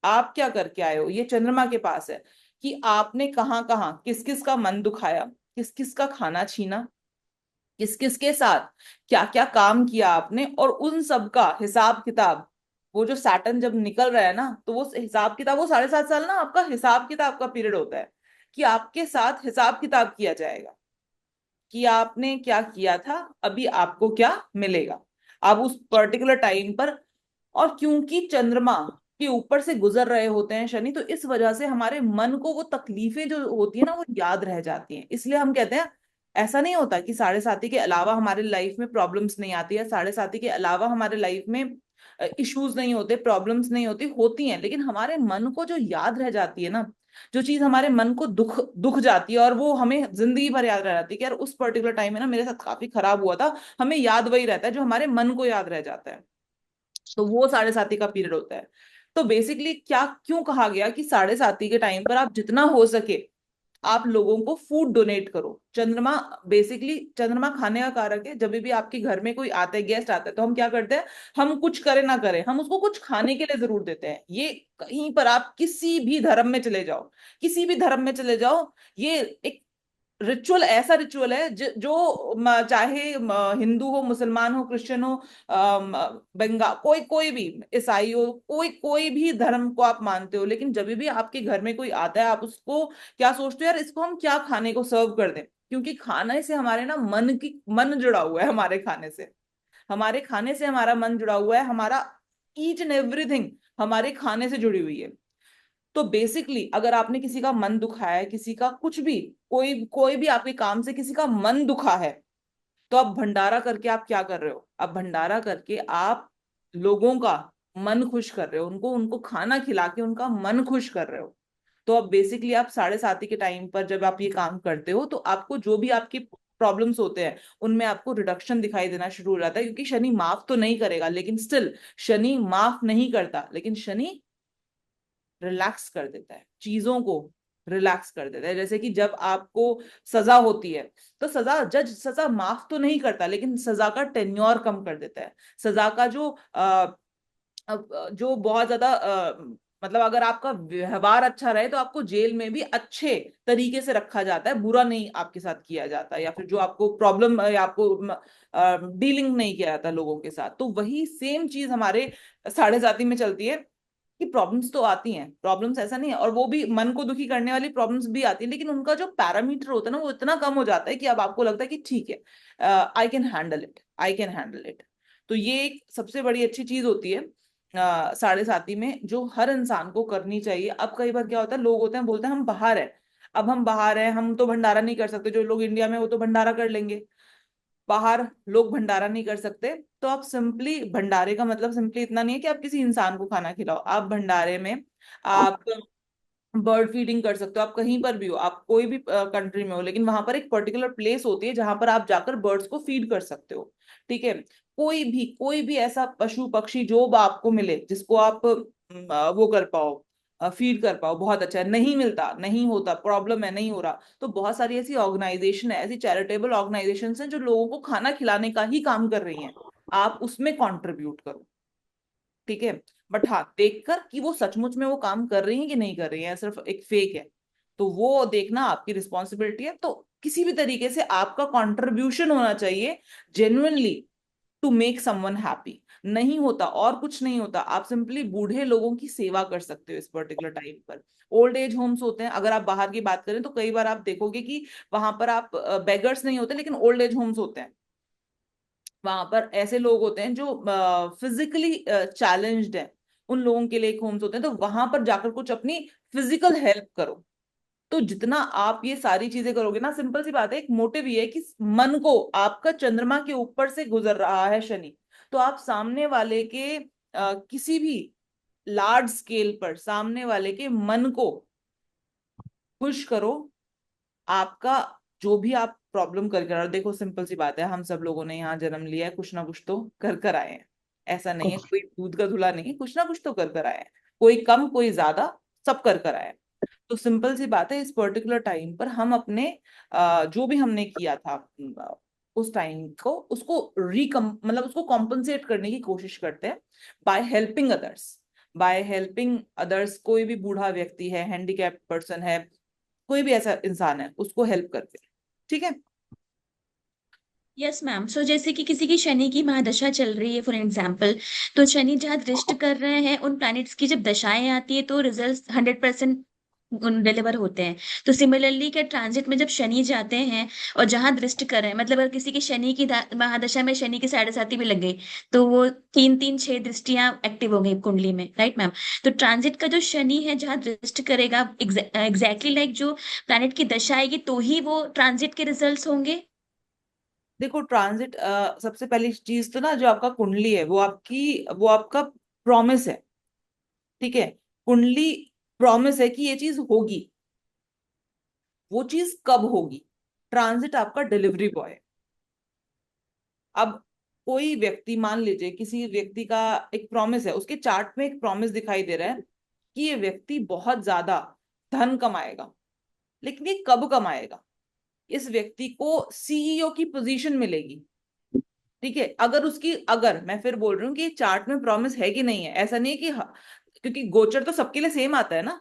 आप क्या करके आए हो, ये चंद्रमा के पास है। कि आपने कहाँ कहाँ किस किस का मन दुखाया, किस किस का खाना छीना, किस किस के साथ क्या क्या काम किया आपने, और उन सब का हिसाब किताब। वो जो सैटर्न जब निकल रहा है ना, तो वो हिसाब किताब, वो 7.5 साल ना आपका हिसाब किताब का पीरियड होता है, कि आपके साथ हिसाब किताब किया जाएगा कि आपने क्या किया था, अभी आपको क्या मिलेगा। आप उस पर्टिकुलर टाइम पर, और क्योंकि चंद्रमा के ऊपर से गुजर रहे होते हैं शनि, तो इस वजह से हमारे मन को वो तकलीफें जो होती है ना वो याद रह जाती हैं। इसलिए हम कहते हैं, ऐसा नहीं होता कि साढ़े साथी के अलावा हमारे लाइफ में प्रॉब्लम्स नहीं आती है, साढ़े साथी के अलावा हमारे लाइफ में इश्यूज नहीं होते, प्रॉब्लम्स नहीं होती, होती हैं, लेकिन हमारे मन को जो याद रह जाती है ना, जो चीज हमारे मन को दुख दुख जाती है और वो हमें जिंदगी भर याद रह जाती है कि यार उस पर्टिकुलर टाइम में ना मेरे साथ काफी खराब हुआ था, हमें याद वही रहता है जो हमारे मन को याद रह जाता है। तो वो साढ़े साती का पीरियड होता है। तो बेसिकली क्या क्यों कहा गया कि साढ़े साती के टाइम पर आप जितना हो सके आप लोगों को फूड डोनेट करो। चंद्रमा बेसिकली, चंद्रमा खाने का कारक है। जब भी आपके घर में कोई आता है, गेस्ट आता है, तो हम क्या करते हैं? हम कुछ करें ना करें, हम उसको कुछ खाने के लिए जरूर देते हैं। ये कहीं पर आप किसी भी धर्म में चले जाओ, किसी भी धर्म में चले जाओ, ये एक रिचुअल, ऐसा रिचुअल है जो चाहे हिंदू हो, मुसलमान हो, क्रिश्चियन हो, बंगाल, कोई कोई भी, ईसाई हो, कोई कोई भी धर्म को आप मानते हो, लेकिन जब भी आपके घर में कोई आता है आप उसको क्या सोचते हो? यार इसको हम क्या खाने को सर्व कर दें, क्योंकि खाने से हमारे ना मन जुड़ा हुआ है, हमारे खाने से, हमारे खाने से हमारा मन जुड़ा हुआ है, हमारा ईच एंड एवरीथिंग हमारे खाने से जुड़ी हुई है। तो बेसिकली अगर आपने किसी का मन दुखाया है, किसी का कुछ भी, कोई कोई भी आपके काम से किसी का मन दुखा है, तो आप भंडारा करके आप क्या कर रहे हो? आप भंडारा करके आप लोगों का मन खुश कर रहे हो, उनको उनको खाना खिला के उनका मन खुश कर रहे हो। तो अब बेसिकली आप साढ़े साती के टाइम पर जब आप ये काम करते हो, तो आपको जो भी आपकी प्रॉब्लम्स होते हैं उनमें आपको रिडक्शन दिखाई देना शुरू हो जाता है। क्योंकि शनि माफ तो नहीं करेगा, लेकिन स्टिल शनि माफ नहीं करता, लेकिन शनि रिलैक्स कर देता है, चीजों को रिलैक्स कर देता है। जैसे कि जब आपको सजा होती है, तो जज सजा माफ तो नहीं करता, लेकिन सजा का टेन्योर कम कर देता है। सजा का जो बहुत ज्यादा मतलब अगर आपका व्यवहार अच्छा रहे तो आपको जेल में भी अच्छे तरीके से रखा जाता है, बुरा नहीं आपके साथ किया जाता, या फिर जो आपको प्रॉब्लम या आपको डीलिंग नहीं किया जाता लोगों के साथ। तो वही सेम चीज हमारे साढ़े साती में चलती है कि प्रॉब्लम्स तो आती हैं, प्रॉब्लम्स ऐसा नहीं है, और वो भी मन को दुखी करने वाली प्रॉब्लम्स भी आती है, लेकिन उनका जो पैरामीटर होता है ना वो इतना कम हो जाता है कि अब आपको लगता है कि ठीक है, I can handle it, I can handle it. तो ये एक सबसे बड़ी अच्छी चीज होती है साढ़े साती में, जो हर इंसान को करनी चाहिए। अब कई बार क्या होता है, लोग होते हैं बोलते हैं हम बाहर हैं, अब हम बाहर हैं, हम तो भंडारा नहीं कर सकते, जो लोग इंडिया में वो तो भंडारा कर लेंगे, बाहर लोग भंडारा नहीं कर सकते। तो आप सिंपली, भंडारे का मतलब सिंपली इतना नहीं है कि आप किसी इंसान को खाना खिलाओ, आप भंडारे में आप बर्ड फीडिंग कर सकते हो। आप कहीं पर भी हो, आप कोई भी कंट्री में हो, लेकिन वहां पर एक पर्टिकुलर प्लेस होती है जहां पर आप जाकर बर्ड्स को फीड कर सकते हो, ठीक है? कोई भी ऐसा पशु पक्षी जो आपको मिले जिसको आप वो कर पाओ, फीड कर पाओ, बहुत अच्छा है। नहीं मिलता, नहीं होता, प्रॉब्लम है, नहीं हो रहा, तो बहुत सारी ऐसी ऑर्गेनाइजेशन है, ऐसी चैरिटेबल ऑर्गेनाइजेशन हैं जो लोगों को खाना खिलाने का ही काम कर रही हैं। आप उसमें कंट्रीब्यूट करो, ठीक है। बट हाँ, देखकर कि वो सचमुच में वो काम कर रही हैं कि नहीं कर रही हैं, सिर्फ एक फेक है, तो वो देखना आपकी रिस्पॉन्सिबिलिटी है। तो किसी भी तरीके से आपका कंट्रीब्यूशन होना चाहिए genuinely to make someone happy. नहीं होता और कुछ नहीं होता, आप सिंपली बूढ़े लोगों की सेवा कर सकते हो इस पर्टिकुलर टाइम पर। ओल्ड एज होम्स होते हैं, अगर आप बाहर की बात करें तो कई बार आप देखोगे कि वहां पर आप बेगर्स नहीं होते, लेकिन ओल्ड एज होम्स होते हैं। वहां पर ऐसे लोग होते हैं जो फिजिकली चैलेंज्ड हैं, उन लोगों के लिए एक होम्स होते हैं। तो वहां पर जाकर कुछ अपनी फिजिकल हेल्प करो। तो जितना आप ये सारी चीजें करोगे ना, सिंपल सी बात है, एक मोटिव ये है कि मन को, आपका चंद्रमा के ऊपर से गुजर रहा है शनि, तो आप सामने वाले के किसी भी लार्ज स्केल पर सामने वाले के मन को खुश करो। आपका जो भी आप प्रॉब्लम करके रहो, देखो सिंपल सी बात है, हम सब लोगों ने यहाँ जन्म लिया है, कुछ ना कुछ तो कर कर आए हैं। ऐसा नहीं है, कोई दूध का धुला नहीं है, कुछ ना कुछ तो कर कर आए हैं, कोई कम कोई ज्यादा, सब कर कर आए हैं। तो सिंपल सी बात है, इस पर्टिकुलर टाइम पर हम अपने जो भी हमने किया था उस टाइम को, उसको मतलब उसको कॉम्पनसेट करने की कोशिश करते हैं by helping others. By helping others, कोई भी बूढ़ा व्यक्ति है, हैंडीकैप्ड पर्सन है, कोई भी ऐसा इंसान है, उसको हेल्प करते हैं, ठीक है। Yes ma'am. सो जैसे कि किसी की शनि की महादशा चल रही है फॉर एग्जाम्पल, तो शनि जहाँ दृष्ट कर रहे हैं उन प्लैनेट्स की जब दशाएं आती है तो रिजल्ट 100% डिलीवर होते हैं। तो सिमिलरली क्या ट्रांजिट में जब शनि जाते हैं और जहां दृष्ट कर रहे हैं, मतलब अगर किसी की शनि की महादशा में शनि की 7.5 भी लग गई, तो वो 3-3-6 दृष्टियां एक्टिव हो गई कुंडली में, राइट मैम। तो ट्रांजिट का जो शनि है जहां दृष्ट करेगा, एग्जैक्टली लाइक जो प्लैनेट की दशा आएगी तो ही वो ट्रांजिट के रिजल्ट्स होंगे। देखो ट्रांजिट, सबसे पहली चीज तो ना, जो आपका कुंडली है वो आपका प्रॉमिस है, ठीक है। कुंडली प्रॉमिस है कि ये चीज होगी, वो चीज कब होगी। ट्रांजिट आपका डिलीवरी बॉय है। अब कोई व्यक्ति, मान लीजिए किसी व्यक्ति का एक प्रॉमिस है, उसके चार्ट में एक प्रॉमिस दिखाई दे रहा है कि ये व्यक्ति बहुत ज्यादा धन कमाएगा, लेकिन ये कब कमाएगा। इस व्यक्ति को सीईओ की पोजीशन मिलेगी, ठीक है। अगर मैं फिर बोल रही हूँ कि चार्ट में प्रॉमिस है कि नहीं है, ऐसा नहीं है कि क्योंकि गोचर तो सबके लिए सेम आता है ना,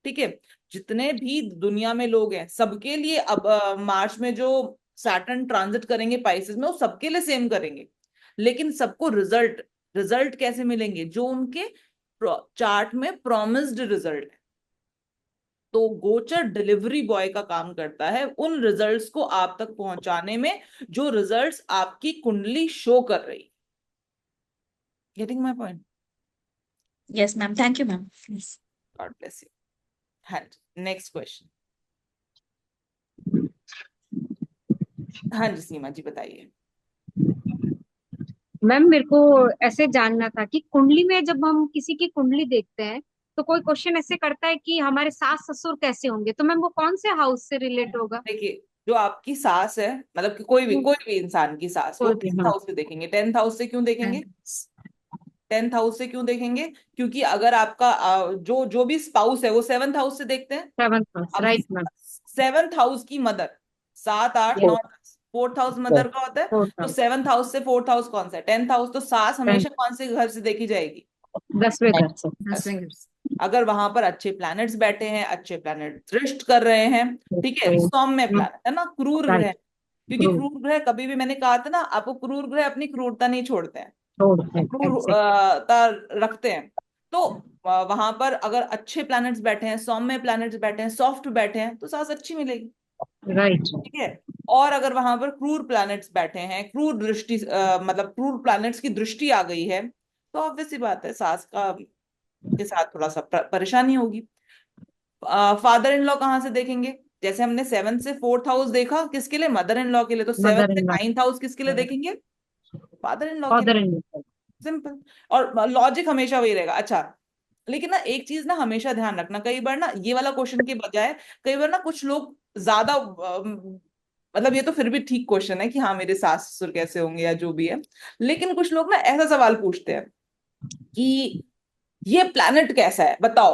ठीक है। जितने भी दुनिया में लोग हैं सबके लिए अब मार्च में जो सैटर्न ट्रांजिट करेंगे पाइसेस में, वो सबके लिए सेम करेंगे, लेकिन सबको रिजल्ट रिजल्ट कैसे मिलेंगे, जो उनके चार्ट में प्रॉमिस्ड रिजल्ट है। तो गोचर डिलीवरी बॉय का काम करता है उन रिजल्ट्स को आप तक पहुंचाने में, जो रिजल्ट्स आपकी कुंडली शो कर रही। Getting my point? Yes ma'am, thank you ma'am. God bless you. हाँ, नेक्स्ट क्वेश्चन। हाँ जी, सीमा जी बताइए। मैम मेरे को ऐसे जानना था कि कुंडली में जब हम किसी की कुंडली देखते हैं तो कोई क्वेश्चन ऐसे करता है कि हमारे सास ससुर कैसे होंगे, तो मैम वो कौन से हाउस से रिलेट होगा? देखिए, जो आपकी सास है, मतलब कि कोई भी इंसान की सास, वो कोई भी, 10th हाँ। हाउस से देखेंगे। 10th हाउस से क्यों देखेंगे? 10th हाउस से क्यों देखेंगे? क्योंकि अगर आपका जो जो भी स्पाउस है वो 7th हाउस से देखते हैं। 7th हाउस, अब राइट मैम। 7th हाउस की मदर, 7 8 9 10, 4th हाउस मदर का होता है। फोर्थ तो हाउस, 7th हाउस से 4th हाउस कौन सा है? 10th house. तो सास हमेशा कौन से घर से देखी जाएगी? 10वें घर से। 10वें घर से। अगर वहां पर अच्छे प्लैनेट्स बैठे हैं, अच्छे प्लैनेट दृष्ट कर रहे हैं, ठीक है, सौम्य प्लैनेट है ना, क्रूर ग्रह, राइट, क्योंकि क्रूर ग्रह कभी भी, मैंने कहा था ना आपको, क्रूर ग्रह अपनी क्रूरता नहीं छोड़ते हैं, छोड़ते हैं, exactly, क्रूरता रखते हैं। तो वहां पर अगर अच्छे प्लैनेट्स बैठे हैं, सौम्य प्लैनेट्स बैठे हैं, सॉफ्ट बैठे हैं, तो सास अच्छी मिलेगी, राइट। ठीक है। और अगर वहां पर क्रूर प्लैनेट्स बैठे हैं, क्रूर दृष्टि, मतलब क्रूर प्लैनेट्स की दृष्टि आ गई है, तो ऑब्वियस सी बात है, सास का के साथ थोड़ा सा परेशानी होगी। फादर इन लॉ कहाँ से देखेंगे? जैसे हमने 7th से 4th हाउस देखा किसके लिए? मदर इन लॉ के लिए। तो 7th मदर से इन लॉ, 9th हाउस किसके लिए देखेंगे? फादर इन लॉ के फादर लिए। In law. सिंपल। और लॉजिक हमेशा वही रहेगा। अच्छा, लेकिन ना एक चीज ना हमेशा ध्यान रखना, कई बार ना ये वाला क्वेश्चन के बजाय, कई बार ना कुछ लोग ज्यादा मतलब ये तो फिर भी ठीक क्वेश्चन है कि हाँ मेरे सास ससुर कैसे होंगे या जो भी है, लेकिन कुछ लोग ना ऐसा सवाल पूछते हैं कि ये प्लैनेट कैसा है बताओ।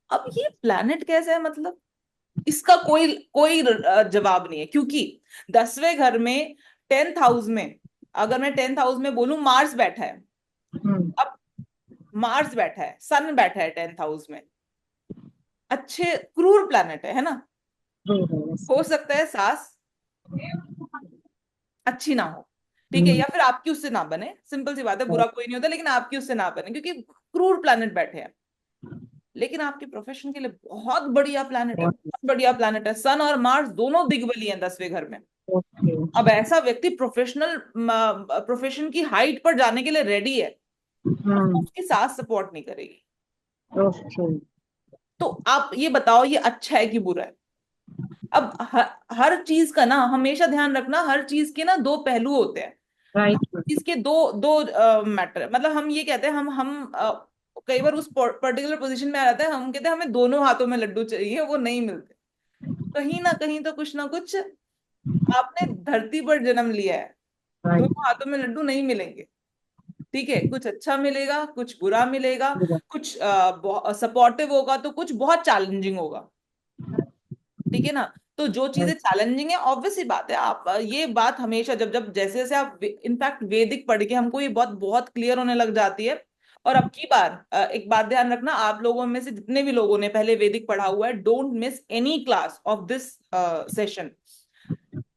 अब ये प्लैनेट कैसे है, मतलब इसका कोई कोई जवाब नहीं है, क्योंकि 10वें घर में 10th हाउस में, अगर मैं 10th हाउस में बोलूं मार्स बैठा है, अब मार्स बैठा है, सन बैठा है 10th हाउस में, अच्छे क्रूर प्लैनेट है ना। हो सकता है सास अच्छी ना हो, ठीक है, या फिर आपकी उससे ना बने, सिंपल सी बात है, बुरा कोई नहीं होता, लेकिन आपकी उससे ना बने क्योंकि क्रूर प्लैनेट बैठे हैं। लेकिन आपके प्रोफेशन के लिए बहुत बढ़िया प्लैनेट है, बहुत बढ़िया प्लैनेट है, सन और मार्स दोनों दिग्बली हैं 10वें घर में। अब ऐसा व्यक्ति प्रोफेशन की हाइट पर जाने के लिए रेडी है, तो उसकी सास सपोर्ट नहीं करेगी। तो आप ये बताओ ये अच्छा है कि बुरा है? अब हर चीज का ना हमेशा ध्यान रखना, हर चीज के ना दो पहलू होते हैं, राइट। इसके दो दो मैटर, मतलब हम ये कहते हैं, हम कई बार उस पर्टिकुलर पोजीशन में आ जाते हैं, हम कहते हैं हमें दोनों हाथों में लड्डू चाहिए, वो नहीं मिलते। कहीं तो कुछ ना कुछ, आपने धरती पर जन्म लिया है, दोनों हाथों में लड्डू नहीं मिलेंगे, ठीक है, कुछ अच्छा मिलेगा, कुछ बुरा मिलेगा, कुछ सपोर्टिव होगा तो कुछ बहुत चैलेंजिंग होगा, ठीक है ना। तो जो चीजें चैलेंजिंग है, ऑब्वियस सी बात है, आप ये बात हमेशा जब जब जैसे जैसे आप इनफैक्ट वैदिक पढ़ के हमको ये बहुत बहुत क्लियर होने लग जाती है। और अब की बार एक बात ध्यान रखना, आप लोगों में से जितने भी लोगों ने पहले वैदिक पढ़ा हुआ है, don't miss any class of this session.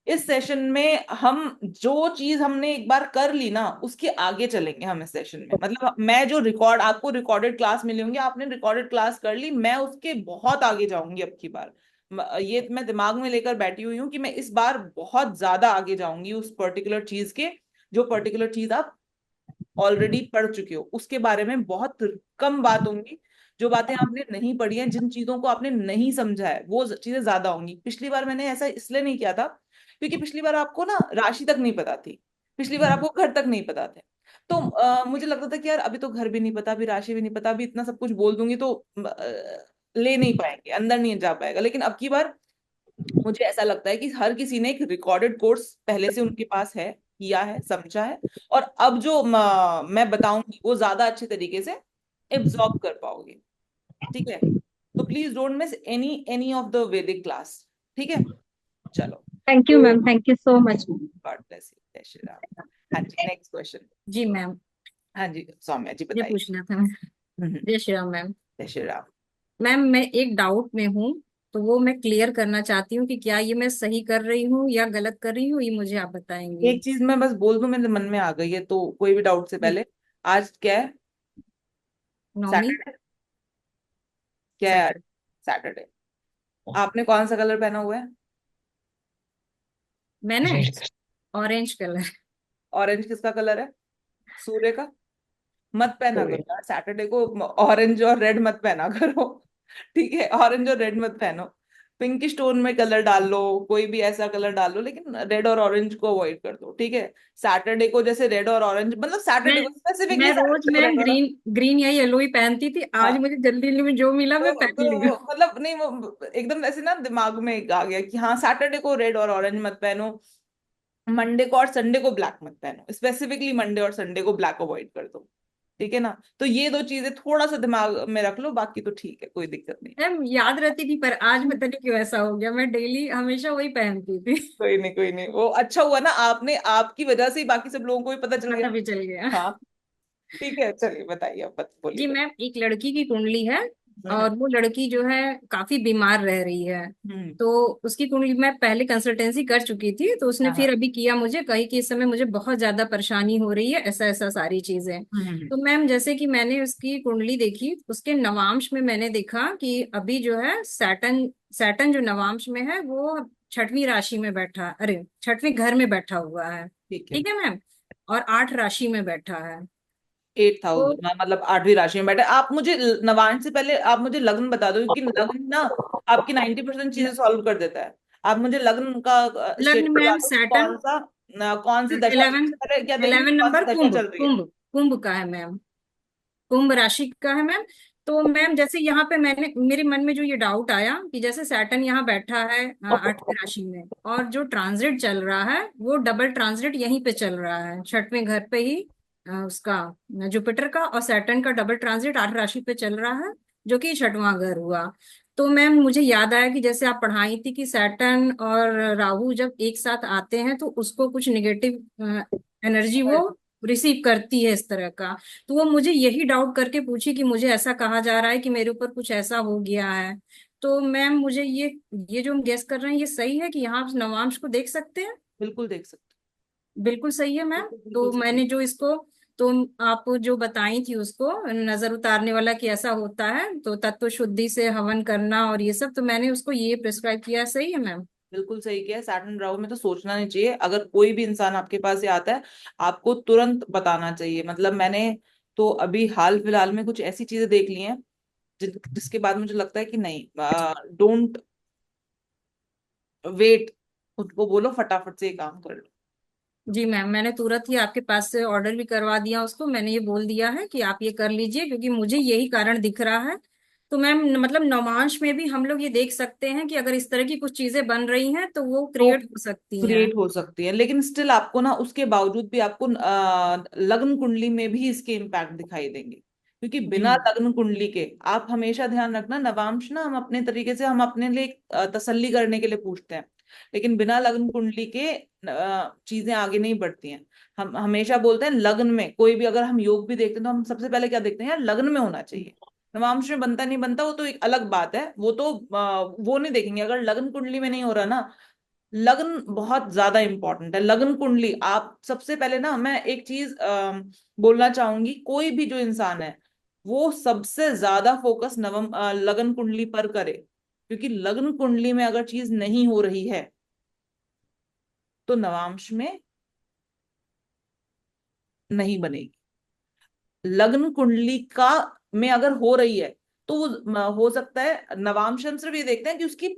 इस सेशन में हम जो चीज हमने एक बार कर ली ना, उसके आगे चलेंगे हम इस सेशन में, मतलब मैं जो आपको रिकॉर्डेड क्लास मिली होंगी, आपने रिकॉर्डेड क्लास कर ली, मैं उसके बहुत आगे जाऊंगी अब की बार। ये मैं दिमाग में लेकर बैठी हुई हूँ कि मैं इस बार बहुत ज्यादा आगे जाऊंगी उस पर्टिकुलर चीज के, जो पर्टिकुलर चीज आप ऑलरेडी पढ़ चुके हो उसके बारे में बहुत कम बात होंगी। जो बातें आपने नहीं पढ़ी हैं, जिन चीजों को आपने नहीं समझा है, वो चीजें ज्यादा होंगी। पिछली बार मैंने ऐसा इसलिए नहीं किया था क्योंकि पिछली बार आपको ना राशि तक नहीं पता थी, पिछली बार आपको घर तक नहीं पता थे। तो मुझे लगता था कि यार अभी तो घर भी नहीं पता, अभी राशि भी नहीं पता, अभी इतना सब कुछ बोल दूंगी तो ले नहीं पाएंगे, अंदर नहीं जा पाएगा। लेकिन अब की बार मुझे ऐसा लगता है कि हर किसी ने एक रिकॉर्डेड कोर्स पहले से उनके पास है, किया है, समझा है, और अब जो मैं बताऊंगी वो ज्यादा अच्छे तरीके से एब्जॉर्ब कर पाओगे, ठीक है। तो please don't miss any any of the वैदिक क्लास, ठीक है। चलो, थैंक यू तो ma'am, thank you so much. God bless you, जय श्री राम। हाँ जी, नेक्स्ट क्वेश्चन। जी मैम, हाँ जी सौम्या जी मुझे बताइए। पूछना था। हम्म, जय श्री राम मैम। जय श्री राम। मैम मैं एक डाउट में हूँ, तो वो मैं क्लियर करना चाहती हूँ कि क्या ये मैं सही कर रही हूँ या गलत कर रही हूँ, ये मुझे आप बताएंगे। एक चीज मैं बस बोल दूं, मेरे मन में आ गई है, तो कोई भी डाउट से पहले, आज क्या है? नौमी। सैटरडे। क्या है आज? सैटरडे। सैटरडे। आपने कौन सा कलर पहना हुआ है? मैंने ऑरेंज कलर। ऑरेंज किसका कलर है? सूर्य का। मत पहना करो यार सैटरडे को ऑरेंज और रेड, मत पहना करो ठीक है, ऑरेंज और रेड मत पहनो। पिंक स्टोन में कलर डाल लो, कोई भी ऐसा कलर डाल लो, लेकिन रेड और ऑरेंज को अवॉइड कर दो, ठीक है। सैटरडे को जैसे रेड और ऑरेंज, मतलब मैं सैटरडे को मैं स्पेसिफिकली रोज सैटरडे को मैम रेड और, ग्रीन ग्रीन या येलो ही पहनती थी, आज हाँ, मुझे जल्दी जल्दी में जो मिला मैं पहन लिया। मतलब नहीं, वो एकदम ऐसे ना दिमाग में आ गया कि हाँ सैटरडे को रेड और ऑरेंज मत पहनो, मंडे को और संडे को ब्लैक मत पहनो, स्पेसिफिकली मंडे और संडे को ब्लैक अवॉइड कर दो, ठीक है ना। तो ये दो चीजें थोड़ा सा दिमाग में रख लो, बाकी तो ठीक है, कोई दिक्कत नहीं। मैम याद रहती थी, पर आज पता नहीं क्यों ऐसा हो गया, मैं डेली हमेशा वही पहनती थी। कोई नहीं, कोई नहीं, वो अच्छा हुआ ना, आपने, आपकी वजह से ही बाकी सब लोगों को भी पता चल पता गया। भी चल गया। हाँ, ठीक है, चलिए बताइए, आप बोलिए जी बताइए। मैम, एक लड़की की कुंडली है, हम्म, और वो लड़की जो है काफी बीमार रह रही है। हम्म, तो उसकी कुंडली मैं पहले कंसल्टेंसी कर चुकी थी, तो उसने हाँ हाँ, फिर अभी किया, मुझे कही कि इस समय मुझे बहुत ज्यादा परेशानी हो रही है, ऐसा ऐसा सारी चीजें। हम्म, तो मैम जैसे कि मैंने उसकी कुंडली देखी, उसके नवांश में मैंने देखा कि अभी जो है सैटर्न सैटर्न जो नवांश में है वो 6वीं राशि में बैठा, अरे 6वें घर में बैठा हुआ है। ठीक है। ठीक है मैम, और 8 राशि में बैठा है। 8th हाउस, तो मतलब 8वीं राशि में बैठे। आप मुझे नवांश से पहले आप मुझे लग्न बता दो, क्योंकि लग्न ना आपकी 90% चीजें सॉल्व कर देता है। आप मुझे लग्न का लग्न स्टेट बता मैम दो कि सैटर्न, कौन सी दशा, 11 सबसे पहले क्या देखेंगे 11 कौन सी नंबर दशा कुंभ, चल रही है। कुंभ कुंभ का है मैम, कुंभ राशि का है मैम। तो मैम जैसे यहाँ पे मैंने, मेरे मन में जो ये डाउट आया कि जैसे सैटर्न यहाँ बैठा है 8वें राशि में, और जो ट्रांजिट चल रहा है वो डबल ट्रांजिट यहीं पे चल रहा है 6वें घर पे ही, उसका जुपिटर का और सैटर्न का डबल ट्रांजिट 8 राशि पे चल रहा है। जो कि 6वां घर हुआ। तो मैम मुझे याद आया कि जैसे आप पढ़ाई थी कि सैटर्न और राहु जब एक साथ आते हैं तो उसको कुछ निगेटिव एनर्जी वो रिसीव करती है इस तरह का। तो वो मुझे यही डाउट करके पूछी कि मुझे ऐसा कहा जा रहा है कि मेरे ऊपर कुछ ऐसा हो गया है। तो मैम मुझे ये जो हम गेस कर रहे हैं ये सही है कि यहाँ आप नवांश को देख सकते हैं? बिल्कुल देख सकते बिल्कुल सही है मैम। बिल्कुल बिल्कुल तो सही। मैंने जो इसको, तो आप जो बताई थी उसको नजर उतारने वाला कि ऐसा होता है तो तत्व शुद्धि से हवन करना और ये सब, तो मैंने उसको ये प्रिस्क्राइब किया। सही है मैम? बिल्कुल सही किया है। सैटर्न राहु में तो सोचना नहीं चाहिए। अगर कोई भी इंसान आपके पास ये आता है, आपको तुरंत बताना चाहिए। मतलब मैंने तो अभी हाल फिलहाल में कुछ ऐसी चीजें देख ली हैं जिसके बाद मुझे लगता है कि नहीं, डोंट वेट, उसको बोलो फटाफट से ये काम कर लो। जी मैम, मैंने तुरंत ही आपके पास से ऑर्डर भी करवा दिया उसको। मैंने ये बोल दिया है कि आप ये कर लीजिए क्योंकि मुझे यही कारण दिख रहा है। तो मैम मतलब नवांश में भी हम लोग ये देख सकते हैं कि अगर इस तरह की कुछ चीजें बन रही हैं तो वो तो क्रिएट हो सकती हैं। क्रिएट हो सकती है, लेकिन स्टिल आपको ना उसके बावजूद भी आपको लग्न कुंडली में भी इसके इम्पैक्ट दिखाई देंगे। क्योंकि जी। बिना लग्न कुंडली के, आप हमेशा ध्यान रखना, नवांश ना हम अपने तरीके से हम अपने लिए तसल्ली करने के लिए पूछते हैं, लेकिन बिना लग्न कुंडली के चीजें आगे नहीं बढ़ती हैं। हम हमेशा बोलते हैं लग्न में, कोई भी अगर हम योग भी देखते हैं तो हम सबसे पहले क्या देखते हैं, यार लग्न में होना चाहिए। नवांश में बनता नहीं बनता वो तो एक अलग बात है, वो तो वो नहीं देखेंगे। अगर लग्न कुंडली में नहीं हो रहा ना, लग्न बहुत ज्यादा इंपॉर्टेंट है। लग्न कुंडली, आप सबसे पहले ना, मैं एक चीज बोलना चाहूंगी, कोई भी जो इंसान है वो सबसे ज्यादा फोकस लग्न कुंडली पर करे। क्योंकि लग्न कुंडली में अगर चीज नहीं हो रही है तो नवांश में नहीं बनेगी। लग्न कुंडली का में अगर हो रही है तो वो हो सकता है, नवांश हम सिर्फ ये देखते हैं कि उसकी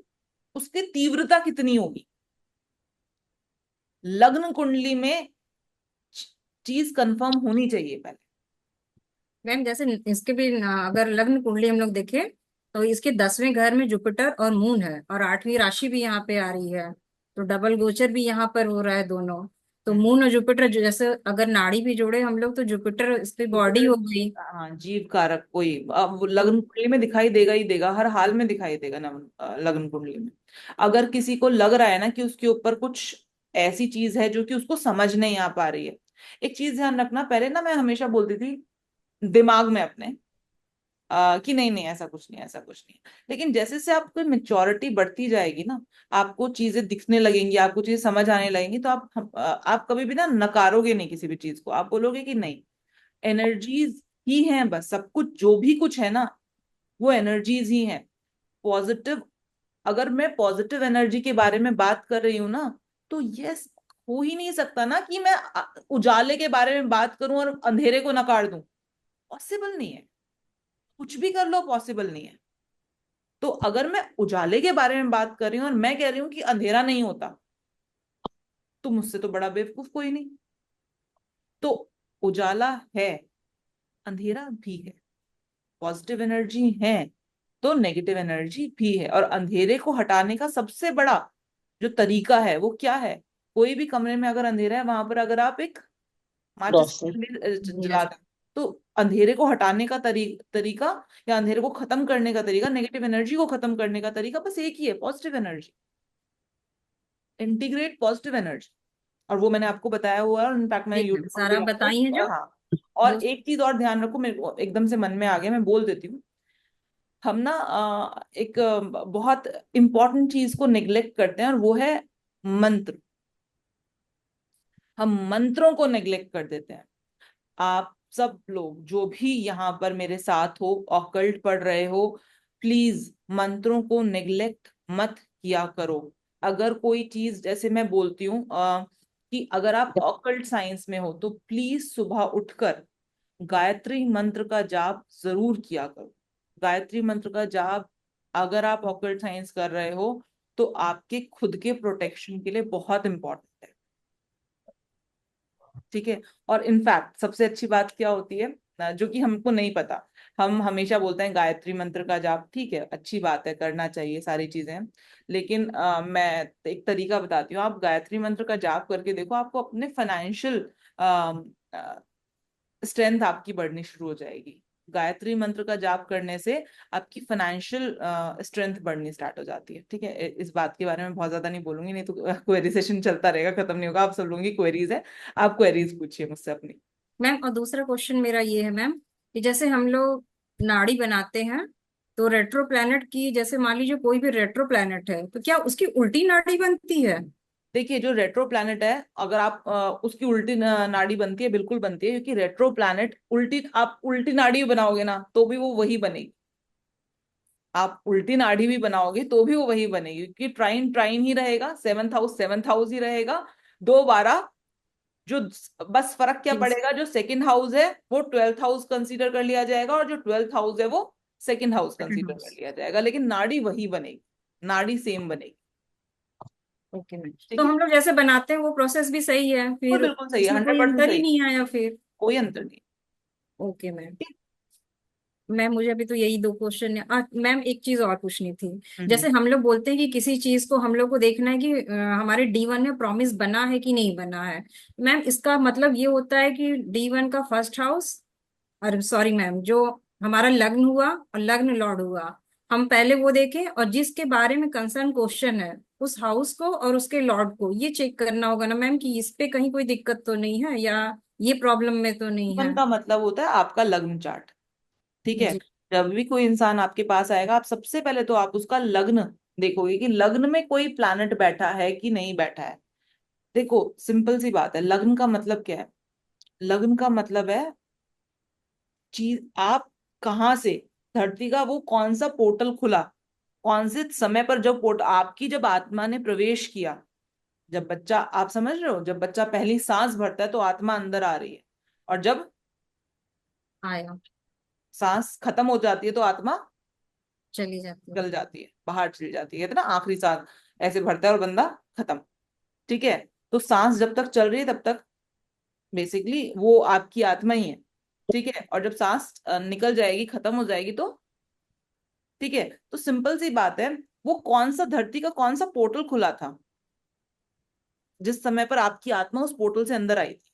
उसकी तीव्रता कितनी होगी। लग्न कुंडली में चीज कंफर्म होनी चाहिए पहले। मैम जैसे इसके भी अगर लग्न कुंडली हम लोग देखें तो इसके 10वें घर में जुपिटर और मून है और 8वीं राशि भी यहाँ पे आ रही है। तो डबल गोचर भी यहाँ पर हो रहा है दोनों। तो मून और जुपिटर जो जैसे अगर नाड़ी भी जोड़े हम लोग तो जुपिटर इसकी बॉडी जुपिटर, हो गई। हाँ, जीव कारक कोई अब वो तो लग्न कुंडली में दिखाई देगा ही देगा, हर हाल में दिखाई देगा ना लग्न कुंडली में। अगर किसी को लग रहा है ना कि उसके ऊपर कुछ ऐसी चीज है जो कि उसको समझ नहीं आ पा रही है, एक चीज ध्यान रखना। पहले ना मैं हमेशा बोलती थी दिमाग में अपने कि नहीं नहीं ऐसा कुछ नहीं, ऐसा कुछ नहीं। लेकिन जैसे से आपको मेच्योरिटी बढ़ती जाएगी ना, आपको चीजें दिखने लगेंगी, आपको चीजें समझ आने लगेंगी, तो आप कभी भी ना नकारोगे नहीं किसी भी चीज को। आप बोलोगे कि नहीं, एनर्जीज ही हैं बस, सब कुछ जो भी कुछ है ना वो एनर्जीज ही हैं। पॉजिटिव, अगर मैं पॉजिटिव एनर्जी के बारे में बात कर रही हूँ ना, तो यस, हो ही नहीं सकता ना कि मैं उजाले के बारे में बात करूं और अंधेरे को नकार दूं। पॉसिबल नहीं है, कुछ भी कर लो पॉसिबल नहीं है। तो अगर मैं उजाले के बारे में बात कर रही हूँ और मैं कह रही हूँ कि अंधेरा नहीं होता, तो मुझसे तो बड़ा बेवकूफ कोई नहीं। तो उजाला है, अंधेरा भी है। पॉजिटिव एनर्जी है तो नेगेटिव एनर्जी भी है। और अंधेरे को हटाने का सबसे बड़ा जो तरीका है वो क्या है, कोई भी कमरे में अगर अंधेरा है वहां पर अगर आप एक माचिस की रोशनी। तीली जला यस। दें, तो अंधेरे को हटाने का तरीका, या अंधेरे को खत्म करने का तरीका, नेगेटिव एनर्जी को खत्म करने का तरीका बस एक ही है, positive energy. Integrate positive energy. और वो मैंने आपको बताया हुआ है, और इनफैक्ट मैंने जी मैम, यूट्यूब पर भी सारा आपको, बताई है जो हाँ। और जो एक चीज और ध्यान रखो, मेरे को एकदम से मन में आ गया, मैं बोल देती हूँ। हम ना एक बहुत इंपॉर्टेंट चीज को निग्लेक्ट करते हैं, और वो है मंत्र। हम मंत्रों को निग्लेक्ट कर देते हैं। आप सब लोग जो भी यहाँ पर मेरे साथ हो, ऑकल्ट पढ़ रहे हो, प्लीज मंत्रों को निग्लेक्ट मत किया करो। अगर कोई चीज, जैसे मैं बोलती हूँ कि अगर आप ऑकल्ट साइंस में हो तो प्लीज सुबह उठकर गायत्री मंत्र का जाप जरूर किया करो। गायत्री मंत्र का जाप, अगर आप ऑकल्ट साइंस कर रहे हो, तो आपके खुद के प्रोटेक्शन के लिए बहुत इंपॉर्टेंट है। ठीक है। और इनफैक्ट सबसे अच्छी बात क्या होती है, जो कि हमको नहीं पता, हम हमेशा बोलते हैं गायत्री मंत्र का जाप, ठीक है, अच्छी बात है, करना चाहिए सारी चीजें। लेकिन मैं एक तरीका बताती हूँ, आप गायत्री मंत्र का जाप करके देखो, आपको अपने फाइनेंशियल स्ट्रेंथ आपकी बढ़नी शुरू हो जाएगी। गायत्री मंत्र का जाप करने से आपकी फाइनेंशियल स्ट्रेंथ बढ़नी स्टार्ट हो जाती है। ठीक है, इस बात के बारे में बहुत ज्यादा नहीं बोलूंगी, नहीं तो क्वेरी सेशन चलता रहेगा, खत्म नहीं होगा। आप सब लोगों की क्वेरीज है, आप क्वेरीज पूछिए मुझसे अपनी। मैम और दूसरा क्वेश्चन मेरा ये है मैम कि जैसे हम लोग नाड़ी बनाते हैं तो रेट्रो प्लैनेट की, जैसे मान लीजिए कोई भी रेट्रो प्लैनेट है तो क्या उसकी उल्टी नाड़ी बनती है? देखिए, जो रेट्रो प्लैनेट है, अगर आप उसकी उल्टी नाड़ी बनती है, बिल्कुल बनती है, क्योंकि रेट्रो प्लैनेट उल्टी, आप उल्टी नाड़ी भी बनाओगे ना तो भी वो वही बनेगी। आप उल्टी नाड़ी भी बनाओगे तो भी वो वही बनेगी, क्योंकि ट्राइन ट्राइन ही रहेगा, सेवंथ हाउस ही रहेगा, 2 12। जो बस फर्क क्या मीन्स पड़ेगा, जो सेकंड हाउस है वो 12th हाउस कंसीडर कर लिया जाएगा, और जो 12th हाउस है वो सेकंड हाउस सेकंड कंसीडर कर हाउस। लिया जाएगा, लेकिन नाड़ी वही बनेगी, नाड़ी सेम बनेगी। ओके मैम, तो ठीक है, हम लोग जैसे बनाते हैं वो प्रोसेस भी सही है वो फिर? बिल्कुल सही है, उसमें कोई 100% अंतर ही सही, नहीं आया फिर? कोई अंतर नहीं। Okay ma'am. मैम मुझे अभी तो यही 2 क्वेश्चन है। मैम एक चीज और पूछनी थी। हम्म। जैसे हम लोग बोलते हैं कि किसी चीज को हम लोग को देखना है कि हमारे D1 में प्रॉमिस बना है कि नहीं बना है। मैम इसका मतलब ये होता है कि D1 का फर्स्ट हाउस, अरे सॉरी मैम, जो हमारा लग्न हुआ और लग्न लॉर्ड हुआ, हम पहले वो देखें और जिसके बारे में कंसर्न क्वेश्चन है उस हाउस को और उसके लॉर्ड को ये चेक करना होगा ना मैम कि इस पे कहीं कोई दिक्कत तो नहीं है या ये प्रॉब्लम में तो नहीं है? जीवन का मतलब होता है आपका लग्न चार्ट। ठीक है, जी। जब भी कोई इंसान आपके पास आएगा, आप सबसे पहले तो आप उसका लग्न देखोगे कि लग्न में कोई प्लैनेट बैठा है कि नहीं बैठा है। देखो, सिंपल सी बात है, लग्न का मतलब क्या है? लग्न का मतलब है चीज, आप कहाँ से, धरती का वो कौन सा पोर्टल खुला, कौन से समय पर, जब आपकी जब आत्मा ने प्रवेश किया, जब बच्चा, आप समझ रहे हो, जब बच्चा पहली सांस भरता है तो आत्मा अंदर आ रही है, और जब आया, सांस खत्म हो जाती है तो आत्मा चली जाती है। चल जाती है, बाहर चली जाती है, कहते हैं ना आखिरी सांस ऐसे भरता है और बंदा खत्म। ठीक है, तो सांस जब तक चल रही है तब तक बेसिकली वो आपकी आत्मा ही है। ठीक है, और जब सांस निकल जाएगी, खत्म हो जाएगी तो, ठीक है, तो सिंपल सी बात है, वो कौन सा धरती का कौन सा पोर्टल खुला था जिस समय पर आपकी आत्मा उस पोर्टल से अंदर आई थी,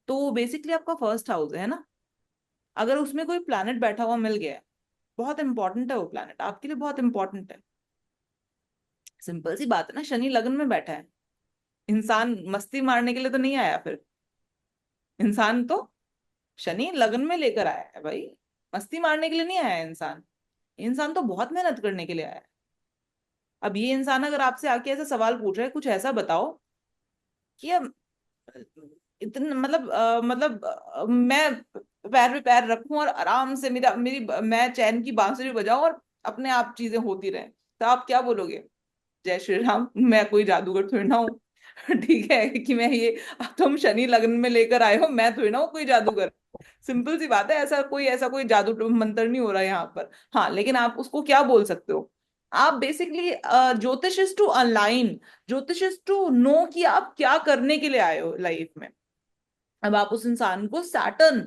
तो वो बेसिकली आपका फर्स्ट हाउस है ना। अगर उसमें कोई प्लैनेट बैठा हुआ मिल गया है, बहुत इंपॉर्टेंट है वो प्लैनेट आपके लिए, बहुत इंपॉर्टेंट है। सिंपल सी बात है ना, शनि लग्न में बैठा है, इंसान मस्ती मारने के लिए तो नहीं आया फिर, इंसान तो शनि लग्न में लेकर आया है भाई, मस्ती मारने के लिए नहीं आया है इंसान, इंसान तो बहुत मेहनत करने के लिए आया है। अब ये इंसान अगर आपसे आके ऐसा सवाल पूछ रहा है, कुछ ऐसा बताओ कि अब इतना मतलब मैं पैर पे पैर रखूं और आराम से मैं चैन की बांसुरी बजाऊं और अपने आप चीजें होती रहें, तो आप क्या बोलोगे? जय श्री राम, मैं कोई जादूगर थोड़ी ना हूँ। ठीक है, कि मैं ये, तुम शनि लग्न में लेकर आए हो, मैं थोड़ी ना हूँ कोई जादूगर। सिंपल सी बात है, ऐसा कोई जादू मंत्र नहीं हो रहा यहाँ पर। हाँ, लेकिन आप उसको क्या बोल सकते हो, आप बेसिकली, ज्योतिष इज टू अलाइन, ज्योतिष इज टू नो कि आप क्या करने के लिए आए हो लाइफ में। अब आप उस इंसान को सैटर्न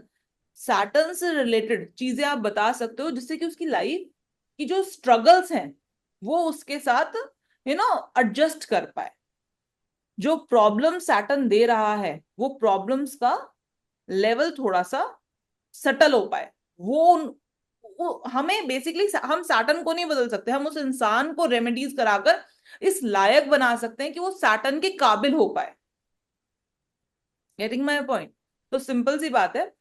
सैटर्न से रिलेटेड चीजें आप बता सकते हो, जिससे कि उसकी लाइफ की जो स्ट्रगल्स हैं वो उसके साथ एडजस्ट कर पाए। जो प्रॉब्लम सैटर्न दे रहा है वो प्रॉब्लम्स का लेवल थोड़ा सा सटल हो पाए। वो हमें बेसिकली, हम सैटर्न को नहीं बदल सकते, हम उस इंसान को रेमेडीज कराकर इस लायक बना सकते हैं कि वो सैटर्न के काबिल हो पाए। Getting my point? तो सिंपल सी बात है,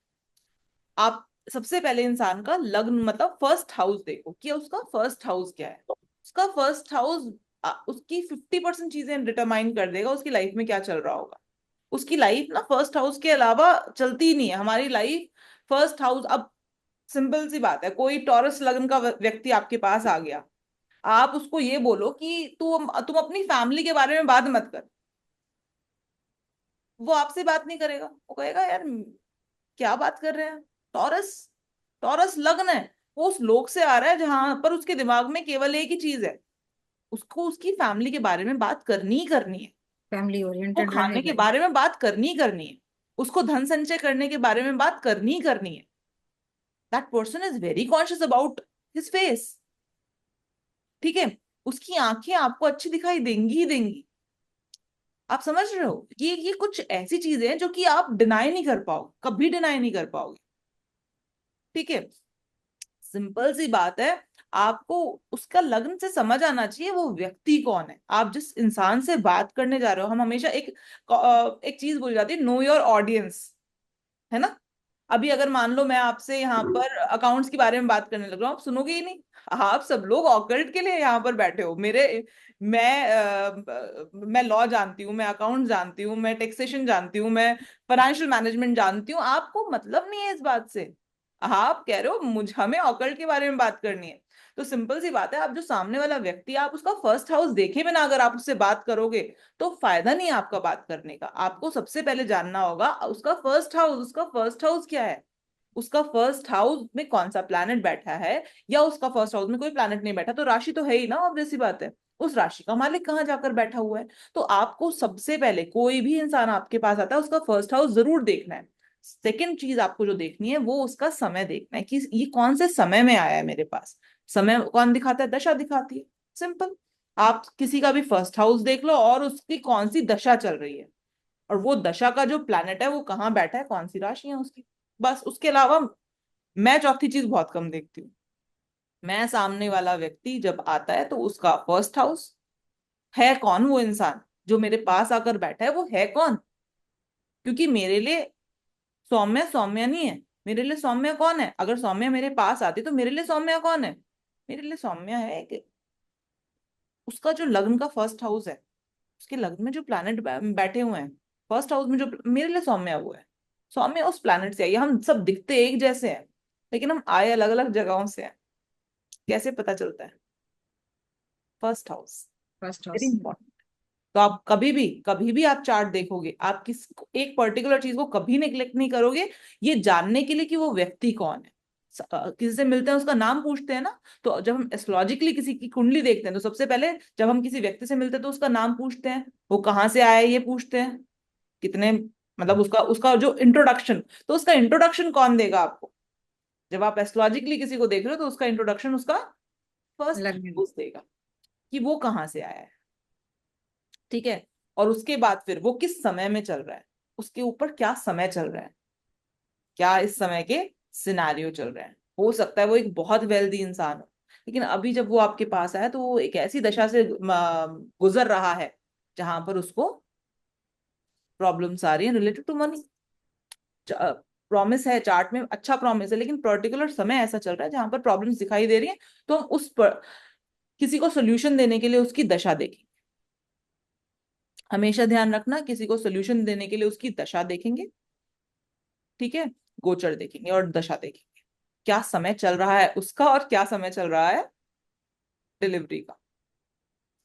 आप सबसे पहले इंसान का लग्न मतलब फर्स्ट हाउस देखो कि उसका फर्स्ट हाउस क्या है। उसका फर्स्ट हाउस उसकी 50% चीजें डिटरमाइन कर देगा उसकी लाइफ में क्या चल रहा होगा। उसकी लाइफ ना फर्स्ट हाउस के अलावा चलती ही नहीं है, हमारी लाइफ फर्स्ट हाउस। अब सिंपल सी बात है, कोई टॉरस लग्न का व्यक्ति आपके पास आ गया, आप उसको ये बोलो कि तुम अपनी फैमिली के बारे में बात मत कर, वो आपसे बात नहीं करेगा, वो कहेगा यार क्या बात कर रहे हैं। टॉरस टॉरस लग्न है, वो उस लोक से आ रहा है जहां पर उसके दिमाग में केवल एक ही चीज है, उसको उसकी फैमिली के बारे में बात करनी ही करनी है, फैमिली वो ओरिएंटेड खाने के रहेगा। बारे में बात करनी ही करनी है, उसको धन संचय करने के बारे में बात करनी ही करनी है। That person is very conscious about his face. ठीक है, उसकी आंखें आपको अच्छी दिखाई देंगी ही देंगी। आप समझ रहे हो, ये कुछ ऐसी चीजें हैं जो कि आप डिनाई नहीं कर पाओगे, कभी डिनाई नहीं कर पाओगे। ठीक है, सिंपल सी बात है, आपको उसका लग्न से समझ आना चाहिए वो व्यक्ति कौन है, आप जिस इंसान से बात करने जा रहे हो। हम हमेशा एक चीज बोली जाती है, नो योर ऑडियंस, है ना। अभी अगर मान लो मैं आपसे यहाँ पर अकाउंट्स के बारे में बात करने लग रहा हूँ, आप सुनोगे ही नहीं। आप सब लोग ऑकल्ट के लिए यहाँ पर बैठे हो। मैं लॉ जानती हूँ, मैं अकाउंट जानती हूँ, मैं टैक्सेशन जानती हूँ, मैं फाइनेंशियल मैनेजमेंट जानती हूँ, आपको मतलब नहीं है इस बात से। आप कह रहे हो मुझे हमें ऑकल्ट के बारे में बात करनी है। तो सिंपल सी बात है, आप जो सामने वाला व्यक्ति है, आप उसका फर्स्ट हाउस देखे बिना अगर आप उससे बात करोगे तो फायदा नहीं है आपका बात करने का। आपको सबसे पहले जानना होगा उसका फर्स्ट हाउस। उसका फर्स्ट हाउस क्या है, उसका फर्स्ट हाउस में कौन सा प्लैनेट बैठा है, या उसका फर्स्ट हाउस में कोई प्लैनेट नहीं बैठा तो राशि तो है ही ना, ऑब्वियस सी बात है। उस राशि का मालिक कहाँ जाकर बैठा हुआ है। तो आपको सबसे पहले, कोई भी इंसान आपके पास आता है, उसका फर्स्ट हाउस जरूर देखना है। सेकंड चीज आपको जो देखनी है वो उसका समय देखना है कि ये कौन से समय में आया है मेरे पास। समय कौन दिखाता है, दशा दिखाती है, सिंपल। आप किसी का भी फर्स्ट हाउस देख लो और उसकी कौन सी दशा चल रही है, और वो दशा का जो प्लैनेट है वो कहाँ बैठा है, कौन सी राशि है उसकी, बस। उसके अलावा मैं चौथी चीज बहुत कम देखती हूँ। मैं सामने वाला व्यक्ति जब आता है तो उसका फर्स्ट हाउस है कौन, वो इंसान जो मेरे पास आकर बैठा है वो है कौन। क्योंकि मेरे लिए सौम्य सौम्य नहीं है, मेरे लिए सौम्य कौन है। अगर सौम्य मेरे पास आती तो मेरे लिए सौम्य कौन है, मेरे लिए सौम्य है कि उसका जो लग्न का फर्स्ट हाउस है, उसके लग्न में जो प्लैनेट बैठे हुए हैं, फर्स्ट हाउस में जो मेरे लिए सौम्य वो है। सौम्य उस प्लैनेट से है। ये हम सब दिखते एक जैसे हैं लेकिन हम आए अलग अलग जगहों से हैं। कैसे पता चलता है, first house, first very house. Important. तो आप कभी भी आप चार्ट देखोगे, आप एक पर्टिकुलर चीज को कभी नेग्लेक्ट नहीं करोगे, ये जानने के लिए कि वो व्यक्ति कौन है। किसी से मिलते हैं उसका नाम पूछते हैं ना, तो जब हम एस्ट्रोलॉजिकली किसी की कुंडली देखते हैं तो सबसे पहले जब हम किसी व्यक्ति से मिलते हैं तो उसका नाम पूछते हैं, वो कहाँ से आया है ये पूछते हैं, कितने, मतलब उसका उसका जो इंट्रोडक्शन, तो उसका इंट्रोडक्शन कौन देगा आपको। जब आप एस्ट्रोलॉजिकली किसी को देख रहे हो तो उसका इंट्रोडक्शन उसका फर्स्ट लग्न। हाउस देगा कि वो कहाँ से आया है, ठीक है। और उसके बाद फिर वो किस समय में चल रहा है, उसके ऊपर क्या समय चल रहा है, क्या इस समय के सिनारियो चल रहे हैं। हो सकता है वो एक बहुत वेल्दी इंसान हो, लेकिन अभी जब वो आपके पास आया तो वो एक ऐसी दशा से गुजर रहा है जहां पर उसको प्रॉब्लम्स आ रही हैं रिलेटेड टू मनी। प्रॉमिस है चार्ट में, अच्छा प्रॉमिस है, लेकिन पर्टिकुलर समय ऐसा चल रहा है जहां पर प्रॉब्लम्स दिखाई दे रही हैं, तो हम उस पर किसी को सोल्यूशन देने के लिए उसकी दशा देखेंगे। हमेशा ध्यान रखना, किसी को सोल्यूशन देने के लिए उसकी दशा देखेंगे, ठीक है। गोचर देखेंगे और दशा देखेंगे, क्या समय चल रहा है उसका और क्या समय चल रहा है डिलीवरी का।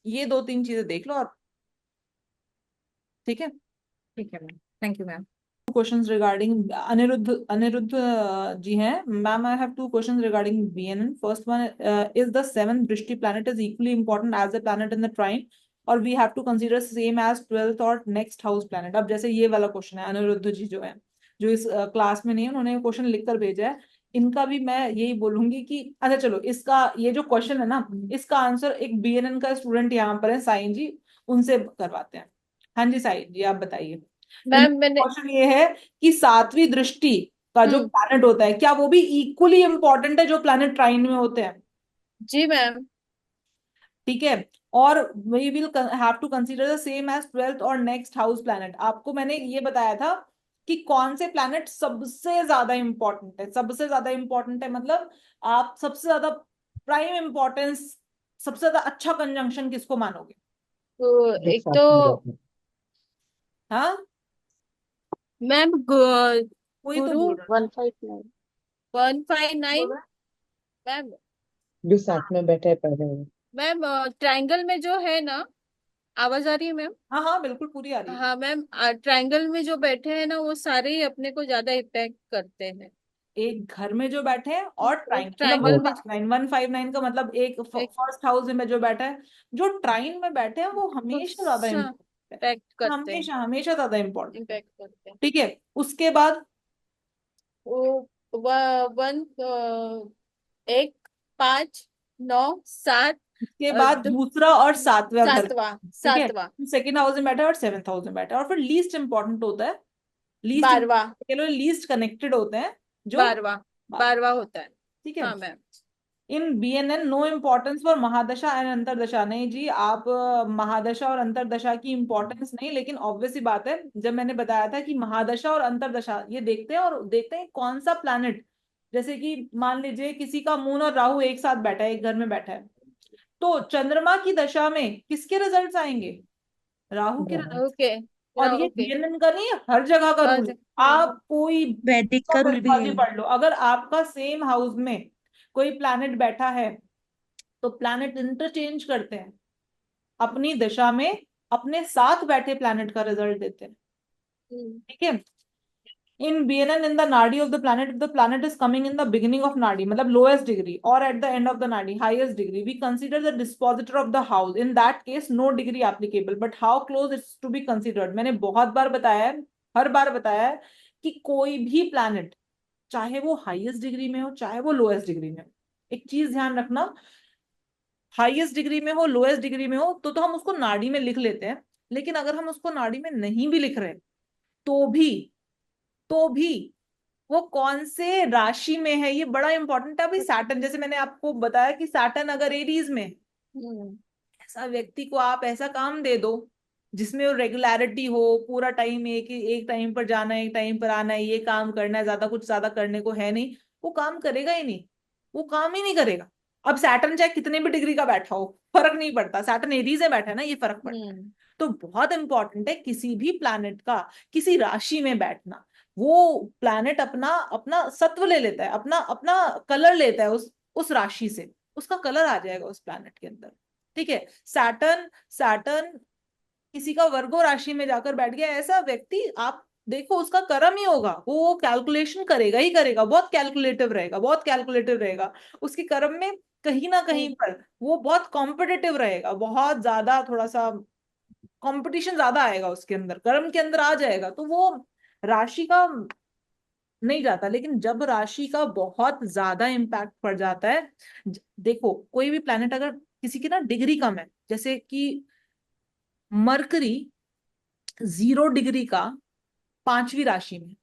ये दो तीन चीजें देख लो और ठीक है। ठीक है ma'am, thank you ma'am. Questions regarding Aniruddh ji हैं ma'am. I have two questions regarding BNN. First one, is the seventh Drishti planet is equally important as the planet in the trine, or we have to consider same as 12th or next house planet। अब जैसे ये वाला question है, अनिरुद्ध जी जो है, जो इस class में नहीं है, उन्होंने क्वेश्चन लिखकर भेजा है। इनका भी मैं यही बोलूंगी कि अच्छा चलो, इसका ये जो क्वेश्चन है ना, इसका आंसर एक BNN का स्टूडेंट यहाँ पर है, साईं जी, उनसे करवाते हैं। हाँ जी साईं जी, आप बताइए। मैम मैंने क्वेश्चन ये है कि सातवीं दृष्टि का जो प्लैनेट होता है, क्या वो भी इक्वली इंपॉर्टेंट है जो प्लैनेट ट्राइन में होते हैं। जी मैम। ठीक है। और we will have to consider the same as 12th और नेक्स्ट हाउस प्लैनेट। आपको मैंने ये बताया था कि कौन से प्लैनेट सबसे ज्यादा इंपॉर्टेंट है। सबसे ज्यादा इंपॉर्टेंट है मतलब आप सबसे ज्यादा प्राइम इंपॉर्टेंस, सबसे ज्यादा अच्छा कंजंक्शन किसको मानोगे। तो जो एक साथ तो में रहते हैं। हाँ, मैम कोई तो गुरु बोल रहा है। 159 159। बोल रहा है? मैम जो साथ में बैठे पढ़ रहे हैं। मैम ट्रायंगल में जो है ना, आवाज आ रही है मैम। हाँ हाँ बिल्कुल पूरी आ रही है। हाँ मैम, ट्रायंगल में जो बैठे हैं ना वो सारे ही अपने को ज्यादा इम्पैक्ट करते हैं। एक घर में जो बैठे हैं और ट्राइन, मतलब ट्रायंगल में 159 का मतलब एक एक फर्स्ट हाउस में जो बैठा है, जो ट्राइन में बैठे हैं वो हमेशा ज्यादा इम्पोर्टेंट है। इम्पैक्ट करते हैं, हमेशा हमेशा ज्यादा इम्पोर्टेंट है, इम्पैक्ट करते हैं। ठीक है। उसके बाद वो वन, एक, 5, 9, 7, उसके बाद दूसरा और सातवां घर, सातवां, ठीक है। सातवां, सेकेंड हाउस में बैठा है और सेवेंथ हाउस में बैठा है। और फिर लीस्ट इंपॉर्टेंट होता है, लीस्ट 12वां, लीस्ट कनेक्टेड होते हैं जो 12वां, 12वां होता है। ठीक है। हाँ ma'am. In BNN no importance for mahadasha and antardasha. नहीं जी, आप महादशा और अंतरदशा की इम्पोर्टेंस नहीं, लेकिन ऑब्वियस सी बात है, जब मैंने बताया था कि महादशा और अंतरदशा ये देखते हैं, और देखते हैं कौन सा प्लैनेट, जैसे कि मान लीजिए किसी का मून और राहु एक साथ बैठा है, एक घर में बैठा है, तो चंद्रमा की दशा में किसके रिजल्ट्स आएंगे? राहु के रिजल्ट। ओके। और ये ओके। BNN का नहीं है, हर जगह का रूल। आप कोई वैदिक का रूल भी बाजी है। पढ़ लो, अगर आपका सेम हाउस में कोई प्लैनेट बैठा है तो प्लैनेट इंटरचेंज करते हैं, अपनी दशा में अपने साथ बैठे प्लैनेट का रिजल्ट देते हैं। ठीक है। in BNN, in the nadi of the planet, if the planet is coming in the beginning of nadi, मतलब lowest degree, or at the end of the nadi, highest degree, we consider the dispositor of the house. In that case, no degree applicable. But how close it's to be considered? मैंने बहुत बार बताया है, हर बार बताया है कि कोई भी planet, चाहे वो highest degree में हो, चाहे वो lowest degree में हो, एक चीज ध्यान रखना, हाईएस्ट डिग्री में हो, लोएस्ट डिग्री में हो, तो हम उसको नाड़ी में लिख लेते हैं। लेकिन अगर हम उसको नाड़ी में नहीं भी लिख रहे, तो भी वो कौन से राशि में है, ये बड़ा इंपॉर्टेंट है। अभी सैटर्न, जैसे मैंने आपको बताया कि सैटर्न अगर एरीज में, ऐसा व्यक्ति को आप ऐसा काम दे दो जिसमें वो रेगुलरिटी हो, पूरा टाइम एक टाइम पर जाना है, एक टाइम पर आना है, ये काम करना है, कुछ ज्यादा करने को है नहीं, वो काम करेगा ही नहीं, वो काम ही नहीं करेगा। अब सैटर्न चाहे कितने भी डिग्री का बैठा हो, फर्क नहीं पड़ता, सैटर्न एरीज में बैठा है ना, ये फर्क पड़ता है। तो बहुत इंपॉर्टेंट है किसी भी प्लैनेट का किसी राशि में बैठना। वो प्लैनेट अपना अपना सत्व ले लेता है, अपना अपना कलर लेता है उस राशि से, उसका कलर आ जाएगा उस प्लैनेट के अंदर। ठीक है। सैटर्न सैटर्न किसी का वर्गो राशि में जाकर बैठ गया, ऐसा व्यक्ति आप देखो उसका कर्म ही होगा, वो कैलकुलेशन करेगा ही करेगा, बहुत कैलकुलेटिव रहेगा, बहुत कैलकुलेटिव रहेगा। उसके कर्म में कहीं ना कहीं पर वो बहुत कॉम्पिटिटिव रहेगा, बहुत ज्यादा, थोड़ा सा कंपटीशन ज्यादा आएगा उसके अंदर, कर्म के अंदर आ जाएगा, तो वो राशि का नहीं जाता। लेकिन जब राशि का बहुत ज्यादा इम्पैक्ट पड़ जाता है, देखो कोई भी प्लैनेट अगर किसी की ना डिग्री कम है, जैसे कि मरकरी 0 डिग्री का 5वीं राशि में,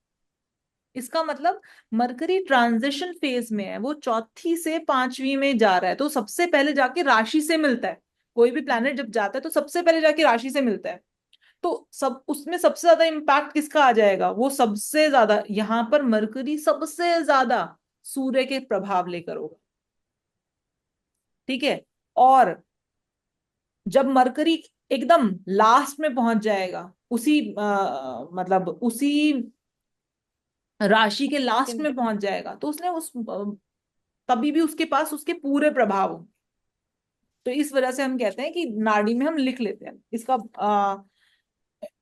इसका मतलब मरकरी ट्रांजिशन फेज में है, वो 4थी से 5वीं में जा रहा है, तो सबसे पहले जाके राशि से मिलता है। कोई भी प्लैनेट जब जाता है तो सबसे पहले जाके राशि से मिलता है, तो सब उसमें सबसे ज्यादा इम्पैक्ट किसका आ जाएगा? वो सबसे ज्यादा, यहां पर मरकरी सबसे ज्यादा सूर्य के प्रभाव लेकर होगा। ठीक है। और जब मरकरी एकदम लास्ट में पहुंच जाएगा, उसी मतलब उसी राशि के लास्ट में पहुंच जाएगा, तो उसने तभी भी उसके पास उसके पूरे प्रभाव होंगे। तो इस वजह से हम कहते हैं कि नाड़ी में हम लिख लेते हैं, इसका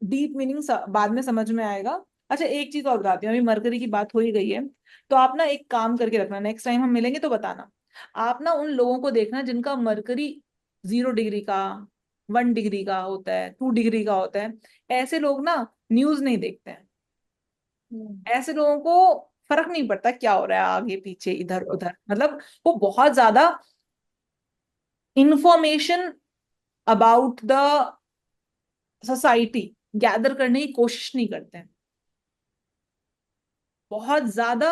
डीप मीनिंग बाद में समझ में आएगा। अच्छा, एक चीज और बताती हूँ, अभी मरकरी की बात हो ही गई है, तो आप ना एक काम करके रखना, नेक्स्ट टाइम हम मिलेंगे तो बताना, आप ना उन लोगों को देखना जिनका मरकरी 0 डिग्री का, 1 डिग्री का होता है, 2 डिग्री का होता है। ऐसे लोग ना न्यूज नहीं देखते हैं, ऐसे लोगों को फर्क नहीं पड़ता क्या हो रहा है आगे पीछे इधर उधर, मतलब वो बहुत ज्यादा information about the society gather करने की कोशिश नहीं करते हैं, बहुत ज्यादा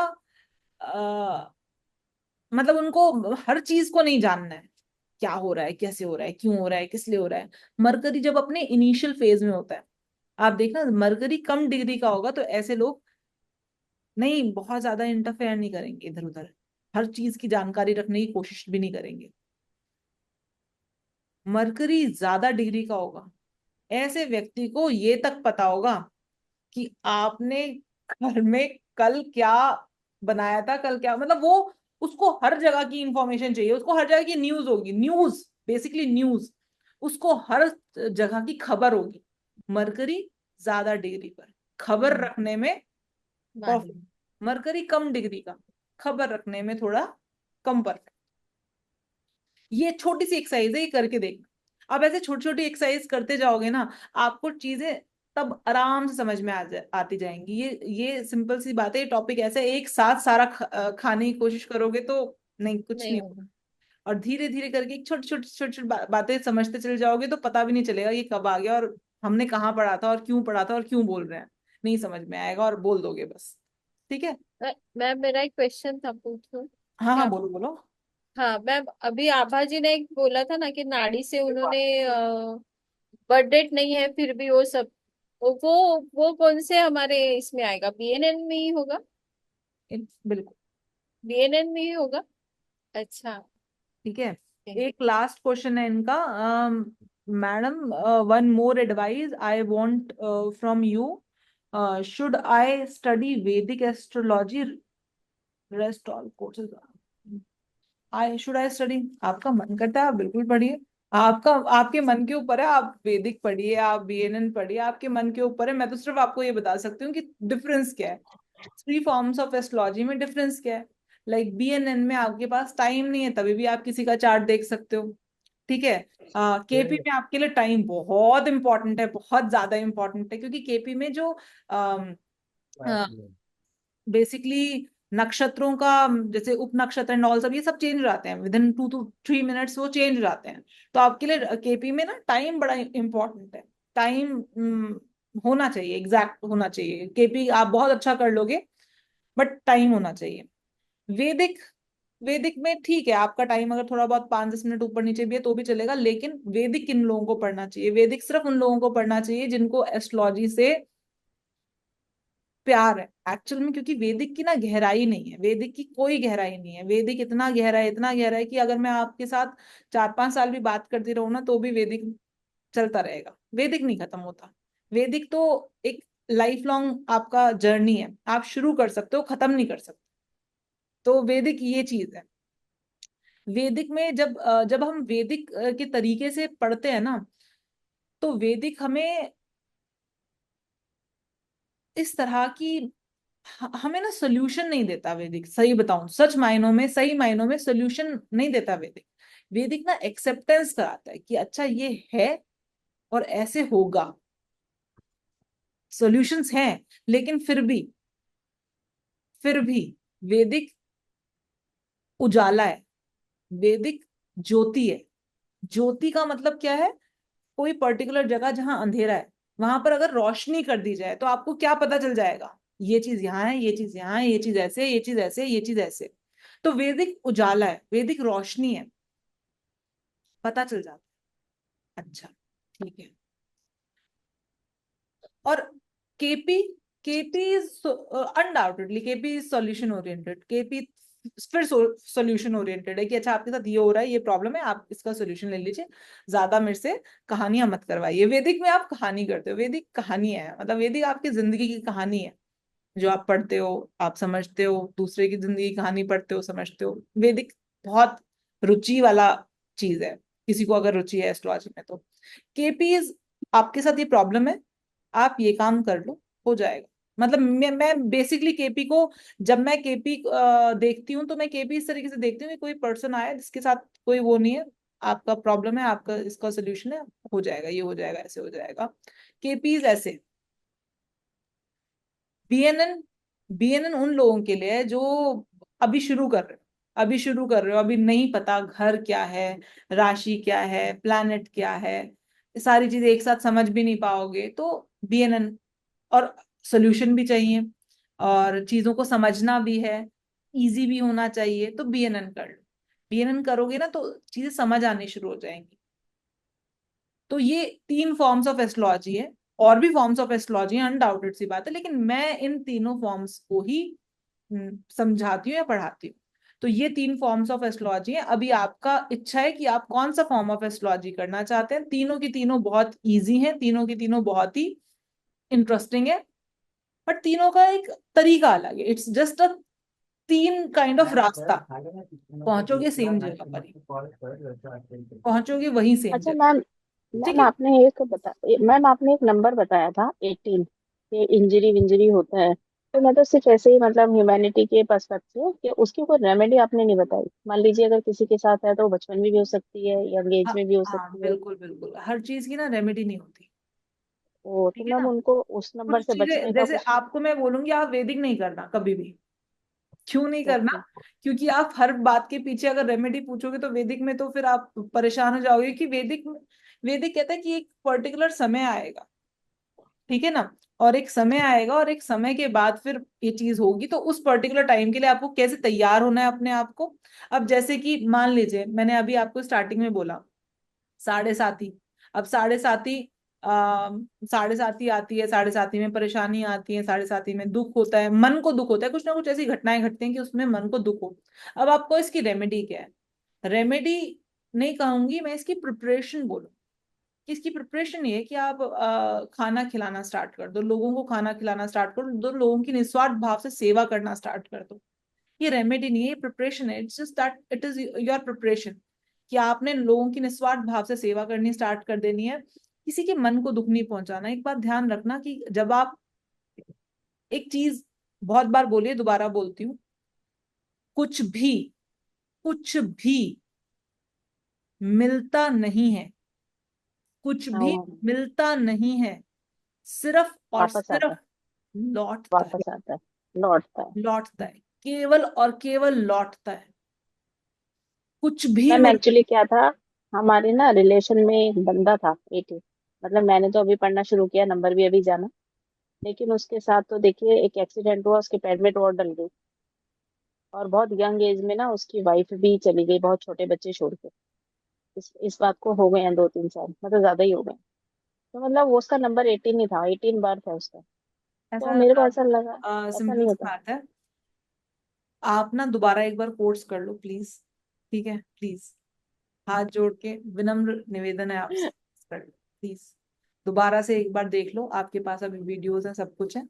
मतलब उनको हर चीज को नहीं जानना है, क्या हो रहा है, कैसे हो रहा है, क्यों हो रहा है, किस लिए हो रहा है। मरकरी जब अपने इनिशियल फेज में होता है, आप देखना मरकरी कम डिग्री का होगा तो ऐसे लोग नहीं, बहुत ज्यादा इंटरफेयर नहीं करेंगे इधर उधर, हर चीज की जानकारी रखने की कोशिश भी नहीं करेंगे। मरकरी ज्यादा डिग्री का होगा, ऐसे व्यक्ति को ये तक पता होगा कि आपने घर में कल क्या बनाया था, कल क्या, मतलब वो उसको हर जगह की इंफॉर्मेशन चाहिए, उसको हर जगह की न्यूज होगी, न्यूज बेसिकली न्यूज, उसको हर जगह की खबर होगी। मरकरी ज्यादा डिग्री पर खबर रखने में परफेक्ट, मरकरी कम डिग्री का खबर रखने में थोड़ा कम परफेक्ट। ये छोटी सी एक्सरसाइज है, ये करके देखना। अब ऐसे छोटी छोटी एक्सरसाइज करते जाओगे ना, आपको चीजें तब आराम से समझ में आती जाएंगी। ये सिंपल सी बात है, ये टॉपिक ऐसा है, एक साथ सारा खाने की कोशिश करोगे तो नहीं, कुछ नहीं होगा। और धीरे धीरे करके छोटी छोटी छोटी छोटी बातें समझते चले जाओगे तो पता भी नहीं चलेगा ये कब आ गया, और हमने कहाँ पढ़ा था, और क्यों पढ़ा था, और क्यों बोल रहे हैं, नहीं समझ में आएगा और बोल दोगे बस। ठीक है मैम मेरा एक क्वेश्चन था, पूछूं? हाँ हाँ, क्या? बोलो बोलो। हाँ मैम, अभी आभा जी ने एक बोला था ना कि नाड़ी से उन्होंने बर्थ डेट नहीं है फिर भी वो सब, वो कौन से हमारे इसमें आएगा? बीएनएन में ही होगा? बिल्कुल। बीएनएन में ही होगा। अच्छा। ठीक है। ठीक है। एक लास्ट क्वेश्चन है इनका। Madam, one more advice I want from you, should I study Vedic astrology rest all courses? I study, आपका मन करता है आप बिल्कुल पढ़िए। आपका, आपके मन के ऊपर है, आप वैदिक पढ़िए, आप बीएनएन पढ़िए, आपके मन के ऊपर है। मैं तो सिर्फ आपको ये बता सकती हूँ कि डिफरेंस क्या है, थ्री फॉर्म्स ऑफ एस्ट्रोलॉजी में डिफरेंस क्या है। लाइक बीएनएन में आपके पास टाइम नहीं है, तभी भी आप किसी का चार्ट देख सकते हो। ठीक है। केपी में आपके लिए टाइम बहुत इंपॉर्टेंट है, बहुत ज्यादा इंपॉर्टेंट है, क्योंकि केपी में जो बेसिकली नक्षत्रों का, जैसे उप नक्षत्र एंड ऑल सब, ये सब चेंज हो जाते हैं विद इन 2 to 3 मिनट्स, वो चेंज हो जाते हैं। तो आपके लिए केपी में ना टाइम बड़ा इंपॉर्टेंट है। टाइम होना चाहिए, एग्जैक्ट होना चाहिए। केपी आप बहुत अच्छा कर लोगे, बट टाइम होना चाहिए। वैदिक, वैदिक में ठीक है, आपका टाइम अगर थोड़ा बहुत 5-10 मिनट ऊपर नीचे भी है तो भी चलेगा, लेकिन वैदिक किन लोगों को पढ़ना चाहिए? वैदिक सिर्फ उन लोगों को पढ़ना चाहिए जिनको एस्ट्रोलॉजी से प्यार है एक्चुअल में, क्योंकि वैदिक की ना गहराई नहीं है, वैदिक की कोई गहराई नहीं है। वैदिक इतना गहरा है, इतना गहरा है कि अगर मैं आपके साथ 4-5 साल भी बात करती रहूं ना तो भी वैदिक चलता रहेगा, वैदिक नहीं खत्म होता। वैदिक तो एक लाइफ लॉन्ग आपका जर्नी है, आप शुरू कर सकते हो, खत्म नहीं कर सकते। तो वैदिक ये चीज है। वैदिक में जब हम वैदिक के तरीके से पढ़ते हैं ना, तो वैदिक हमें इस तरह की, हमें ना सोल्यूशन नहीं देता वैदिक। सही बताऊं, सच मायनों में, सही मायनों में सोल्यूशन नहीं देता वैदिक। वैदिक ना एक्सेप्टेंस कराता है कि अच्छा ये है और ऐसे होगा। सॉल्यूशंस हैं, लेकिन फिर भी वैदिक उजाला है, वैदिक ज्योति है। ज्योति का मतलब क्या है? कोई पर्टिकुलर जगह जहां अंधेरा है, वहां पर अगर रोशनी कर दी जाए तो आपको क्या पता चल जाएगा? ये चीज यहाँ है, ये चीज यहाँ है, ये चीज ऐसे, ये चीज ऐसे, ये चीज ऐसे। तो वैदिक उजाला है, वैदिक रोशनी है, पता चल जाता है। अच्छा, ठीक है। और KP, KP is undoubtedly, KP is solution oriented. KP फिर सॉल्यूशन ओरिएंटेड है कि अच्छा आपके साथ ये हो रहा है, ये प्रॉब्लम है, आप इसका सॉल्यूशन ले लीजिए, ज्यादा मेरे से कहानियां मत करवाइए। वैदिक में आप कहानी करते हो, वैदिक कहानी है, मतलब वैदिक आपकी जिंदगी की कहानी है, जो आप पढ़ते हो, आप समझते हो, दूसरे की जिंदगी की कहानी पढ़ते हो, समझते हो। वैदिक बहुत रुचि वाला चीज है, किसी को अगर रुचि है एस्ट्रोलॉजी में तो। केपी इज, आपके साथ ये प्रॉब्लम है, आप ये काम कर लो, हो जाएगा। मतलब मैं बेसिकली केपी को, जब मैं केपी देखती हूँ तो मैं केपी इस तरीके से देखती हूँ कि कोई पर्सन आया जिसके साथ कोई वो नहीं है, आपका प्रॉब्लम है, आपका इसका सोल्यूशन है, हो जाएगा, ये हो जाएगा, ऐसे हो जाएगा। केपीज ऐसे। बीएनएन, बीएनएन उन लोगों के लिए है जो अभी शुरू कर रहे हो, अभी शुरू कर रहे हो, अभी नहीं पता घर क्या है, राशि क्या है, प्लैनेट क्या है, ये सारी चीजें एक साथ समझ भी नहीं पाओगे तो बीएनएन। और सोल्यूशन भी चाहिए, और चीजों को समझना भी है, इजी भी होना चाहिए, तो बीएनएन कर लो। बीएनएन करोगे ना तो चीजें समझ आनी शुरू हो जाएंगी। तो ये 3 फॉर्म्स ऑफ एस्ट्रोलॉजी है, और भी फॉर्म्स ऑफ एस्ट्रोलॉजी है, अनडाउटेड सी बात है, लेकिन मैं इन तीनों फॉर्म्स को ही समझाती हूँ या पढ़ाती हूँ। तो ये 3 फॉर्म्स ऑफ एस्ट्रोलॉजी है। अभी आपका इच्छा है कि आप कौन सा फॉर्म ऑफ एस्ट्रोलॉजी करना चाहते हैं। तीनों की तीनों बहुत इजी हैं, तीनों की तीनों बहुत ही इंटरेस्टिंग है, बट तीनों का एक तरीका अलग है। It's just a 3 kind of रास्ता, पहुंचोगे सेम जगह पर ही, पहुंचोगे वही सेम अच्छा जगह। मैम, ठीक मैम है। आपने एक मैम आपने एक नंबर बताया था 18, कि इंजरी विंजरी होता है। तो मैं तो सिर्फ ऐसे ही मतलब ह्यूमैनिटी के पर्सपेक्टिव से, कि उसकी कोई रेमेडी आपने नहीं बताई। मान लीजिए अगर किसी के साथ है तो बचपन में भी हो सकती है, यंग एज हाँ में भी हो हाँ, सकती है। बिल्कुल बिल्कुल, हर चीज की ना रेमेडी नहीं होती। ओ, तो ठीक है मैम ना। उनको उस नंबर कुछ से चीजें बचने का जैसे कुछ। आपको मैं बोलूंगी, आप वैदिक नहीं करना कभी भी। क्यों नहीं करना? ओके। क्योंकि आप हर बात के पीछे अगर रेमेडी पूछोगे तो वैदिक में तो फिर आप परेशान हो जाओगे कि वैदिक, वैदिक कहता है कि एक पर्टिकुलर समय आएगा, ठीक है ना, और एक समय आएगा और एक समय के बाद फिर ये चीज होगी, तो उस पर्टिकुलर टाइम के लिए आपको कैसे तैयार होना है अपने आप को। अब जैसे कि मान लीजिए मैंने अभी आपको स्टार्टिंग में बोला साढ़े साथी। अब साढ़े साथी साढ़े साथी आती है, साढ़े साथी में परेशानी आती है, साढ़े साथी में दुख होता है, मन को दुख होता है, कुछ ना कुछ ऐसी घटनाएं घटती हैं कि उसमें मन को दुख हो। अब आपको इसकी रेमेडी क्या है? रेमेडी नहीं कहूंगी मैं, इसकी प्रिपरेशन बोलो। इसकी प्रिपरेशन ये है कि आप खाना खिलाना स्टार्ट कर दो, लोगों को खाना खिलाना स्टार्ट कर दो, लोगों की निस्वार्थ भाव से सेवा करना स्टार्ट कर दो। ये रेमेडी नहीं है, ये प्रिपरेशन है। It's just that it is your preparation कि आपने लोगों की निस्वार्थ भाव से सेवा करनी स्टार्ट कर देनी है, किसी के मन को दुख नहीं पहुंचाना। एक बात ध्यान रखना कि जब आप एक चीज, बहुत बार बोलिए, दोबारा बोलती हूँ, कुछ भी मिलता नहीं है, कुछ हाँ, भी मिलता नहीं है, सिर्फ और वापस आता है, सिर्फ लौटता है। वापस आता है, लौटता है। लौटता है, केवल और केवल लौटता है। कुछ भी मैम मिल एक्चुअली क्या था, हमारे ना रिलेशन में एक बंदा था 18, मतलब मैंने तो अभी पढ़ना शुरू किया, नंबर भी अभी जाना, लेकिन उसके साथ तो देखिए एक एक्सीडेंट हुआ, उसके पैर में रॉड डल गई, और बहुत यंग एज में ना उसकी वाइफ भी चली गई, बहुत छोटे बच्चे छोड़ के। इस बात को हो गए हैं 2-3 साल, मतलब ज्यादा ही हो गए। तो मतलब वो उसका नंबर 18 ही था, 18 बार था उसका। तो मेरे को ऐसा लगा, ऐसा सिंपल नहीं सी होता। बात है, आप ना दोबारा एक बार कोर्स कर लो प्लीज। ठीक है, प्लीज, हाथ जोड़ के विनम्र निवेदन है आपसे, कर लो प्लीज। दोबारा से एक बार देख लो, आपके पास अभी वीडियोस हैं, सब कुछ है।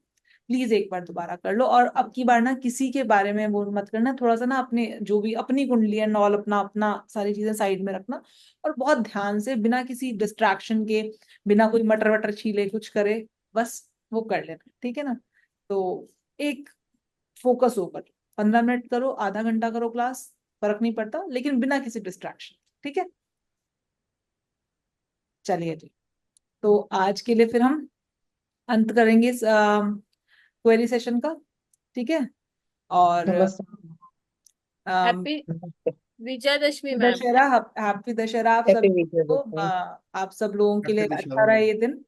प्लीज एक बार दोबारा कर लो, और अब की बार ना किसी के बारे में वो मत करना, थोड़ा सा ना अपने जो भी अपनी कुंडली है नॉल, अपना अपना सारी चीजें साइड में रखना, और बहुत ध्यान से बिना किसी डिस्ट्रैक्शन के, बिना कोई मटर वटर छीले कुछ करे, बस वो कर लेना, ठीक है ना। तो एक फोकस होकर 15 मिनट करो, आधा घंटा करो क्लास, फर्क नहीं पड़ता, लेकिन बिना किसी डिस्ट्रैक्शन। ठीक है, चलिए जी। तो आज के लिए फिर हम अंत करेंगे इस क्वेरी सेशन का। ठीक है, और नमस्ते। Happy Vijayadashami ma'am. Dussehra, happy Dussehra आप हैप्पी सब को। विजय। आप सब लोगों के लिए हैप्पी अच्छा दशहरा। रहे ये दिन,